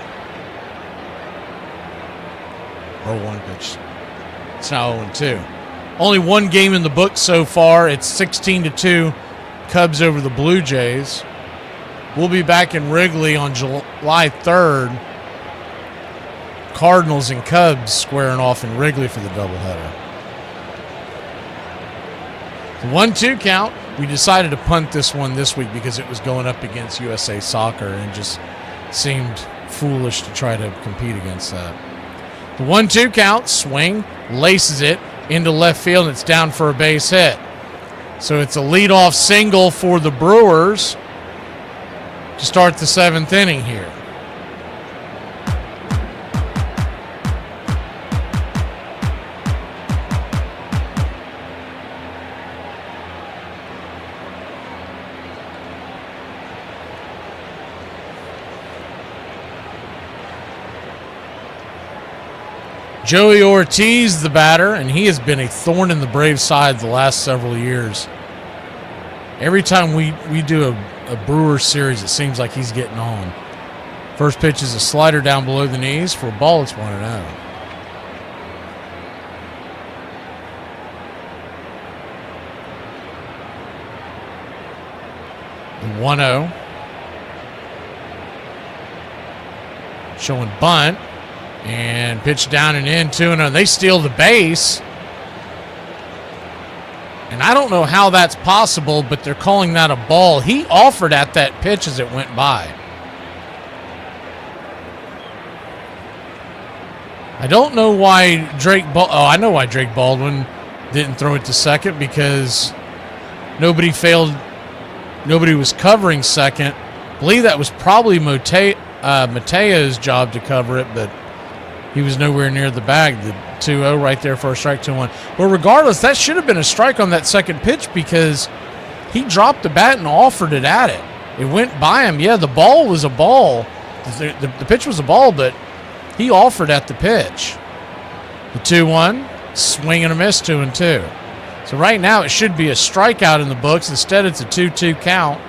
0-1 pitch. It's now 0-2. Only one game in the book so far. It's 16-2 Cubs over the Blue Jays. We'll be back in Wrigley on July 3rd. Cardinals and Cubs squaring off in Wrigley for the doubleheader. The 1-2 count. We decided to punt this one this week because it was going up against USA Soccer and just seemed foolish to try to compete against that. The 1-2 count, swing, laces it into left field, and it's down for a base hit. So it's a leadoff single for the Brewers to start the 7th inning here. Joey Ortiz, the batter, and he has been a thorn in the Braves' side the last several years. Every time we do a Brewers series, it seems like he's getting on. First pitch is a slider down below the knees. For a ball, it's 1-0. The 1-0. Showing bunt. And pitch down and in, 2-0. They steal the base. And I don't know how that's possible, but they're calling that a ball. He offered at that pitch as it went by. I don't know why I know why Drake Baldwin didn't throw it to second, because nobody was covering second. I believe that was probably Mateo's job to cover it, but he was nowhere near the bag. The 2-0 right there for a strike, 2-1. But regardless, that should have been a strike on that second pitch because he dropped the bat and offered it at it. It went by him. Yeah, the ball was a ball. The pitch was a ball, but he offered at the pitch. The 2-1, swing and a miss, 2-2. So right now it should be a strikeout in the books. Instead, it's a 2-2 count.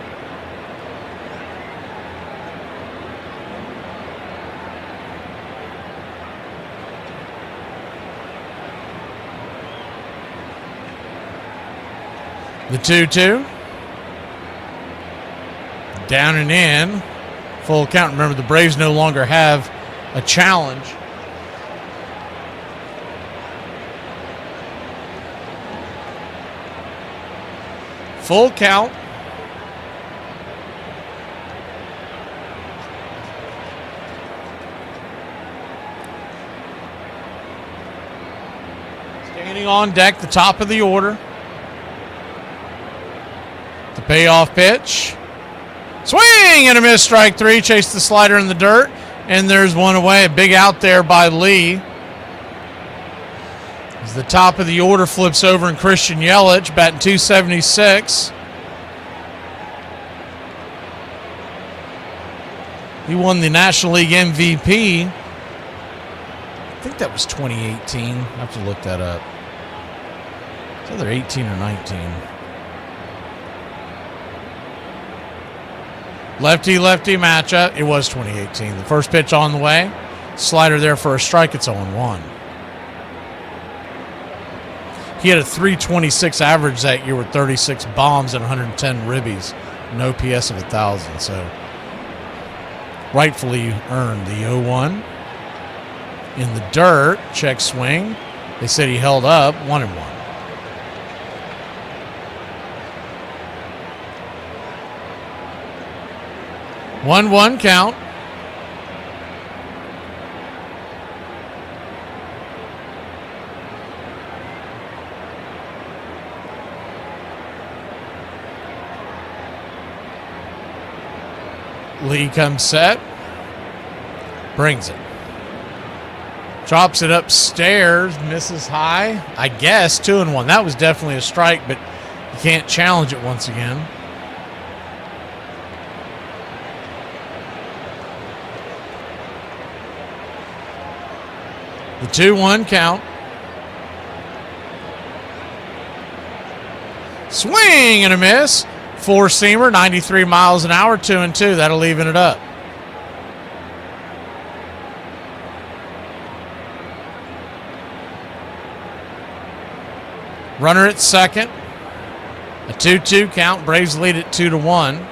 The 2-2. Down and in. Full count. Remember, the Braves no longer have a challenge. Full count. Standing on deck, the top of the order. The payoff pitch. Swing and a miss, strike three. Chase the slider in the dirt. And there's one away. A big out there by Lee. As the top of the order flips over and Christian Yelich batting .276. He won the National League MVP. I think that was 2018. I have to look that up. It's either 18 or 19. Lefty-lefty matchup. It was 2018. The first pitch on the way. Slider there for a strike. It's 0-1. He had a .326 average that year with 36 bombs and 110 ribbies. No PS of 1,000. So rightfully earned the 0-1. In the dirt. Check swing. They said he held up. 1-1. 1-1 count. Lee comes set. Brings it. Drops it upstairs. Misses high. I guess 2-1. That was definitely a strike, but you can't challenge it once again. The 2-1 count. Swing and a miss. Four-seamer, 93 miles an hour, 2-2. That'll even it up. Runner at second. A 2-2 count. Braves lead at 2-1.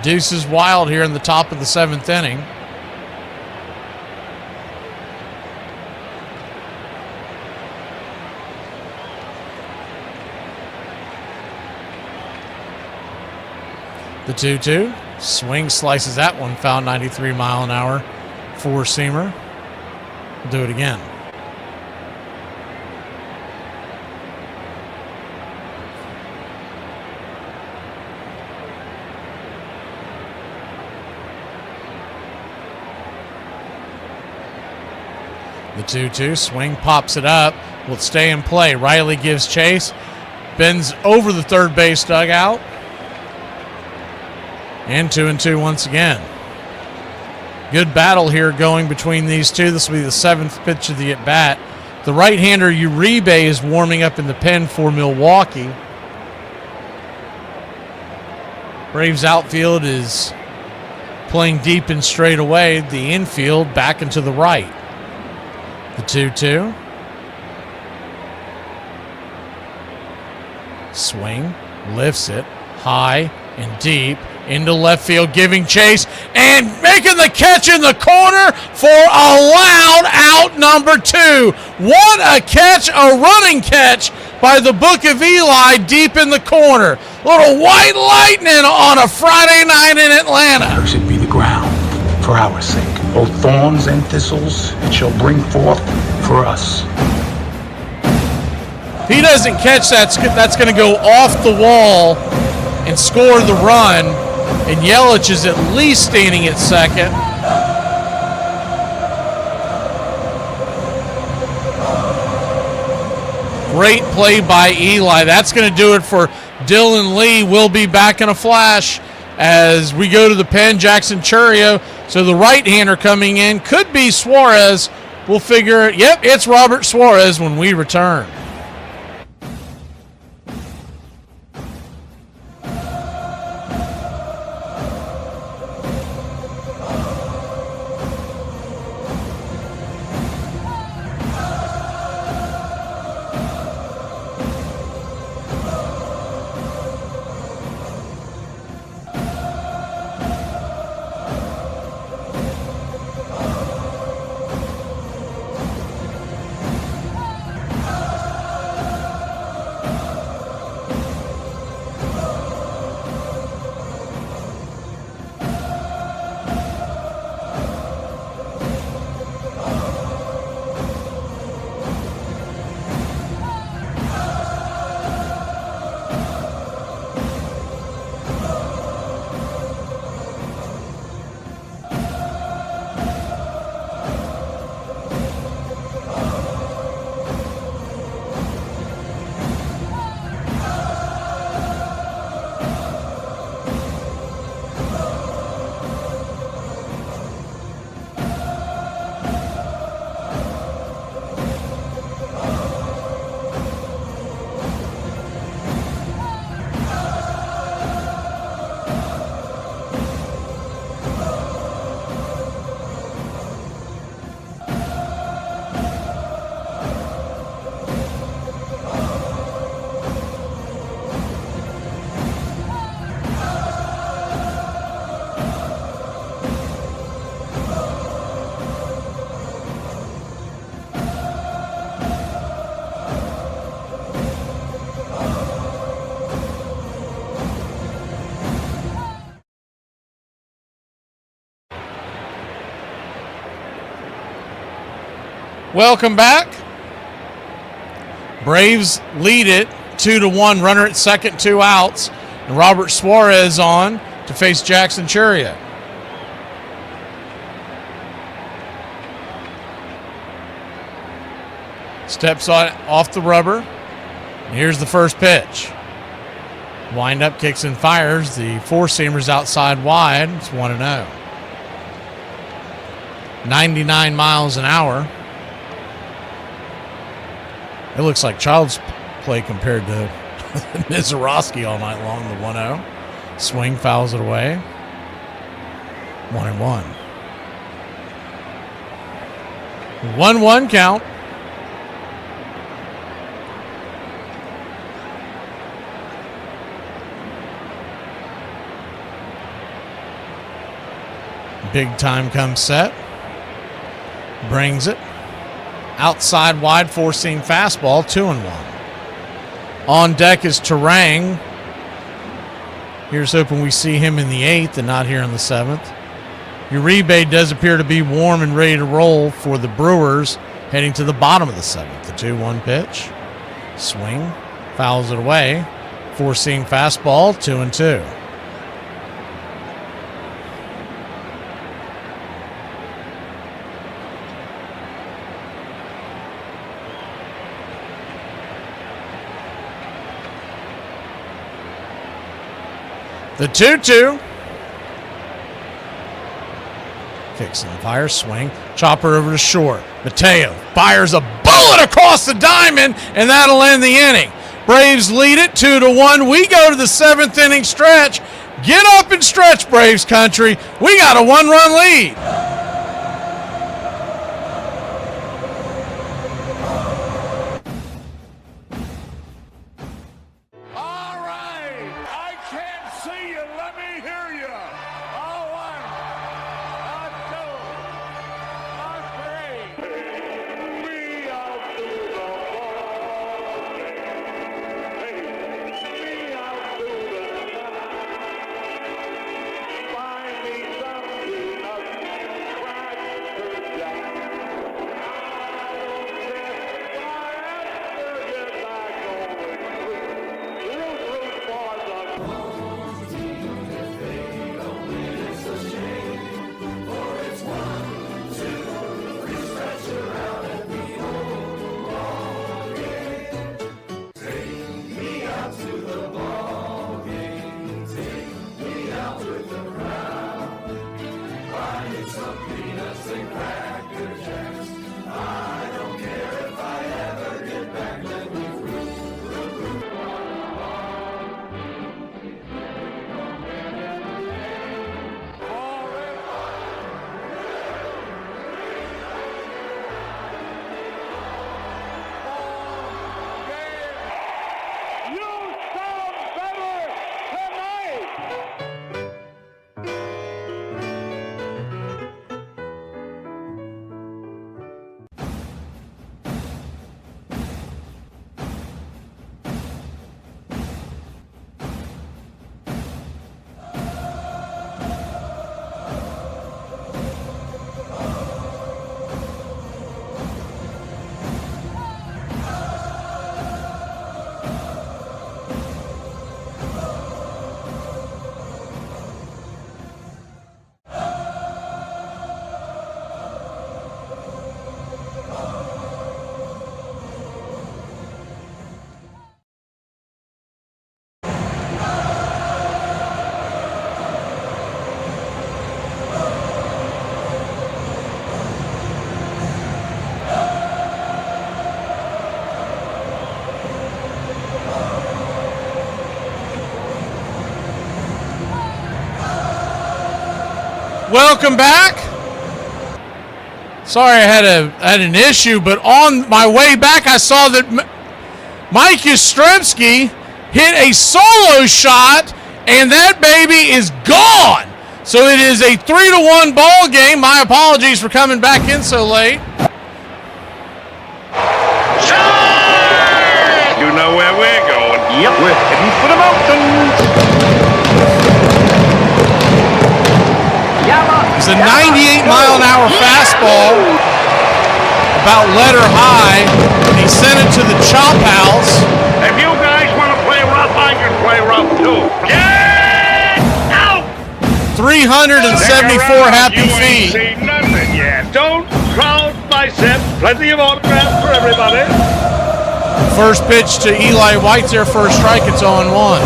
Deuce is wild here in the top of the seventh inning. The 2-2. Swing, slices that one, foul, 93 mile an hour. Four-seamer. We'll do it again. The 2-2. Swing, pops it up. Will stay in play. Riley gives chase. Bends over the third base dugout. And 2-2 once again. Good battle here going between these two. This will be the seventh pitch of the at-bat. The right-hander Uribe is warming up in the pen for Milwaukee. Braves outfield is playing deep and straight away. The infield back and to the right. The 2-2. Swing, lifts it high and deep. Into left field, giving chase, and making the catch in the corner for a loud out number 2. What a catch, a running catch by the Book of Eli deep in the corner. Little white lightning on a Friday night in Atlanta. Cursed be the ground for our sake. Both thorns and thistles it shall bring forth for us. If he doesn't catch that, that's going to go off the wall and score the run. And Yelich is at least standing at second. Great play by Eli. That's going to do it for Dylan Lee. We'll be back in a flash as we go to the pen. Jackson Churio. So the right-hander coming in could be Suarez. We'll figure it. Yep, it's Robert Suarez when we return. Welcome back. Braves lead it 2-1. Runner at second, 2 outs. And Robert Suarez on to face Jackson Chariot. Steps off the rubber. And here's the first pitch. Windup, kicks and fires. The four-seamer's outside wide. It's 1-0. 99 miles an hour. It looks like child's play compared to Mizorowski all night long, the 1-0. Swing, fouls it away. 1-1. 1-1 count. Big time comes set. Brings it. Outside wide, four-seam fastball, 2-1. On deck is Terang. Here's hoping we see him in the 8th and not here in the 7th. Uribe does appear to be warm and ready to roll for the Brewers heading to the bottom of the 7th. The 2-1 pitch. Swing. Fouls it away. Four-seam fastball, 2-2. The 2-2. Kicks and fires, swing. Chopper over to short. Mateo fires a bullet across the diamond, and that'll end the inning. Braves lead it 2-1. We go to the 7th inning stretch. Get up and stretch, Braves country. We got a 1-run lead. Welcome back. Sorry I had an issue, but on my way back I saw that Mike Yastrzemski hit a solo shot, and that baby is gone. So it is a 3-1 ball game. My apologies for coming back in so late. You know where we're going. Yep, we're heading for the mountains. It's a 98-mile-an-hour fastball. about letter high, and he sent it to the chop house. If you guys want to play rough, I can play rough too. Get out! 374 happy feet. You ain't seen nothing yet. Don't crowd biceps. Plenty of autographs for everybody. First pitch to Eli White's their first strike. It's 0-1.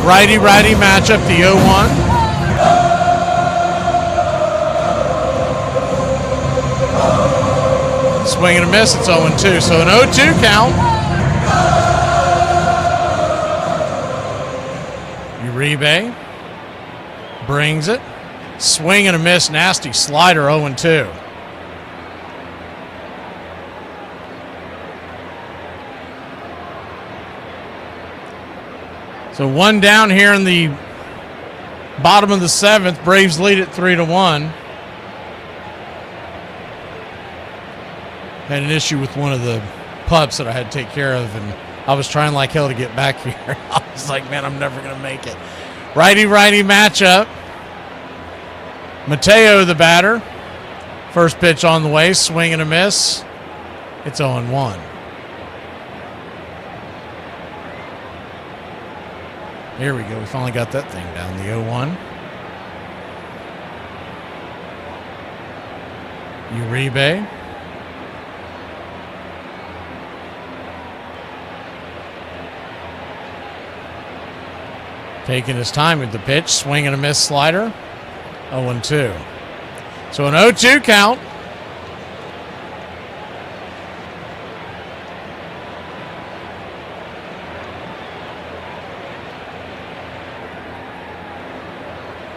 Righty-righty matchup, the 0-1. Swing and a miss, it's 0-2. So an 0-2 count. Uribe brings it. Swing and a miss, nasty slider, 0-2. So one down here in the bottom of the seventh. Braves lead it 3-1. Had an issue with one of the pups that I had to take care of, and I was trying like hell to get back here. I was like, man, I'm never going to make it. Righty-righty matchup. Mateo, the batter. First pitch on the way, swing and a miss. It's 0-1. Here we go. We finally got that thing down, the 0-1. Uribe. Taking his time with the pitch, swing and a miss slider, 0-2. So an 0-2 count.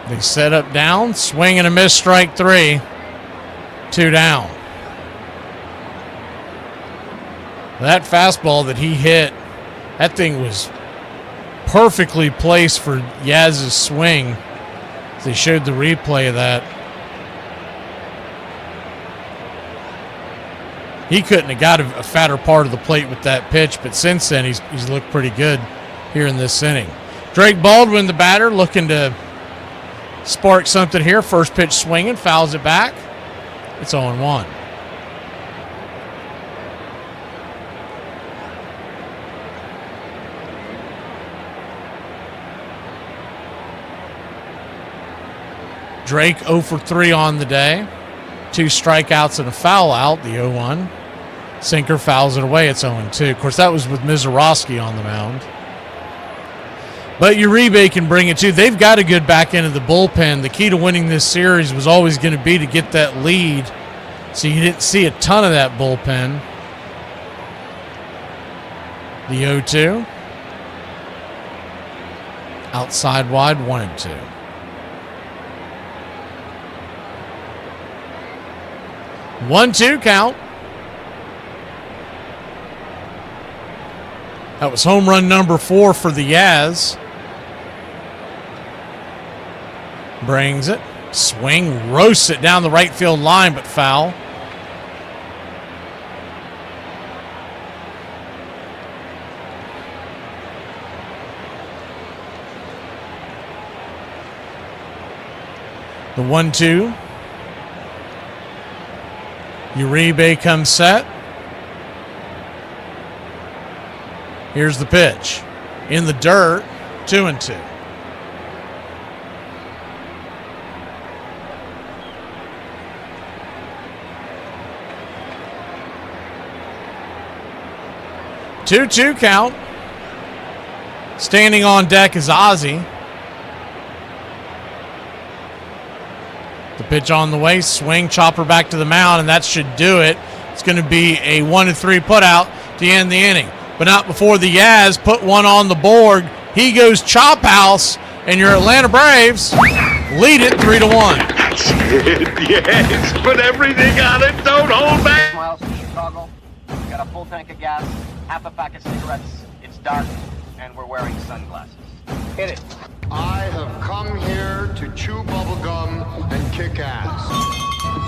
They set up down, swing and a miss, strike 3, 2 down. That fastball that he hit, that thing was perfectly placed for Yaz's swing. They showed the replay of that. He couldn't have got a fatter part of the plate with that pitch, but since then he's looked pretty good here in this inning. Drake Baldwin, the batter, looking to spark something here. First pitch swinging, fouls it back. It's 0-1. Drake 0 for 3 on the day. 2 strikeouts and a foul out, the 0-1. Sinker fouls it away, it's 0-2. Of course, that was with Mizorowski on the mound. But Uribe can bring it too. They've got a good back end of the bullpen. The key to winning this series was always going to be to get that lead. So you didn't see a ton of that bullpen. The 0-2. Outside wide, 1-2. One-two count. That was home run number 4 for the Yaz. Brings it. Swing, roasts it down the right field line, but foul. The 1-2. Uribe comes set. Here's the pitch. In the dirt, 2-2. Two count. Standing on deck is Ozzie. The pitch on the way, swing, chopper back to the mound, and that should do it. It's going to be a 1-3 putout to end the inning. But not before the Yaz put one on the board. He goes chop house, and your Atlanta Braves lead it 3-1. That's it, yes. Put everything on it. Don't hold back. Miles from Chicago. We got a full tank of gas, half a pack of cigarettes. It's dark, and we're wearing sunglasses. Hit it. I have come here to chew bubblegum and kick ass.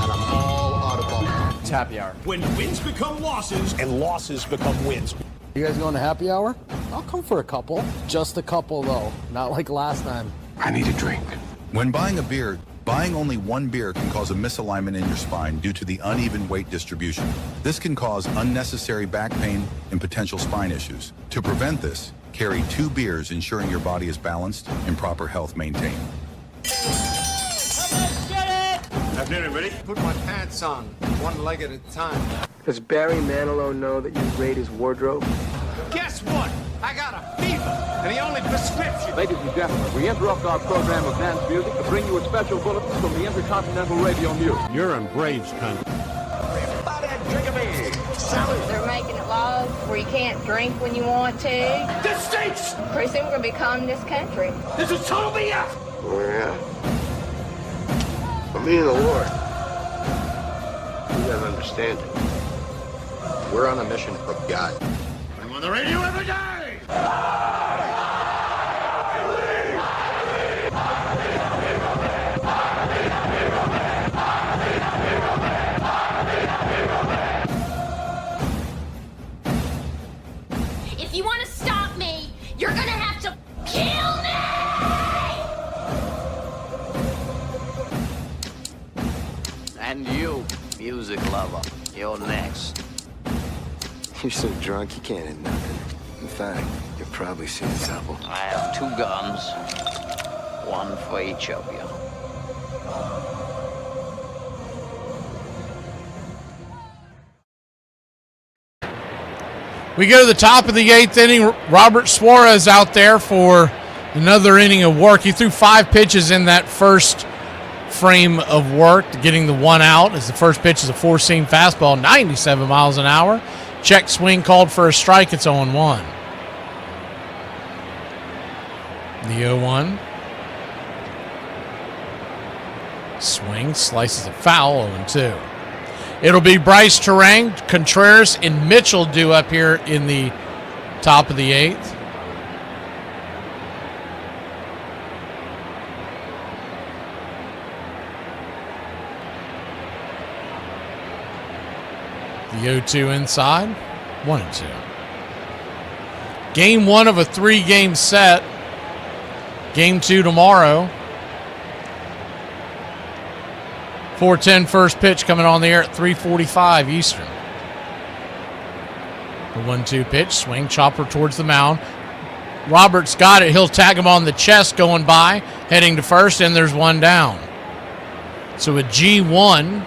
And I'm all out of bubblegum. It's happy hour. When wins become losses and losses become wins. You guys going to happy hour? I'll come for a couple. Just a couple, though. Not like last time. I need a drink. When buying a beer, Buying only one beer can cause a misalignment in your spine due to the uneven weight distribution. This can cause unnecessary back pain and potential spine issues. To prevent this, carry 2 beers, ensuring your body is balanced and proper health maintained. Have dinner, ready? Put my pants on, one leg at a time. Does Barry Manilow know that you raid his wardrobe? Guess what? I got a fever, and the only prescription. Ladies and gentlemen, we interrupt our program of dance music to bring you a special bulletin from the Intercontinental Radio News. You're in Braves country. Everybody drink a beer. Salad. They're making it laws where you can't drink when you want to. This stinks! Pretty soon we're going to be calling this country. This is total BS! Oh, yeah. For me and the Lord, you gotta understand it. We're on a mission for God. I'm on the radio every day! If you want to stop me, you're gonna have to kill me! And you, music lover, you're next. You're so drunk you can't hit nothing. In fact, you're probably seeing trouble. I have 2 guns, one for each of you. We go to the top of the 8th inning. Robert Suarez out there for another inning of work. He threw 5 pitches in that first frame of work, getting the 1 out as the first pitch is a 4-seam fastball, 97 miles an hour. Check swing called for a strike. It's 0-1. The 0-1. Swing, slices a foul, 0-2. It'll be Bryce Terang, Contreras, and Mitchell due up here in the top of the 8th. The 0-2 inside, 1-2. Game 1 of a 3-game set. Game 2 tomorrow. 4:10 first pitch coming on the air at 3:45 Eastern. The 1-2 pitch, swing, chopper towards the mound. Roberts got it. He'll tag him on the chest going by, heading to first, and there's 1 down. So a G1.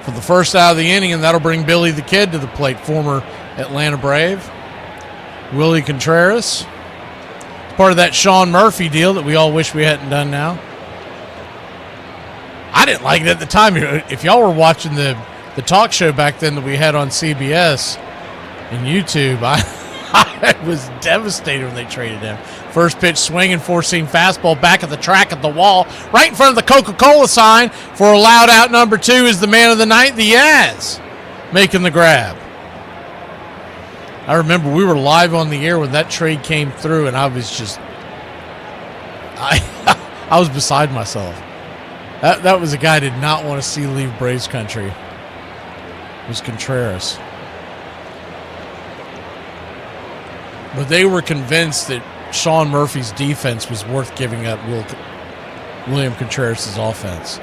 For the first out of the inning, and that'll bring Billy the Kid to the plate, former Atlanta Brave. Willie Contreras. Part of that Sean Murphy deal that we all wish we hadn't done now. I didn't like it at the time. If y'all were watching the talk show back then that we had on CBS and YouTube, I was devastated when they traded him. First pitch swinging, 4-seam fastball back at the track at the wall, right in front of the Coca-Cola sign for a loud out. Number 2 is the man of the night, the Yaz, making the grab. I remember we were live on the air when that trade came through, and I was just, I was beside myself. That was a guy I did not want to see leave Braves country. It was Contreras. But they were convinced that Sean Murphy's defense was worth giving up William Contreras' offense.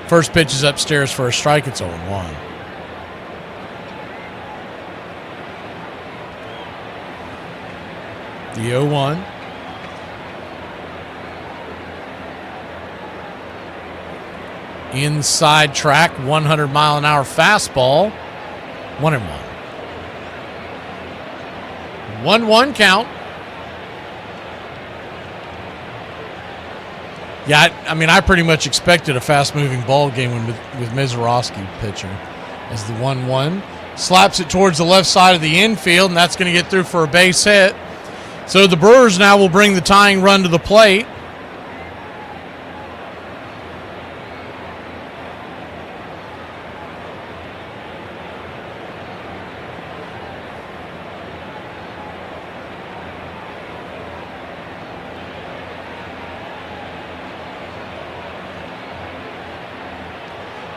First pitch is upstairs for a strike. It's 0-1. The 0-1. Inside track, 100-mile-an-hour fastball. 1-1. 1-1 count. Yeah, I pretty much expected a fast-moving ball game with Mizorowski pitching. As the 1-1 slaps it towards the left side of the infield, and that's going to get through for a base hit. So the Brewers now will bring the tying run to the plate.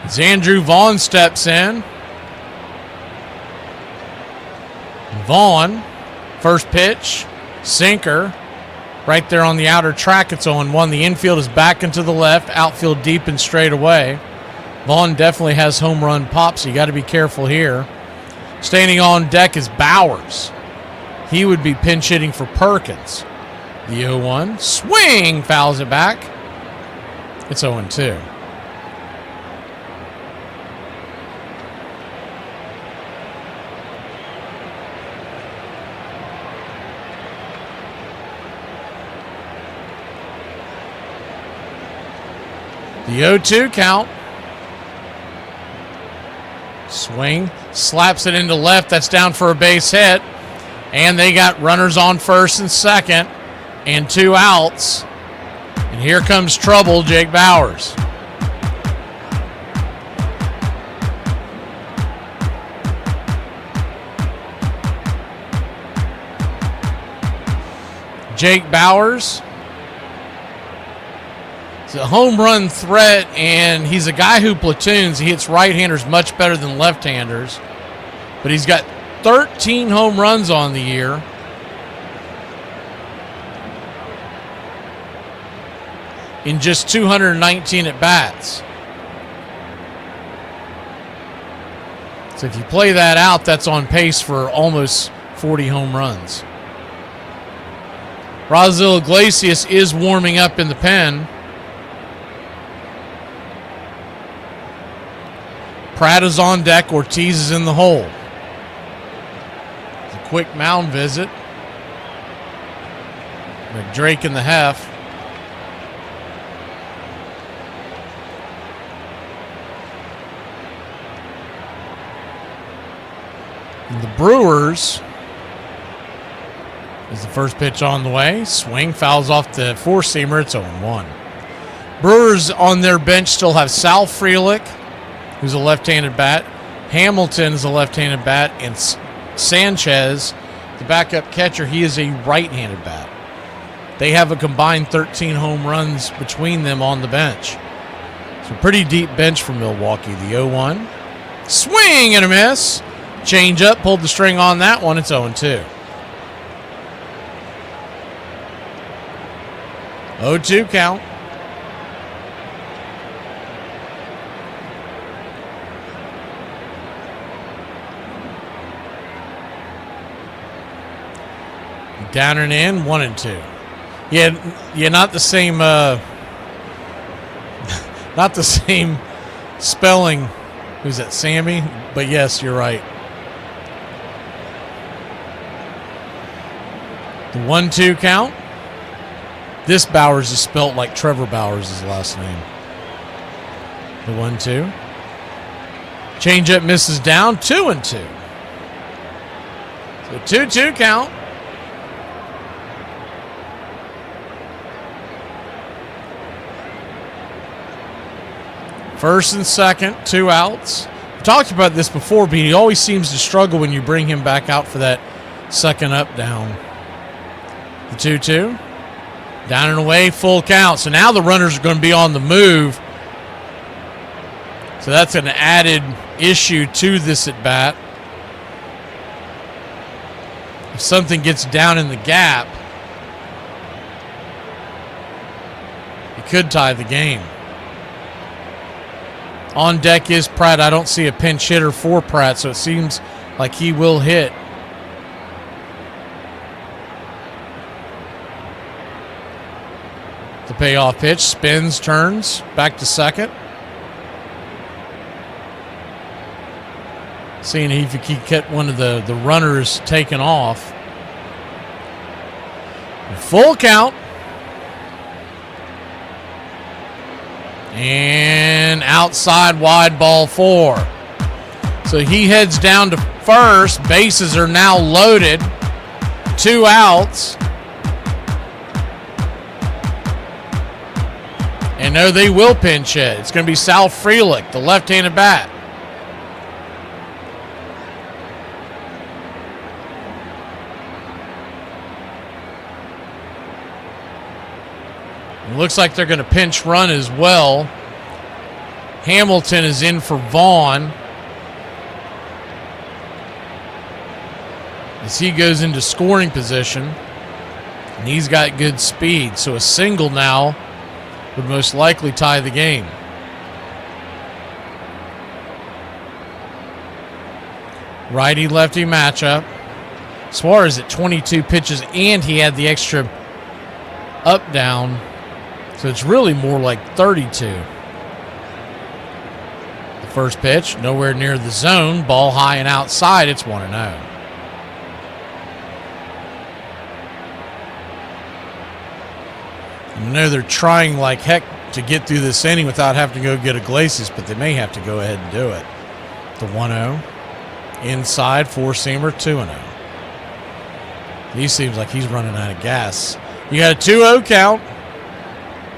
As Andrew Vaughn steps in. Vaughn, first pitch, Sinker. Right there on the outer track, it's 0-1. The infield is back into the left, outfield deep and straight away. Vaughn definitely has home run pop, so you got to be careful here. Standing on deck is Bowers. He would be pinch hitting for Perkins. The 0-1. Swing, fouls it back. It's 0-2. The 0-2 count. Swing, slaps it into left. That's down for a base hit. And they got runners on first and second and 2 outs. And here comes trouble, Jake Bowers. Jake Bowers. It's a home run threat, and he's a guy who platoons. He hits right-handers much better than left-handers. But he's got 13 home runs on the year. In just 219 at-bats. So if you play that out, that's on pace for almost 40 home runs. Raisel Iglesias is warming up in the pen. Pratt is on deck. Ortiz is in the hole. It's a quick mound visit. McDrake in the half. And the Brewers is the first pitch on the way. Swing, fouls off the four-seamer. It's 0-1. Brewers on their bench still have Sal Frelick, who's a left-handed bat. Hamilton is a left-handed bat. And Sanchez, the backup catcher, he is a right-handed bat. They have a combined 13 home runs between them on the bench. So pretty deep bench for Milwaukee. The 0-1. Swing and a miss. Change up, pulled the string on that one. It's 0-2. 0-2 count. Down and in, 1-2. Yeah, not the same. Not the same spelling. Who's that, Sammy? But yes, you're right. The 1-2 count. This Bowers is spelt like Trevor Bowers' last name. The 1-2. Changeup misses down, 2-2. So 2-2 count. First and second, 2 outs. We talked about this before, but he always seems to struggle when you bring him back out for that second up down. The 2-2. Down and away, full count. So now the runners are going to be on the move. So that's an added issue to this at bat. If something gets down in the gap, it could tie the game. On deck is Pratt. I don't see a pinch hitter for Pratt, so it seems like he will hit. The payoff pitch, spins, turns, back to second. Seeing if he can get one of the runners taken off. Full count. And outside wide, ball 4. So he heads down to first. Bases are now loaded. 2 outs. And no, they will pinch hit. It's going to be Sal Frelick, the left-handed bat. It looks like they're going to pinch run as well. Hamilton is in for Vaughn as he goes into scoring position. And he's got good speed, so a single now would most likely tie the game. Righty-lefty matchup. Suarez at 22 pitches, and he had the extra up-down, so it's really more like 32. The first pitch, nowhere near the zone, ball high and outside, it's 1-0. I know they're trying like heck to get through this inning without having to go get Iglesias, but they may have to go ahead and do it. The 1-0. Inside, four-seamer, 2-0. He seems like he's running out of gas. You got a 2-0 count.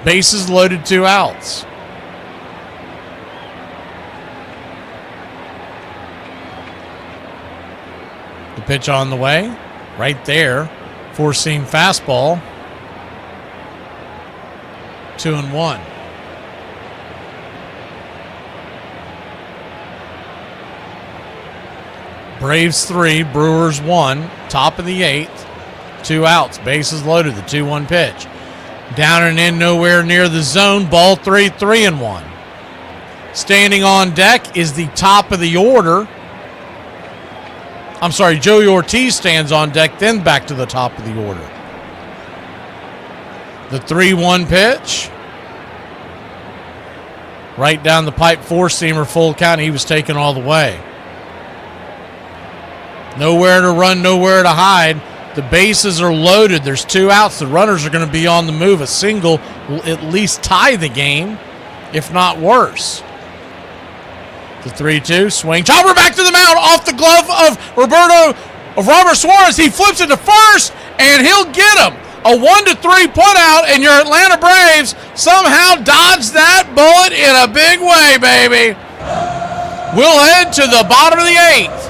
Bases loaded, 2 outs. The pitch on the way. Right there. Four-seam fastball. 2-1. Braves 3, Brewers 1, top of the 8th, 2 outs, bases loaded, the 2-1 pitch. Down and in, nowhere near the zone, ball 3, 3-1. Standing on deck is the top of the order. I'm sorry, Joey Ortiz stands on deck, then back to the top of the order. The 3-1 pitch. Right down the pipe, four-seamer, full count, he was taken all the way. Nowhere to run, nowhere to hide. The bases are loaded. There's 2 outs. The runners are going to be on the move. A single will at least tie the game, if not worse. The 3-2 swing. Chopper back to the mound off the glove of Robert Suarez. He flips it to first, and he'll get him. A 1-3 putout, and your Atlanta Braves somehow dodged that bullet in a big way, baby. We'll head to the bottom of the 8th.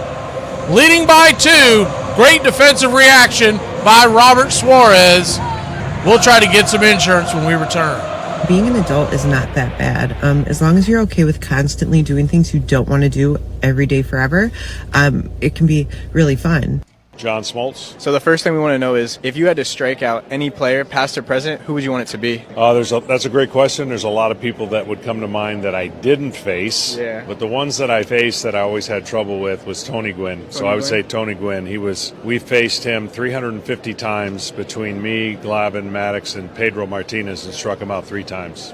Leading by 2, great defensive reaction by Robert Suarez. We'll try to get some insurance when we return. Being an adult is not that bad. As long as you're okay with constantly doing things you don't want to do every day forever, it can be really fun. John Smoltz. So the first thing we want to know is, if you had to strike out any player, past or present, who would you want it to be? That's a great question. There's a lot of people that would come to mind that I didn't face. Yeah. But the ones that I faced that I always had trouble with was Tony Gwynn. So I would say Tony Gwynn. We faced him 350 times between me, Glavine, Maddox, and Pedro Martinez, and struck him out 3 times.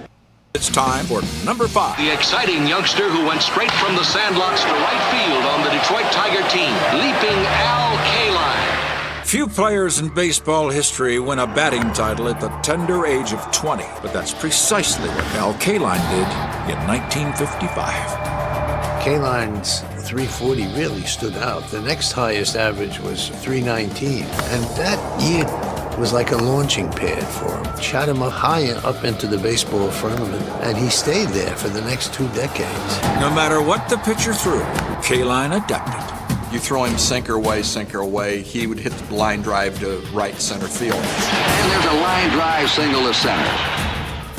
It's time for number 5. The exciting youngster who went straight from the sandlots to right field on the Detroit Tiger team, leaping Al Kaline. Few players in baseball history win a batting title at the tender age of 20, but that's precisely what Al Kaline did in 1955. Kaline's 340 really stood out. The next highest average was 319, and that year was like a launching pad for him. Shot him up high up into the baseball firmament, and he stayed there for the next 2 decades. No matter what the pitcher threw, Kaline adapted. You throw him sinker away, he would hit the line drive to right center field. And there's a line drive single to center.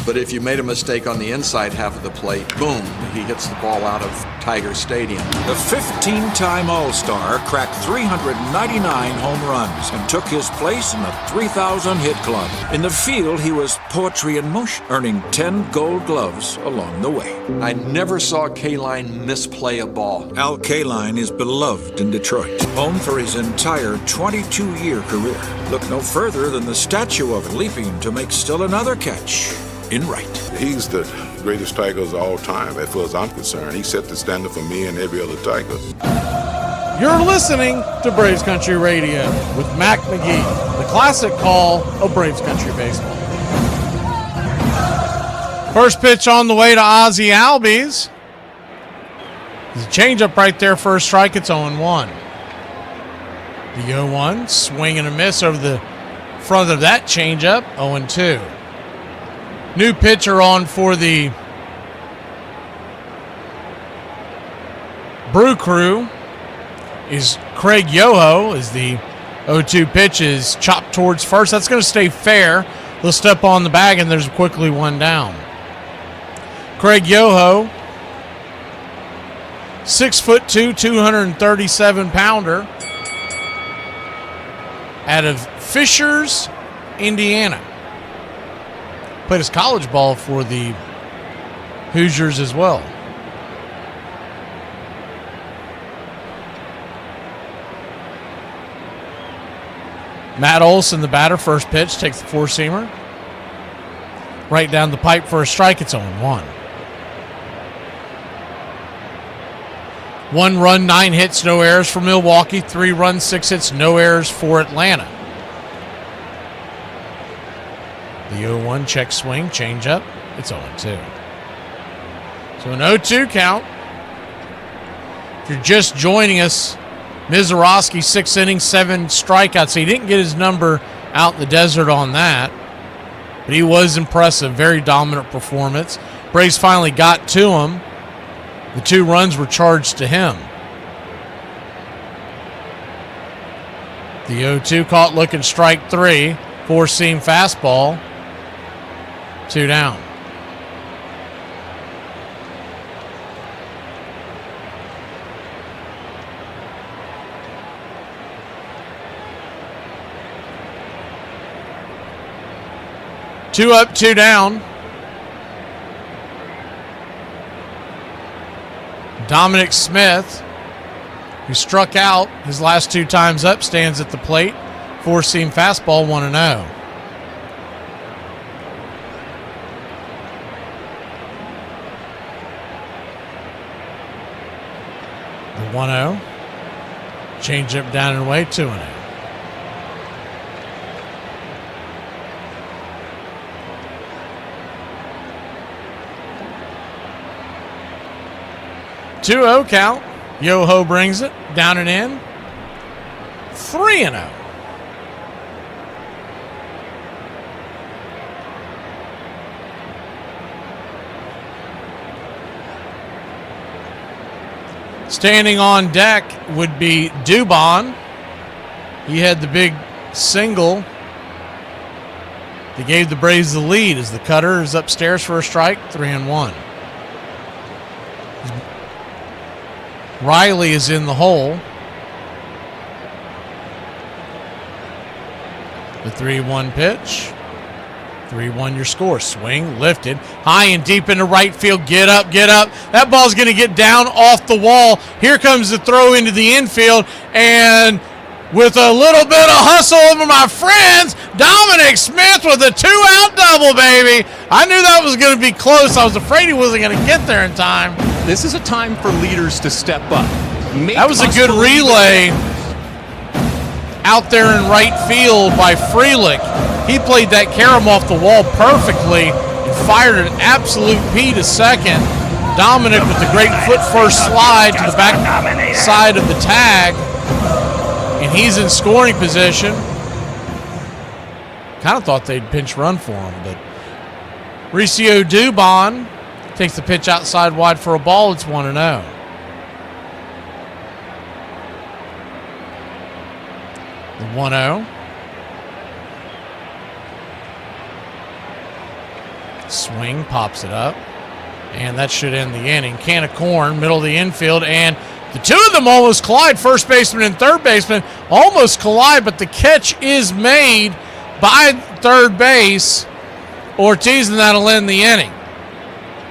But if you made a mistake on the inside half of the plate, boom, he hits the ball out of Tiger Stadium. The 15-time All-Star cracked 399 home runs and took his place in the 3,000-hit club. In the field, he was poetry in motion, earning 10 gold gloves along the way. I never saw Kaline misplay a ball. Al Kaline is beloved in Detroit, home for his entire 22-year career. Look no further than the statue of leaping to make still another catch in right. He's the greatest Tiger of all time, as far as I'm concerned. He set the standard for me and every other Tiger. You're listening to Braves Country Radio with Mac McGee, the classic call of Braves Country Baseball. First pitch on the way to Ozzie Albies. There's a changeup right there, first strike. It's 0-1. The 0-1, swing and a miss over the front of that changeup, 0-2. New pitcher on for the Brew Crew is Craig Yoho, as the 0-2 pitch is chopped towards first. That's going to stay fair. They'll step on the bag, and there's quickly one down. Craig Yoho, 6'2", 237-pounder, out of Fishers, Indiana. Played his college ball for the Hoosiers as well. Matt Olson, the batter, first pitch, takes the four-seamer. Right down the pipe for a strike. It's 0-1. 1 run, 9 hits, no errors for Milwaukee. 3 runs, 6 hits, no errors for Atlanta. The 0-1 check swing, change up. It's 0-2. So an 0-2 count. If you're just joining us, Mizorowski, 6 innings, 7 strikeouts. So he didn't get his number out in the desert on that, but he was impressive. Very dominant performance. Braves finally got to him. The 2 runs were charged to him. The 0-2 caught looking, strike 3. 4-seam fastball. 2 down. Two up, 2 down. Dominic Smith, who struck out his last 2 times up, stands at the plate. 4-seam fastball, 1-0. The 1-0. Changeup down and away, 2-0. Two-0 count. Yoho brings it down and in. 3-0. Standing on deck would be Dubon. He had the big single that gave the Braves the lead as the cutter is upstairs for a strike. 3-1. Riley is in the hole. The 3-1 pitch. 3-1 your score. Swing, lifted, high and deep into right field. Get up, get up. That ball's going to get down off the wall. Here comes the throw into the infield. And with a little bit of hustle over my friends, Dominic Smith with a 2-out double, baby. I knew that was going to be close. I was afraid he wasn't going to get there in time. This is a time for leaders to step up. That was a good relay out there in right field by Frelick. He played that carom off the wall perfectly and fired an absolute P to second. Dominic with the great foot first slide to the back side of the tag. And he's in scoring position. Kind of thought they'd pinch run for him, but Mauricio Dubon takes the pitch outside wide for a ball. It's 1-0. The 1-0. Swing, pops it up. And that should end the inning. Can of corn, middle of the infield, and the 2 of them almost collide. First baseman and third baseman almost collide, but the catch is made by third base. Ortiz, and that'll end the inning.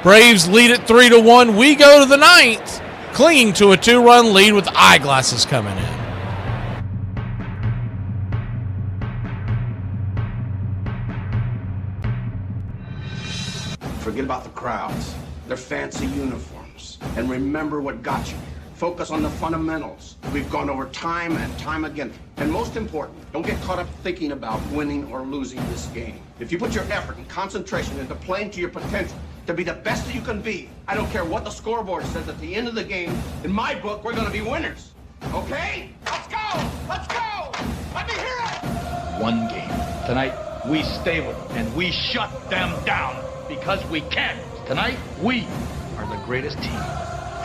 Braves lead it 3-1. We go to the 9th, clinging to a 2-run lead with eyeglasses coming in. Forget about the crowds, their fancy uniforms, and remember what got you here. Focus on the fundamentals. We've gone over time and time again. And most important, don't get caught up thinking about winning or losing this game. If you put your effort and concentration into playing to your potential, to be the best that you can be, I don't care what the scoreboard says at the end of the game, in my book, we're going to be winners. Okay? Let's go! Let's go! Let me hear it! One game. Tonight, we stay with them, and we shut them down because we can. Tonight, we are the greatest team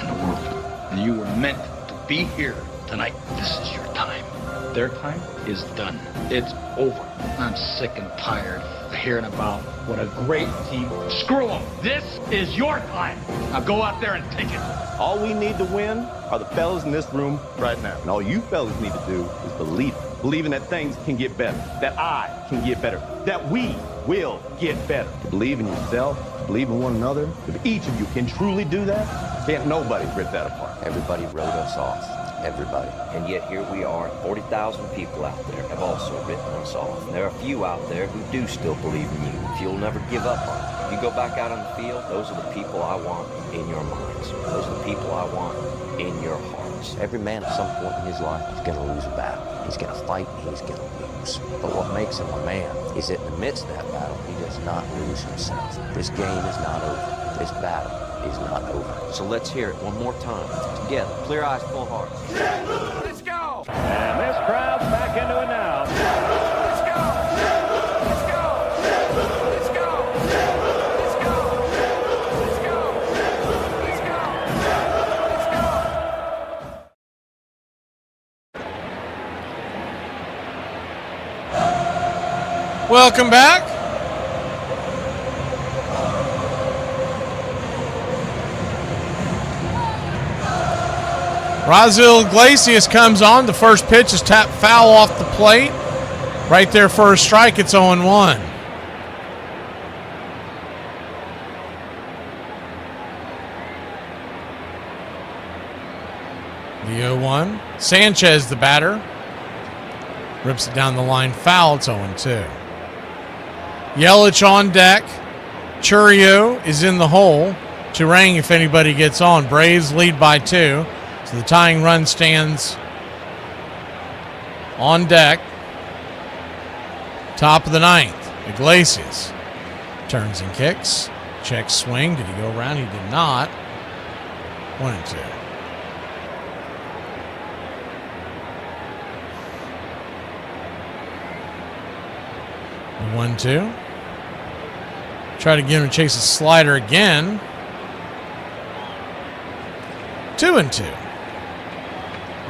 in the world. And you were meant to be here tonight. This is your time. Their time is done. It's over. I'm sick and tired of hearing about what a great team. Screw them. This is your time. Now go out there and take it. All we need to win are the fellas in this room right now. And all you fellas need to do is believe it. Believing that things can get better, that I can get better, that we will get better. To believe in yourself, to believe in one another. If each of you can truly do that, can't nobody rip that apart. Everybody wrote us off. Everybody. And yet here we are, 40,000 people out there have also written us off. And there are a few out there who do still believe in you. If you'll never give up on it. If you go back out on the field, those are the people I want in your minds. Those are the people I want in your hearts. Every man at some point in his life is going to lose a battle. He's going to fight and he's going to lose. But what makes him a man is that in the midst of that battle, he does not lose himself. This game is not over. This battle is not over. So let's hear it one more time. Together, clear eyes, full hearts. Let's go! And this crowd's back into it now. Let's go! Let's go! Let's go! Let's go! Let's go! Let's go! Let's go! Welcome back. Raisel Iglesias comes on. The first pitch is tapped foul off the plate. Right there for a strike. It's 0-1. The 0-1. Sanchez, the batter. Rips it down the line. Foul. It's 0-2. Yelich on deck. Churio is in the hole. Turang, if anybody gets on. Braves lead by 2. So the tying run stands on deck. Top of the 9th. Iglesias turns and kicks. Checks swing. Did he go around? He did not. 1-2. The 1-2. Try to get him to chase a slider again. 2-2.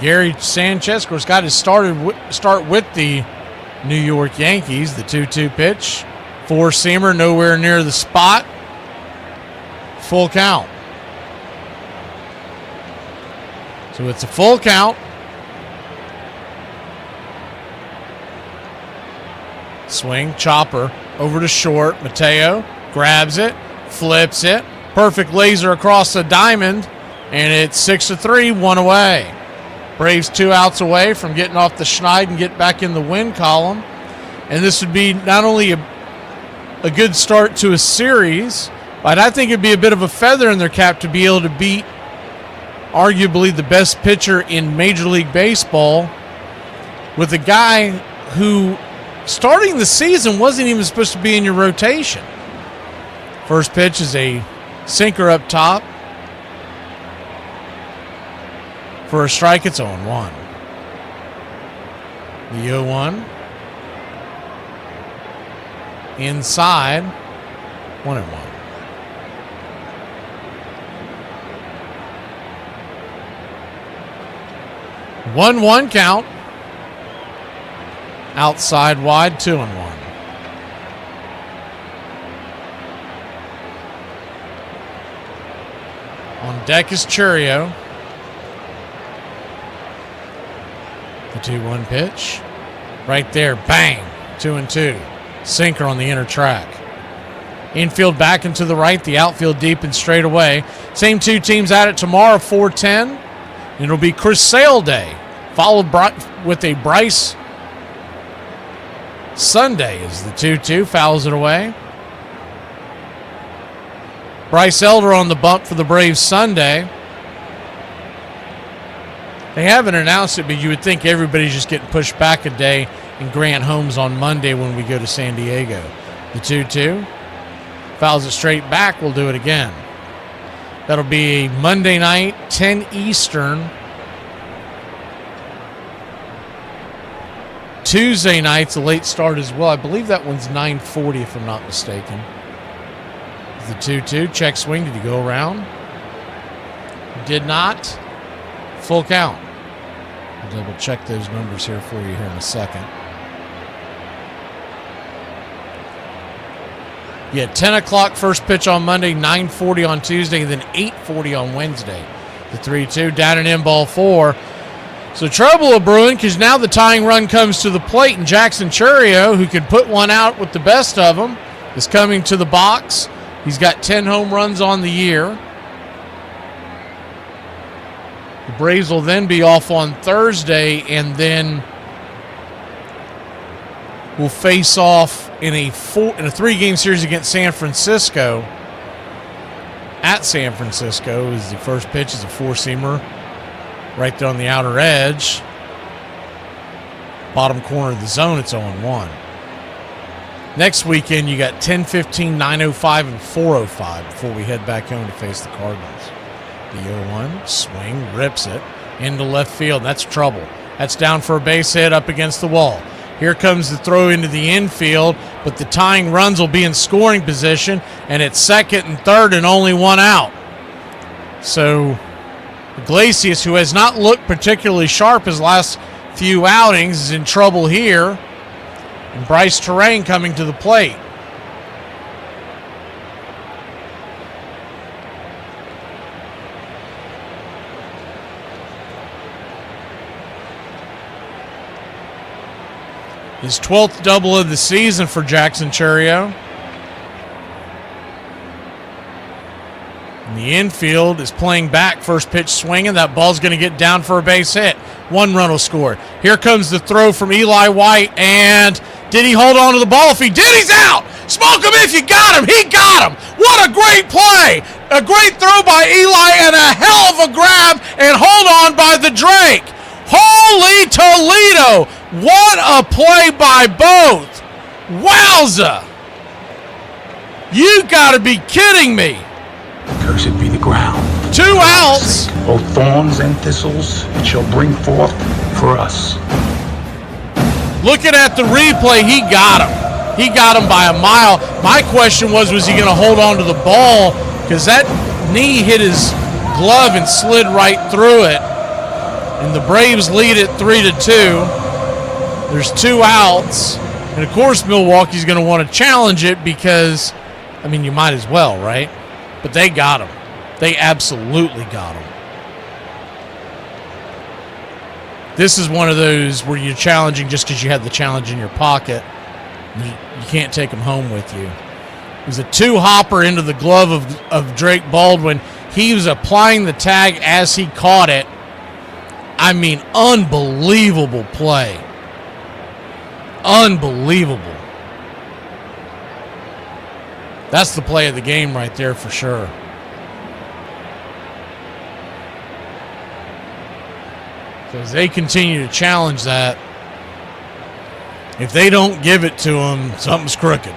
Gary Sanchez, of course, got his start with the New York Yankees. The 2-2 pitch. Four-seamer, nowhere near the spot. Full count. So it's a full count. Swing, chopper, over to short. Mateo grabs it, flips it. Perfect laser across the diamond. And it's 6-3, one away. Braves 2 outs away from getting off the schneid and get back in the win column. And this would be not only a good start to a series, but I think it'd be a bit of a feather in their cap to be able to beat arguably the best pitcher in Major League Baseball with a guy who, starting the season, wasn't even supposed to be in your rotation. First pitch is a sinker up top. For a strike, it's 0-1. The 0-1. Inside. 1-1. 1-1 count. Outside wide, 2-1. On deck is Churio. The 2-1 pitch. Right there, bang, 2-2. Sinker on the inner track. Infield back and to the right, the outfield deep and straight away. Same two teams at it tomorrow, 4:10. It'll be Chris Sale Day, followed with a Bryce Sunday as the 2-2 fouls it away. Bryce Elder on the bump for the Braves Sunday. They haven't announced it, but you would think everybody's just getting pushed back a day, and Grant Holmes on Monday when we go to San Diego. The 2-2 fouls it straight back. We'll do it again. That'll be Monday night, 10 Eastern. Tuesday night's a late start as well. I believe that one's 9:40 if I'm not mistaken. The 2-2 check swing. Did he go around? Did not. Full count. I'll double check those numbers here for you here in a second. Yeah, 10 o'clock first pitch on Monday, 9:40 on Tuesday, then 8:40 on Wednesday. The 3-2 down and in ball 4. So trouble of brewing because now the tying run comes to the plate, and Jackson Churio, who could put one out with the best of them, is coming to the box. He's got 10 home runs on the year. The Braves will then be off on Thursday, and then will face off in a 3-game series against San Francisco. At San Francisco is the first pitch is a 4-seamer right there on the outer edge. Bottom corner of the zone, it's 0-1. Next weekend, you got 10-15, 9-05, and 4-05 before we head back home to face the Cardinals. The 0-1 swing, rips it into left field. That's trouble. That's down for a base hit up against the wall. Here comes the throw into the infield, but the tying runs will be in scoring position, and it's second and third and only one out. So Iglesias, who has not looked particularly sharp his last few outings, is in trouble here. And Bryce Terrain coming to the plate. His 12th double of the season for Jackson Churio. And the infield is playing back. First pitch swinging. That ball's going to get down for a base hit. 1 run will score. Here comes the throw from Eli White. And did he hold on to the ball? If he did, he's out. Smoke him if you got him. He got him. What a great play. A great throw by Eli and a hell of a grab and hold on by the Drake. Holy Toledo. What a play by both. Wowza. You got to be kidding me. Cursed be the ground. 2 outs. Both thorns and thistles it shall bring forth for us. Looking at the replay, he got him. He got him by a mile. My question was he going to hold on to the ball? Because that knee hit his glove and slid right through it. And the Braves lead it 3-2. There's 2 outs. And, of course, Milwaukee's going to want to challenge it because, I mean, you might as well, right? But they got him. They absolutely got him. This is one of those where you're challenging just because you have the challenge in your pocket. You can't take them home with you. It was a 2-hopper into the glove of Drake Baldwin. He was applying the tag as he caught it. I mean, unbelievable play. Unbelievable. That's the play of the game right there for sure. So as they continue to challenge that, if they don't give it to him, something's crooked.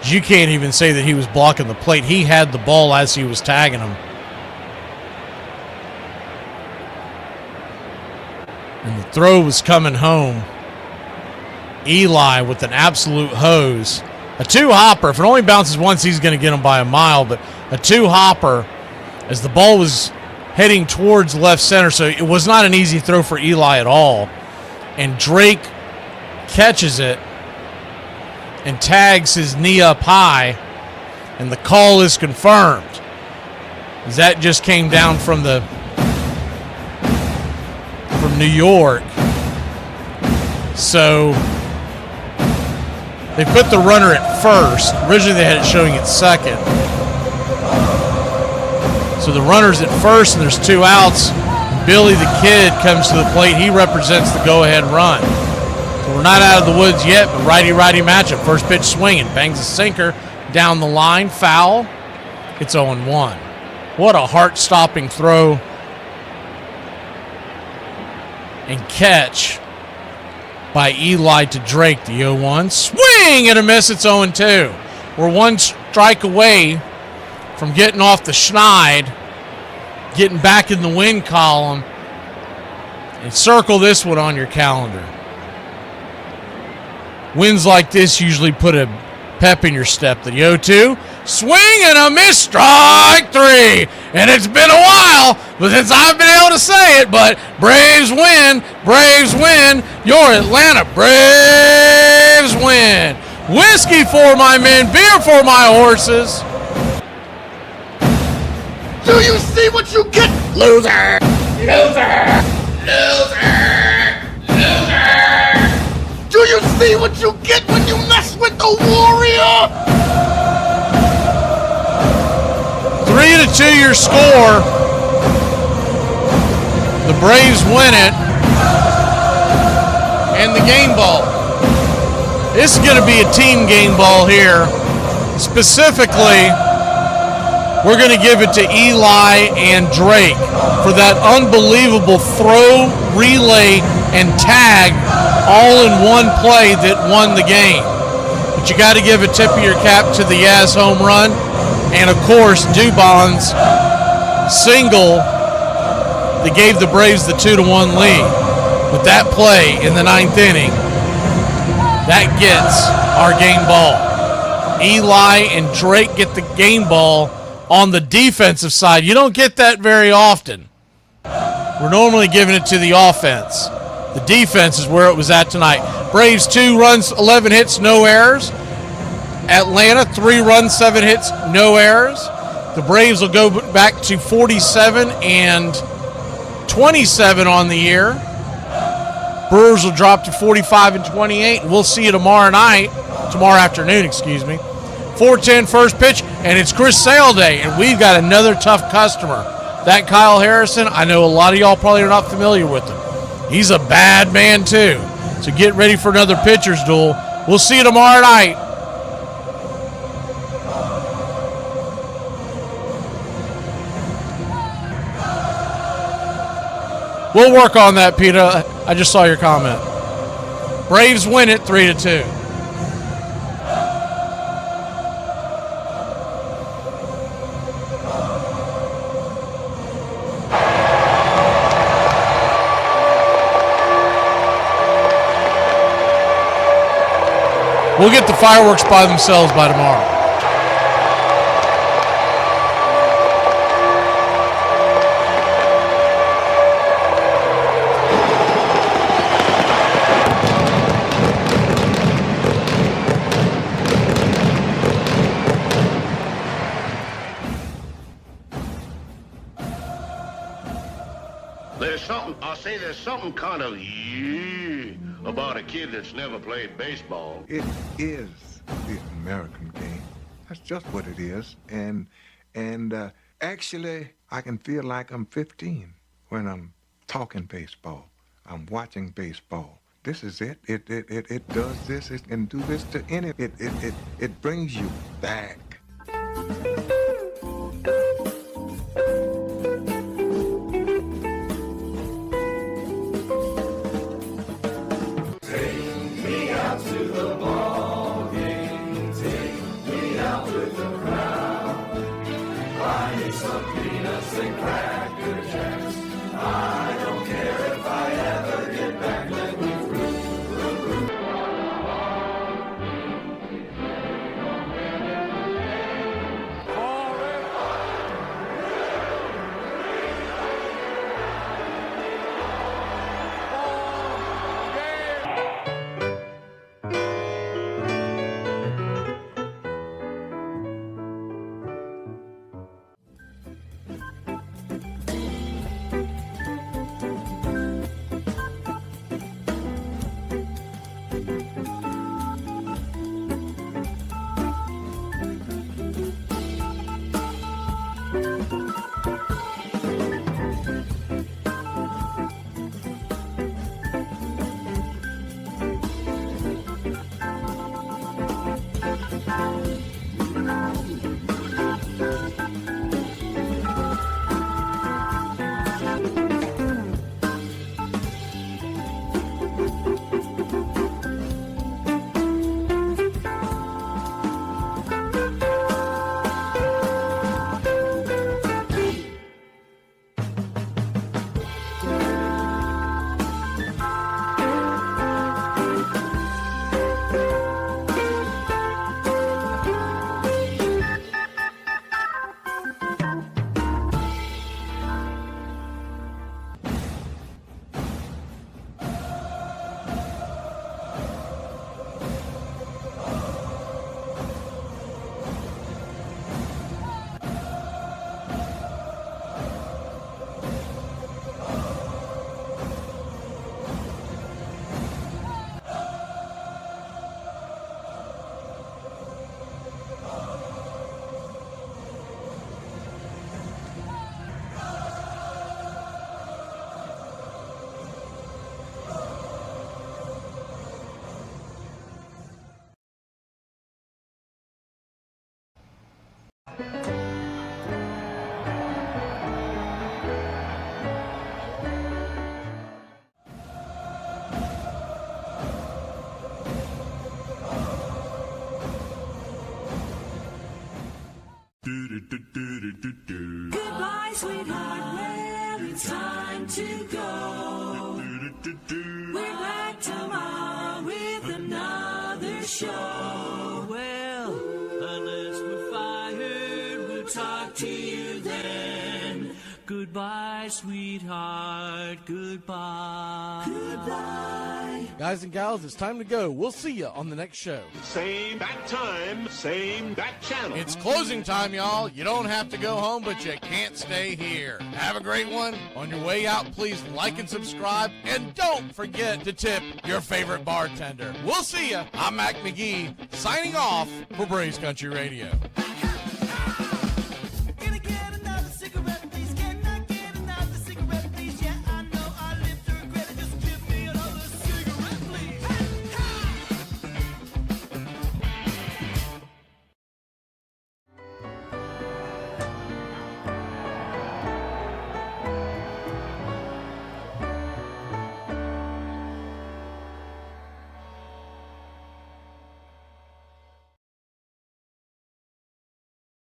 You can't even say that he was blocking the plate. He had the ball as he was tagging him. And the throw was coming home. Eli with an absolute hose. A 2-hopper. If it only bounces once, he's going to get him by a mile. But a 2-hopper as the ball was heading towards left center. So it was not an easy throw for Eli at all. And Drake catches it and tags his knee up high. And the call is confirmed. That just came down from New York. So they put the runner at first. Originally they had it showing at second. So the runner's at first and there's 2 outs. Billy the Kid comes to the plate. He represents the go-ahead run. So we're not out of the woods yet, but righty-righty matchup. First pitch swinging. Bangs a sinker down the line. Foul. It's 0-1. What a heart-stopping throw and catch by Eli to Drake. The 0-1. Swing and a miss. It's 0-2. We're 1 strike away from getting off the schneid, getting back in the win column, and circle this one on your calendar. Wins like this usually put a pep in your step. The 0-2. Swing and a miss. Strike 3. And it's been a while since I've been able to say it, but Braves win. Braves win. Your Atlanta Braves win. Whiskey for my men, beer for my horses. Do you see what you get, loser? Loser! Loser! Loser! Do you see what you get when you mess with the Warrior? 3-2 your score. The Braves win it. And the game ball. This is going to be a team game ball here. Specifically, we're going to give it to Eli and Drake for that unbelievable throw, relay, and tag all in one play that won the game. But you got to give a tip of your cap to the Yaz home run. And, of course, Dubon's single that gave the Braves the 2-1 lead. But that play in the 9th inning, that gets our game ball. Eli and Drake get the game ball on the defensive side. You don't get that very often. We're normally giving it to the offense. The defense is where it was at tonight. Braves 2 runs, 11 hits, no errors. Atlanta 3 runs, 7 hits, no errors. The Braves will go back to 47 and 27 on the year. Brewers will drop to 45 and 28. We'll see you tomorrow afternoon. 4:10 first pitch, and it's Chris Sale Day, and we've got another tough customer. That Kyle Harrison, I know a lot of y'all probably are not familiar with him. He's a bad man too. So get ready for another pitcher's duel. We'll see you tomorrow night. We'll work on that, Peter. I just saw your comment. Braves win it 3-2. We'll get the fireworks by themselves by tomorrow. There's something kind of about a kid that's never played baseball. It is the American game. That's just what it is. And actually, I can feel like I'm 15 when I'm talking baseball. I'm watching baseball. This is it. It does this. It can do this to any. It brings you back. We're back tomorrow with another show. Well, unless we're fired, we'll talk to you then. Goodbye, sweetheart. Goodbye. Goodbye. Guys and gals, it's time to go. We'll see you on the next show. Same bat time, same bat channel. It's closing time, y'all. You don't have to go home, but you can't stay here. Have a great one. On your way out, please like and subscribe. And don't forget to tip your favorite bartender. We'll see you. I'm Mac McGee, signing off for Braves Country Radio.